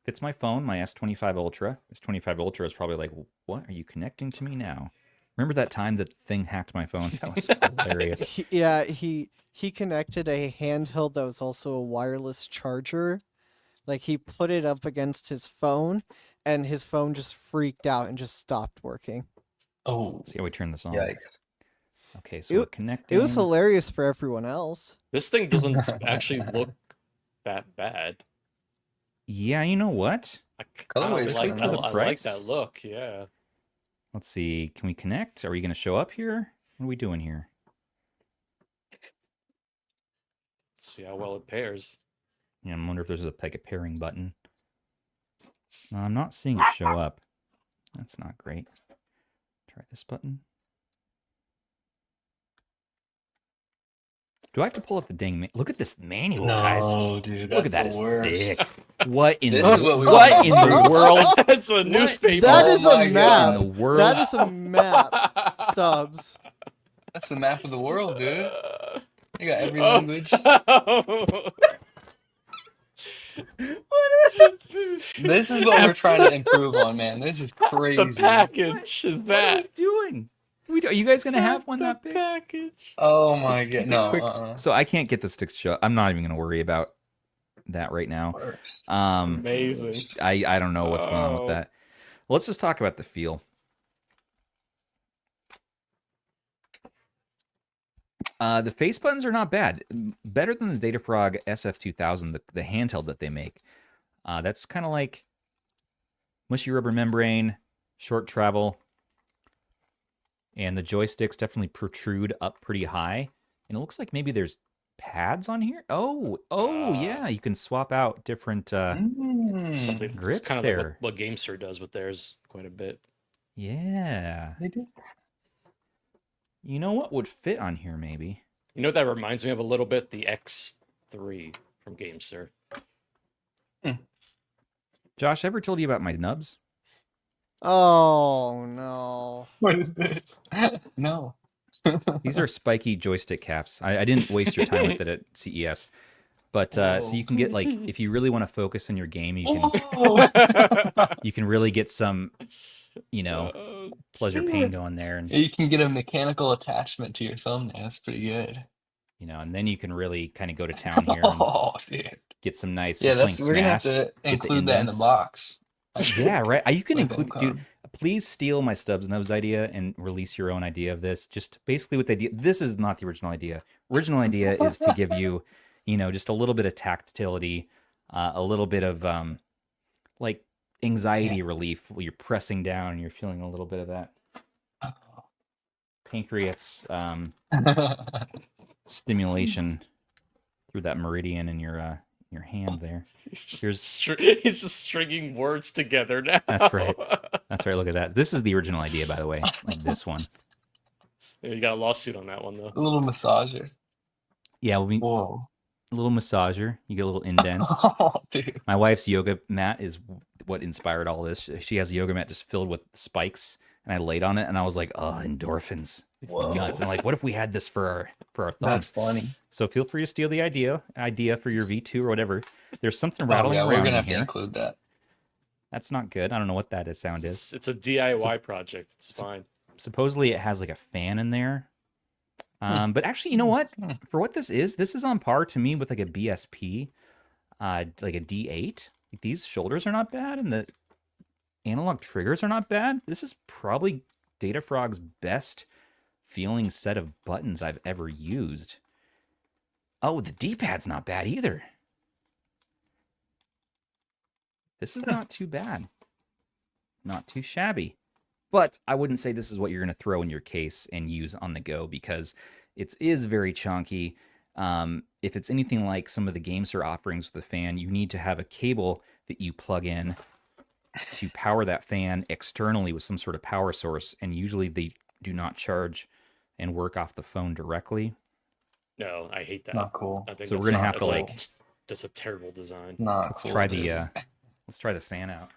Fits my phone, my S25 Ultra. S25 Ultra is probably like, what are you connecting to me now? Remember that time that thing hacked my phone? That was hilarious. He connected a handheld that was also a wireless charger. Like, he put it up against his phone, and his phone just freaked out and just stopped working. Oh, Let's see how we turn this on. yikes. Okay, so we're connecting. It was hilarious for everyone else. This thing doesn't actually look that bad. Yeah, you know what? I Colorway's like fine. I like that look, yeah. Let's see. Can we connect? Are we going to show up here? What are we doing here? Let's see how well it pairs. Yeah, I wonder if there's a pairing button. No, I'm not seeing it show up. That's not great. Try this button. Do I have to pull up the dang look at this manual, guys. No, dude. Look at that. That's It's the worst. thick. What in This is the what we what want. in the world? That's a newspaper. That Oh is my a God. map. In the world? That is a map, Stubbs. That's the map of the world, dude. You got every language. This is what we're trying to improve on, man. This is crazy. The package is What are that. we doing? Are you guys gonna have one that big? Package. Oh my Keep god, it no. quick. So I can't get this to show. I'm not even gonna worry about that right now. Worst. Amazing. I don't know what's going on with Oh. that. Let's just talk about the feel. The face buttons are not bad. Better than the Datafrog SF2000, the handheld that they make. That's kind of like mushy rubber membrane, short travel, and the joysticks definitely protrude up pretty high. And it looks like maybe there's pads on here. Oh, yeah, you can swap out different. Something that's Grips kind of there. like what GameSir does with theirs quite a bit. Yeah. They do. You know what would fit on here, maybe? You know what that reminds me of a little bit? The X3 from GameSir. Josh, ever told you about my nubs? Oh no. What is this? No. These are spiky joystick caps. I didn't waste your time with it at CES. But so you can get, like, if you really want to focus on your game, you can you can really get some, pleasure pain going there. And, You can get a mechanical attachment to your thumbnail. That's pretty good. and then you can really kind of go to town here and Oh, dude. get some nice. Yeah, playing we're gonna have Smash, to get the include that in the indents. box. Yeah, right. You can With include, MCON. dude. Please steal my Stubbs Nubs idea and release your own idea of this. Just basically with the idea. This is not the original idea. Original idea is to give you, just a little bit of tactility, a little bit of like anxiety relief while you're pressing down and you're feeling a little bit of that pancreas stimulation through that meridian in your hand there. He's just Here's- he's just stringing words together now. That's right. That's right. Look at that. This is the original idea, by the way. Like this one. You got a lawsuit on that one though. A little massager. Yeah, Whoa. a little massager. You get a little indents. Oh, dude. My wife's yoga mat is what inspired all this. She has a yoga mat just filled with spikes, and I laid on it, and I was like, "Oh, endorphins! It's Whoa. nuts!" And like, what if we had this for our That's thumbs? funny. So feel free to steal the idea for your V2 or whatever. There's something Oh, rattling yeah, around we're gonna in have to here. include that. That's not good. I don't know what that sound is. It's a DIY project. It's fine. Supposedly it has like a fan in there. But actually, you know what? For what this is on par to me with like a BSP, like a D8. Like, these shoulders are not bad, and the analog triggers are not bad. This is probably Datafrog's best feeling set of buttons I've ever used. Oh, the D-pad's not bad either. This is not too bad. Not too shabby. But I wouldn't say this is what you're going to throw in your case and use on the go because it is very chunky. If it's anything like some of the GameSir offerings with the fan, you need to have a cable that you plug in to power that fan externally with some sort of power source, and usually they do not charge and work off the phone directly. No, I hate that. Not cool. I think So we're gonna have to like that's a terrible design. Not Let's cool, try dude. let's try the fan out.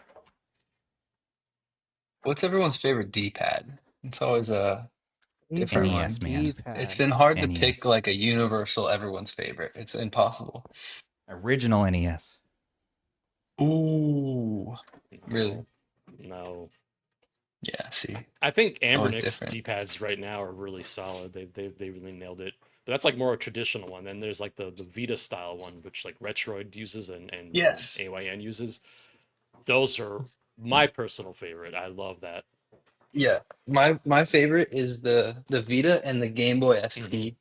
What's everyone's favorite D-pad? It's always a different one. NES, man. It's been hard to NES. pick like a universal everyone's favorite. It's impossible. Original NES. Ooh, really? No. Yeah. See, I think always Ambernix different. D-pads right now are really solid. They really nailed it. But that's like more a traditional one. Then there's like the Vita style one, which like Retroid uses and Yes. AYN uses. Those are my personal favorite. I love that. yeah. My favorite is the Vita and the Game Boy SP.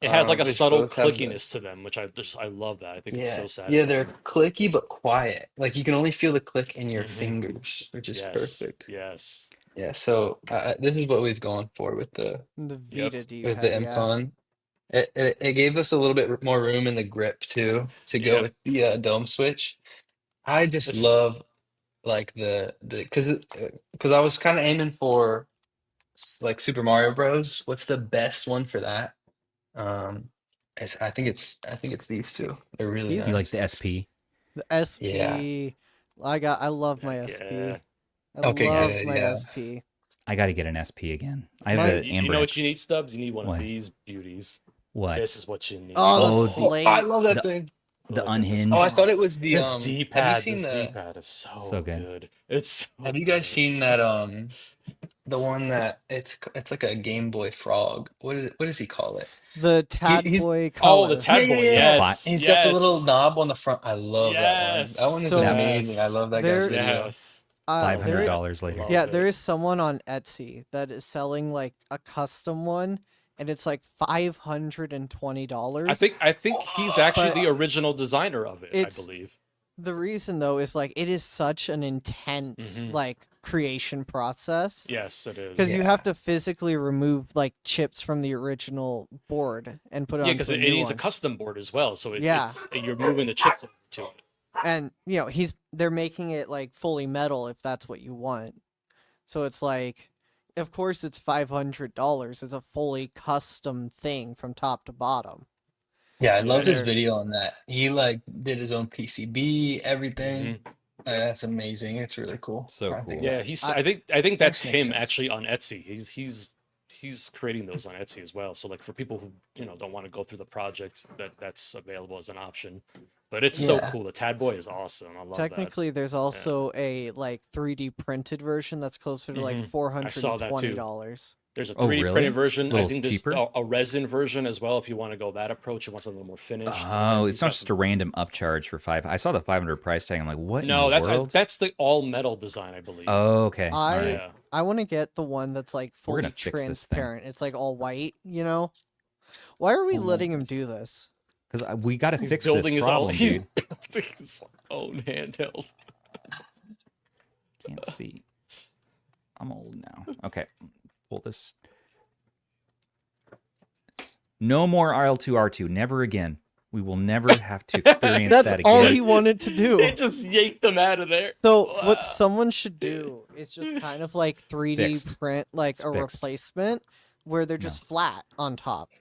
It has like a which subtle both have the- clickiness to them, which I love that. I think it's so Yeah, satisfying. they're clicky but quiet. Like you can only feel the click in your Mhm. fingers, which is Yes, perfect. yes. Yeah. So this is what we've gone for with the The Yep. Vita D with the yeah. MCON. It gave us a little bit more room in the grip too to go Yep. with the dome switch. I just It's- love like the because I was kind of aiming for like Super Mario Bros. What's the best one for that? I think it's these two. They're really These So you like nice. the SP? The SP. Yeah. I love my Heck SP. yeah. I Okay, love good, my yeah. SP. I got to get an SP again. I have Mine- an You know Amber. what you need, Stubbs? You need one What? of these beauties. What? This is what you need. Oh, the Oh, slate. I love that The- thing. The Look at this. unhinged. Oh, I thought it was the This have you D-pad, seen this the D-pad is so, So good. good. It's so have you guys good. seen that the one that it's like a Game Boy Frog. What does he call it? The Tad he's- Boy Oh, color. the Tad Boy, yeah. yes. He's got the little yes. knob on the front. I love that one. That one is So- amazing. I love that There- guy's video. Yes. $500 there- later. Love Yeah, it. there is someone on Etsy that is selling like a custom one, and it's like $520. I think he's actually But the original designer of it, I it's- believe. The reason though is like it is such an intense Mhm. like creation process. Yes, it is. Because you Yeah. have to physically remove like chips from the original board and put it Yeah, on because a it new needs a one. custom board as well, so Yeah. it's you're moving the chips over to it. And you know they're making it like fully metal if that's what you want. So it's like, of course it's $500. It's a fully custom thing from top to bottom. Yeah, I love his they're- video on that. He like did his own PCB, everything. That's amazing. It's really cool. So I think cool. Yeah, he's. I- I think that's That makes him sense. actually on Etsy. He's creating those on Etsy as well. So like for people who don't want to go through the project, that's available as an option. But it's so Yeah. cool. The Tad Boy is awesome. I love that. Technically, there's also a like 3D printed version that's closer to like Mhm. I $420. saw that too. There's a Oh, 3D really? printed version. I Little think there's cheaper? a resin version as well if you want to go that approach. You want something a little more finished. and Oh, then it's he's not got just a random upcharge for $5. I saw the 500 price tag. I'm like, what? No, in the world? that's the all metal design, I believe. Oh, okay. All I- right. Yeah. I want to get the one that's like We're fully gonna fix this thing. transparent. It's like all white, you know? Why are we Oh my letting him do this? Because we got to He's fix building this his own. problem, He's dude. building his own handheld. Can't see. I'm old now. Okay, pull this. No more RL2R2. Never again. We will never have to experience That's that all again. he wanted to do. It just yanked them out of there. So what Wow. someone should do is just kind of like 3D Fixed. print like It's a fixed. replacement where they're No. just flat on top.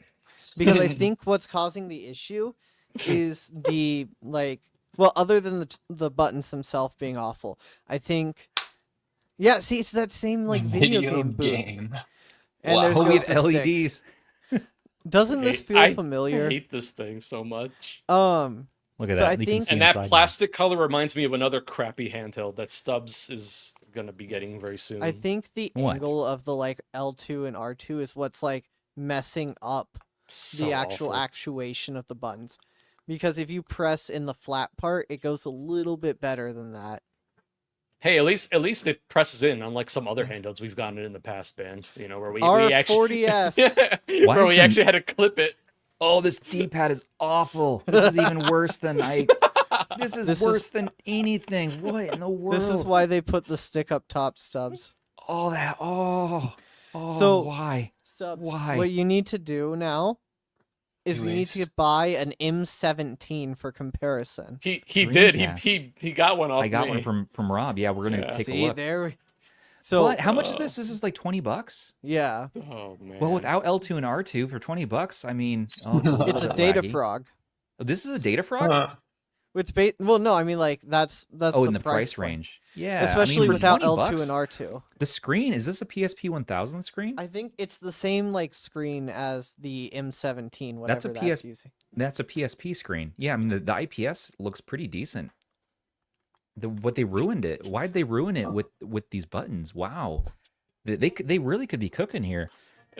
Because I think what's causing the issue is the like other than the buttons themselves being awful. I think see it's that same like video game boot. game. And wow, there's goes with the sticks. LEDs. Doesn't this feel I familiar? hate this thing so much. Look at But that. I You can think- see And that inside plastic color reminds me of another crappy handheld that Stubbs is gonna be getting very soon. I think the What? angle of the like L2 and R2 is what's like messing up So the actual awful. actuation of the buttons. Because if you press in the flat part, it goes a little bit better than that. Hey, at least it presses in, unlike some other handhelds we've gotten in the past, man. Where we R40S. actually Why where is we the- actually had to clip it. Oh, this D-pad is awful. This is even worse than I. This is This is- worse than anything. What in the world? This is why they put the stick up top, Stubbs. All that. Oh. So- Why? Stubbs, Why? what you need to do now is you need to Waste. buy an M17 for comparison. He did. Dreamcast. He got one off I got me. one from Rob. Yeah, we're gonna Yeah. take a See, look. there we... So, But how much is this? This is like $20. yeah. Oh man. Well, without L2 and R2 for $20, I mean, it's a, little It's a bit data laggy. frog. Oh, this is a data frog. It's well, no, I mean like that's Oh, in the price price point. range. Yeah, I mean, Especially for without $20, L2 and R2. The screen, is this a PSP 1000 screen? I think it's the same like screen as the M17, whatever That's a that's PS using. That's a PSP screen. Yeah, I mean the IPS looks pretty decent. What they ruined it. Why'd they ruin it with these buttons? Wow, they really could be cooking here.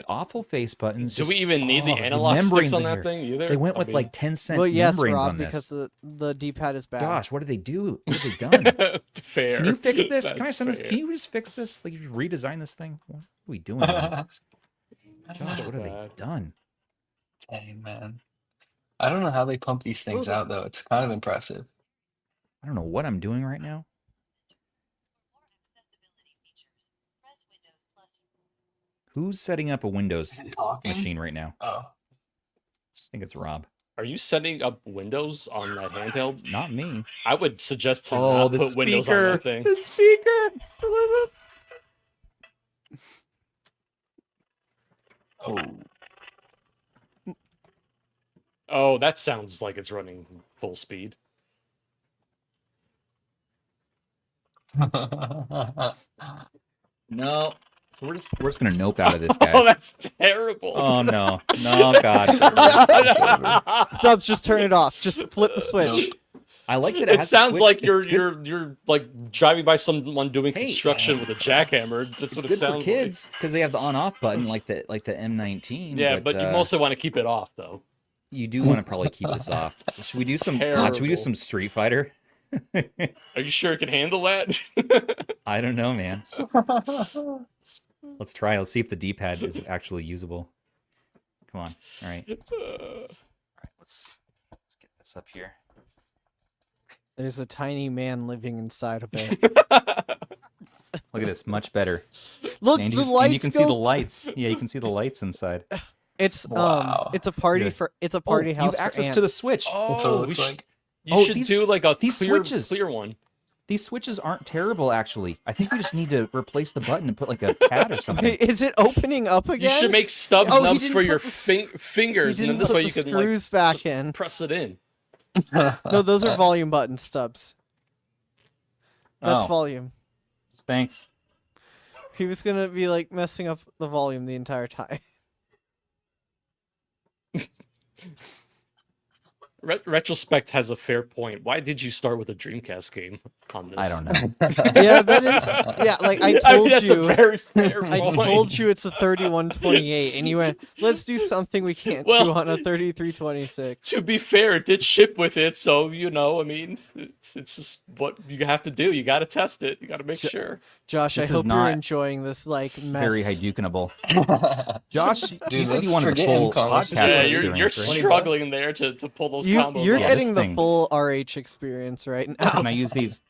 Awful face buttons. Do just- we even need the oh, analog membranes sticks on in that here. thing either? They went I with mean, like 10-cent Well, yes, membranes Rob, on this. because the D-pad is bad. Gosh, what did they do? What have they done? fair. Can you fix this? Can I That's send this? fair. Can you just fix this? Like, just redesign this thing? What are we doing? man? Josh, So what have they bad. done? Hey, man. I don't know how they pump these things out, though. It's kind of impressive. I don't know what I'm doing right now. Who's setting up a Windows Is it talking? machine right now? Oh. I think it's Rob. Are you setting up Windows on that handheld? Not me. I would suggest to Oh, not the put Windows on speaker. that thing. The speaker. Oh. Oh, that sounds like it's running full speed. No. So we're just gonna nope out of this, guys. Oh, that's terrible. Oh no, no, God. Stubbs, just turn it off. Just flip the switch. I like that. It has a sounds switch. like It's you're good- you're like driving by someone doing Hey, construction with a jackhammer. That's It's what it good sounds for kids because they have the on-off button, like the M19. like. Yeah, but you mostly want to keep it off though. you do want to probably keep this off. Should we do some? Should we do Terrible. some Street Fighter? Are you sure it can handle that? I don't know, man. Let's try. Let's see if the D-pad is actually usable. Come on. All right. All right. Let's get this up here. There's a tiny man living inside of it. Look at this. Much better. Look, And the you, lights and you can go. see the lights. Yeah, you can see the lights inside. It's Wow. it's a party Yeah. for it's a party you house have access for to the ants. switch. That's what it Oh, looks like. you Oh, should these- do like a these clear, switches. clear one. These switches aren't terrible, actually. I think we just need to replace the button and put like a pad or something. Is it opening up again? You should make stubs Oh, he nubs didn't for put your the fingers, You and then didn't this put way the you can like screws back just in. press it in. No, those are volume buttons, Stubbs. That's Oh. volume. Thanks. He was gonna be like messing up the volume the entire time. Retrospect has a fair point. Why did you start with a Dreamcast game on this? I don't know. Yeah, that is. Yeah, like I I told mean, that's you. a very fair I point. told you it's a 3128, and you went, "Let's do something we can't do Well- on a 3326." To be fair, it did ship with it, so you know. I mean, it's just what you have to do. You got to test it. You got to make sure. Josh, This I is hope you're not enjoying this like mess. Very Hadoukenable. Josh, Dude, you said let's you wanted to forget pull MCON. Let's podcast just- Yeah, you're- you're experience, right? struggling there to pull those combos. You're off. Yeah, getting this the thing- full RH experience right now. Can I use these?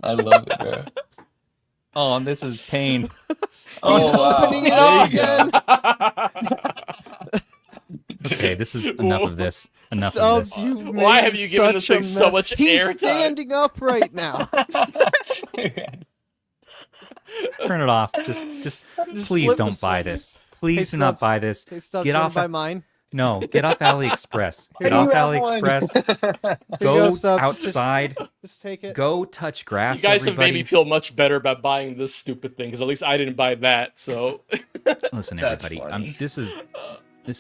I love it, bro. Oh, this is pain. Oh, wow. opening it There up you go. again. Okay, this is enough of this. Enough of Stubbs, this. you've Why made have you given this such a thing so mess. much He's airtime? standing up right now. Turn it off. Just Just please flip the don't buy switch. this. Please Hey, do not Stubbs. buy this. Hey, Stubbs, Get wanna off buy of- mine. No, get off AliExpress. Here Get you off have one. AliExpress. Here you Go Stubbs. outside. Just take it. Go touch grass. You guys have everybody. made me feel much better about buying this stupid thing because at least I didn't buy that. So Listen, That's everybody. funny. This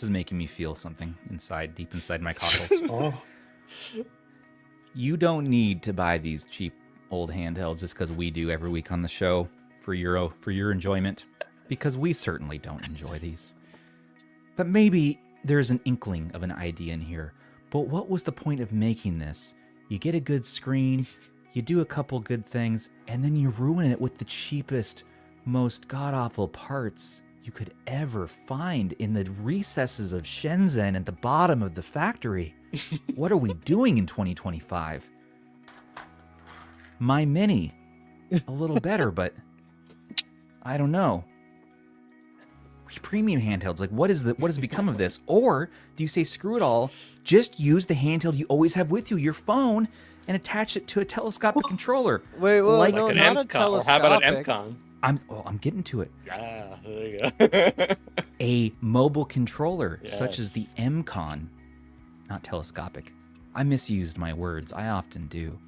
is making me feel something inside, deep inside my cockles. Oh. You don't need to buy these cheap old handhelds just because we do every week on the show for your enjoyment, because we certainly don't enjoy these. But maybe there's an inkling of an idea in here. But what was the point of making this? You get a good screen, you do a couple good things, and then you ruin it with the cheapest, most god-awful parts. you could ever find in the recesses of Shenzhen at the bottom of the factory. What are we doing in 2025? MyMini, a little better, but I don't know. Premium handhelds, like what has become of this? Or do you say screw it all, just use the handheld you always have with you, your phone, and attach it to a telescopic controller? Wait, well, Like no, an not a MCON. Or how about an telescopic. MCON? I'm getting to it. Yeah, there you go. A mobile controller such as the Yes. MCON, not telescopic. I misused my words. I often do.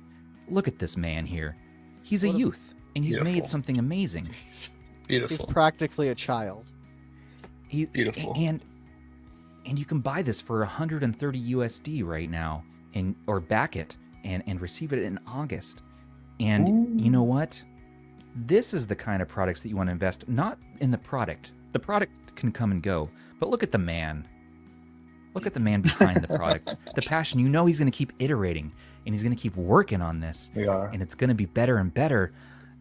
Look at this man here. He's a youth, and he's made Beautiful. something amazing. He's Beautiful. practically a child. Beautiful. And you can buy this for 130 USD right now, or back it and receive it in August. And you know what? This is the kind of products that you want to invest, not in the product. The product can come and go, but look at the man. Look at the man behind the product. The passion. You know he's going to keep iterating, and he's going to keep working on this. We are. And it's going to be better and better.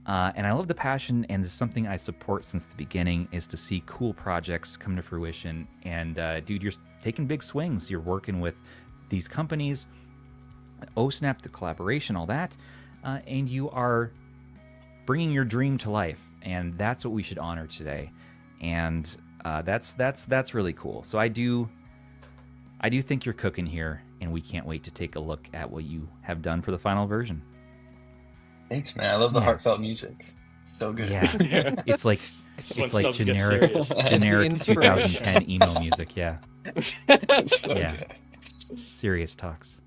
And I love the passion, and it's something I support since the beginning, is to see cool projects come to fruition. And dude, you're taking big swings. You're working with these companies, OhSnap, the collaboration, all that, and you are bringing your dream to life. And that's what we should honor today. And that's really cool. So I do think you're cooking here, and we can't wait to take a look at what you have done for the final version. Thanks, man. I love the heartfelt music. So good. Yeah, it's like This is when it's like Stubbs gets generic serious. generic inspiration. 2010 emo music. Yeah, So Yeah. good. serious talks.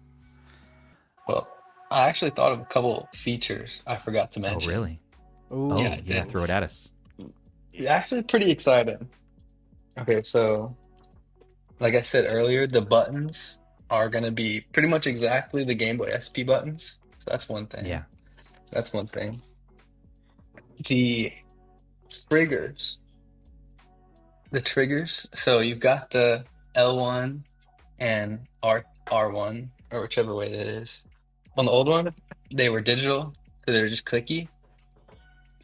Well, I actually thought of a couple features I forgot to Oh, mention. really? Ooh. Oh, Yeah, I yeah. did. Throw it at us. Actually pretty exciting. Okay, so like I said earlier, the buttons are going to be pretty much exactly the Game Boy SP buttons. So that's one thing. Yeah. That's one thing. The triggers. The triggers. So you've got the L1 and R1, or whichever way that is. On the old one, they were digital, so they were just clicky.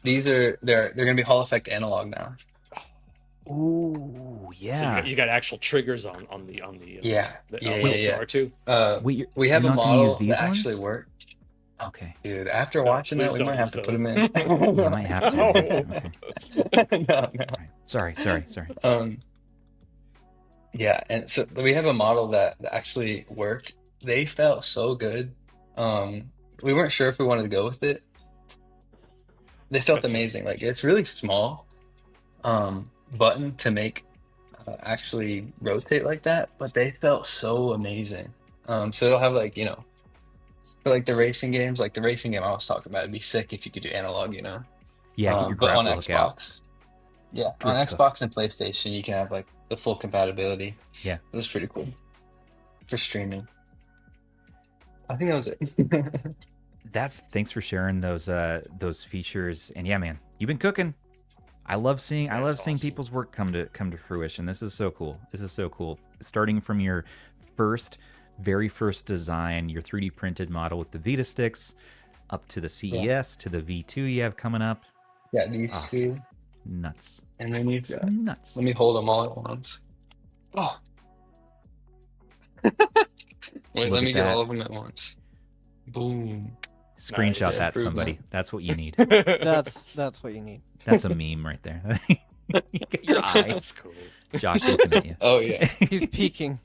They're gonna be Hall effect analog now. Ooh, So yeah. you got actual triggers on the Yeah, the yeah, L1 yeah, to yeah. R2. We have you're a not gonna use model these that actually ones? worked. Okay. Dude, after No, watching that, please we don't might have use to put those. them in. You might have to. No. Okay. No, no. All right. Sorry. Yeah, and so we have a model that actually worked. They felt so good. We weren't sure if we wanted to go with it. They felt That's- amazing. Like it's really small, button to make actually rotate like that, but they felt so amazing. So it'll have like, for like the racing games, like the racing game I was talking about, it'd be sick if you could do analog, Yeah, get your but on grapple hook out. Xbox, yeah, on Drift hook. Xbox and PlayStation, you can have like the full compatibility. Yeah. It was pretty cool for streaming. I think that was it. Thanks for sharing those features. And yeah, man, you've been cooking. I love seeing awesome. people's work come to fruition. This is so cool. Starting from your very first design, your 3D printed model with the Vita sticks, up to the CES, to the V2 you have coming up. Yeah, these Ah. two, Nuts. and then you've It's got. nuts. Let me hold them all at once. Oh. Wait, Look let at me get that. all of them at once. Boom. Screenshot Nice. that, Improvement. somebody. That's what you need. That's what you need. That's a meme right there. You get your eye. That's cool. Josh looking at you. Oh yeah. He's peeking.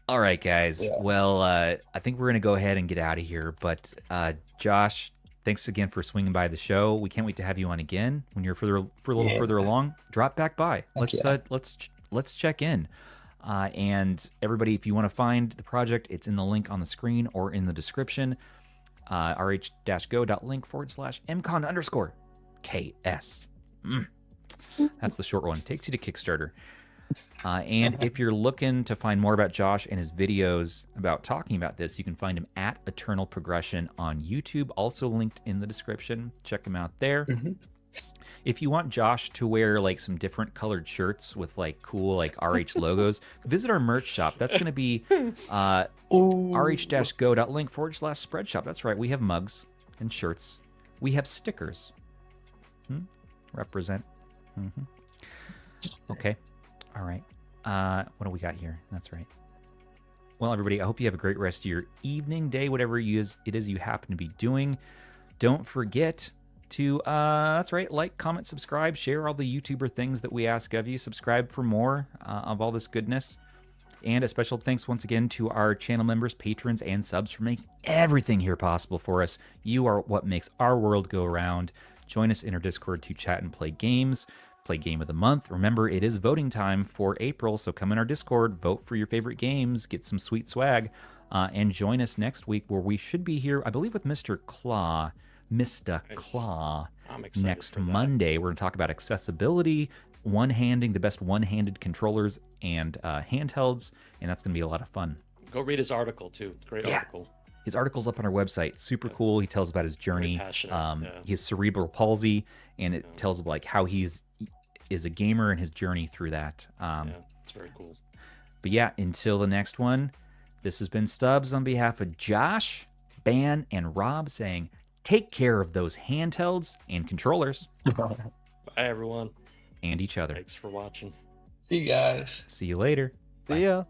All right, guys. Yeah. Well, I think we're going to go ahead and get out of here. But Josh, thanks again for swinging by the show. We can't wait to have you on again when you're a little further along. Drop back by. Let's check in. And everybody, if you want to find the project, it's in the link on the screen or in the description. rh-go.link/MCON_KS. That's the short one. Takes you to Kickstarter. And if you're looking to find more about Josh and his videos about talking about this, you can find him at Eternal Progression on YouTube, also linked in the description. Check him out there. Mhm. If you want Josh to wear like some different colored shirts with like cool like RH logos, visit our merch shop. That's going to be rh-go.link/spreadshop. That's right. We have mugs and shirts. We have stickers. Represent Okay. All right. What do we got here? That's right. Well, everybody, I hope you have a great rest of your evening, day, whatever it is you happen to be doing. Don't forget to, that's right, like, comment, subscribe, share all the YouTuber things that we ask of you. Subscribe for more of all this goodness. And a special thanks once again to our channel members, patrons, and subs for making everything here possible for us. You are what makes our world go around. Join us in our Discord to chat and play games. Play Game of the Month. Remember, it is voting time for April, so come in our Discord, vote for your favorite games, get some sweet swag, and join us next week where we should be here, I believe, with Mr. Claw. I'm excited Next for that. Monday. We're going to talk about accessibility, one-handing, the best one-handed controllers and handhelds, and that's going to be a lot of fun. Go read his article, too. Great article. His article's up on our website. Super cool. He tells about his journey. Very passionate. He has cerebral palsy, and it tells like how he's is a gamer and his journey through that. It's very cool. But yeah, until the next one, this has been Stubbs on behalf of Josh, Ban, and Rob saying, take care of those handhelds and controllers. Bye, everyone. And each other. Thanks for watching. See you guys. See you later. See ya.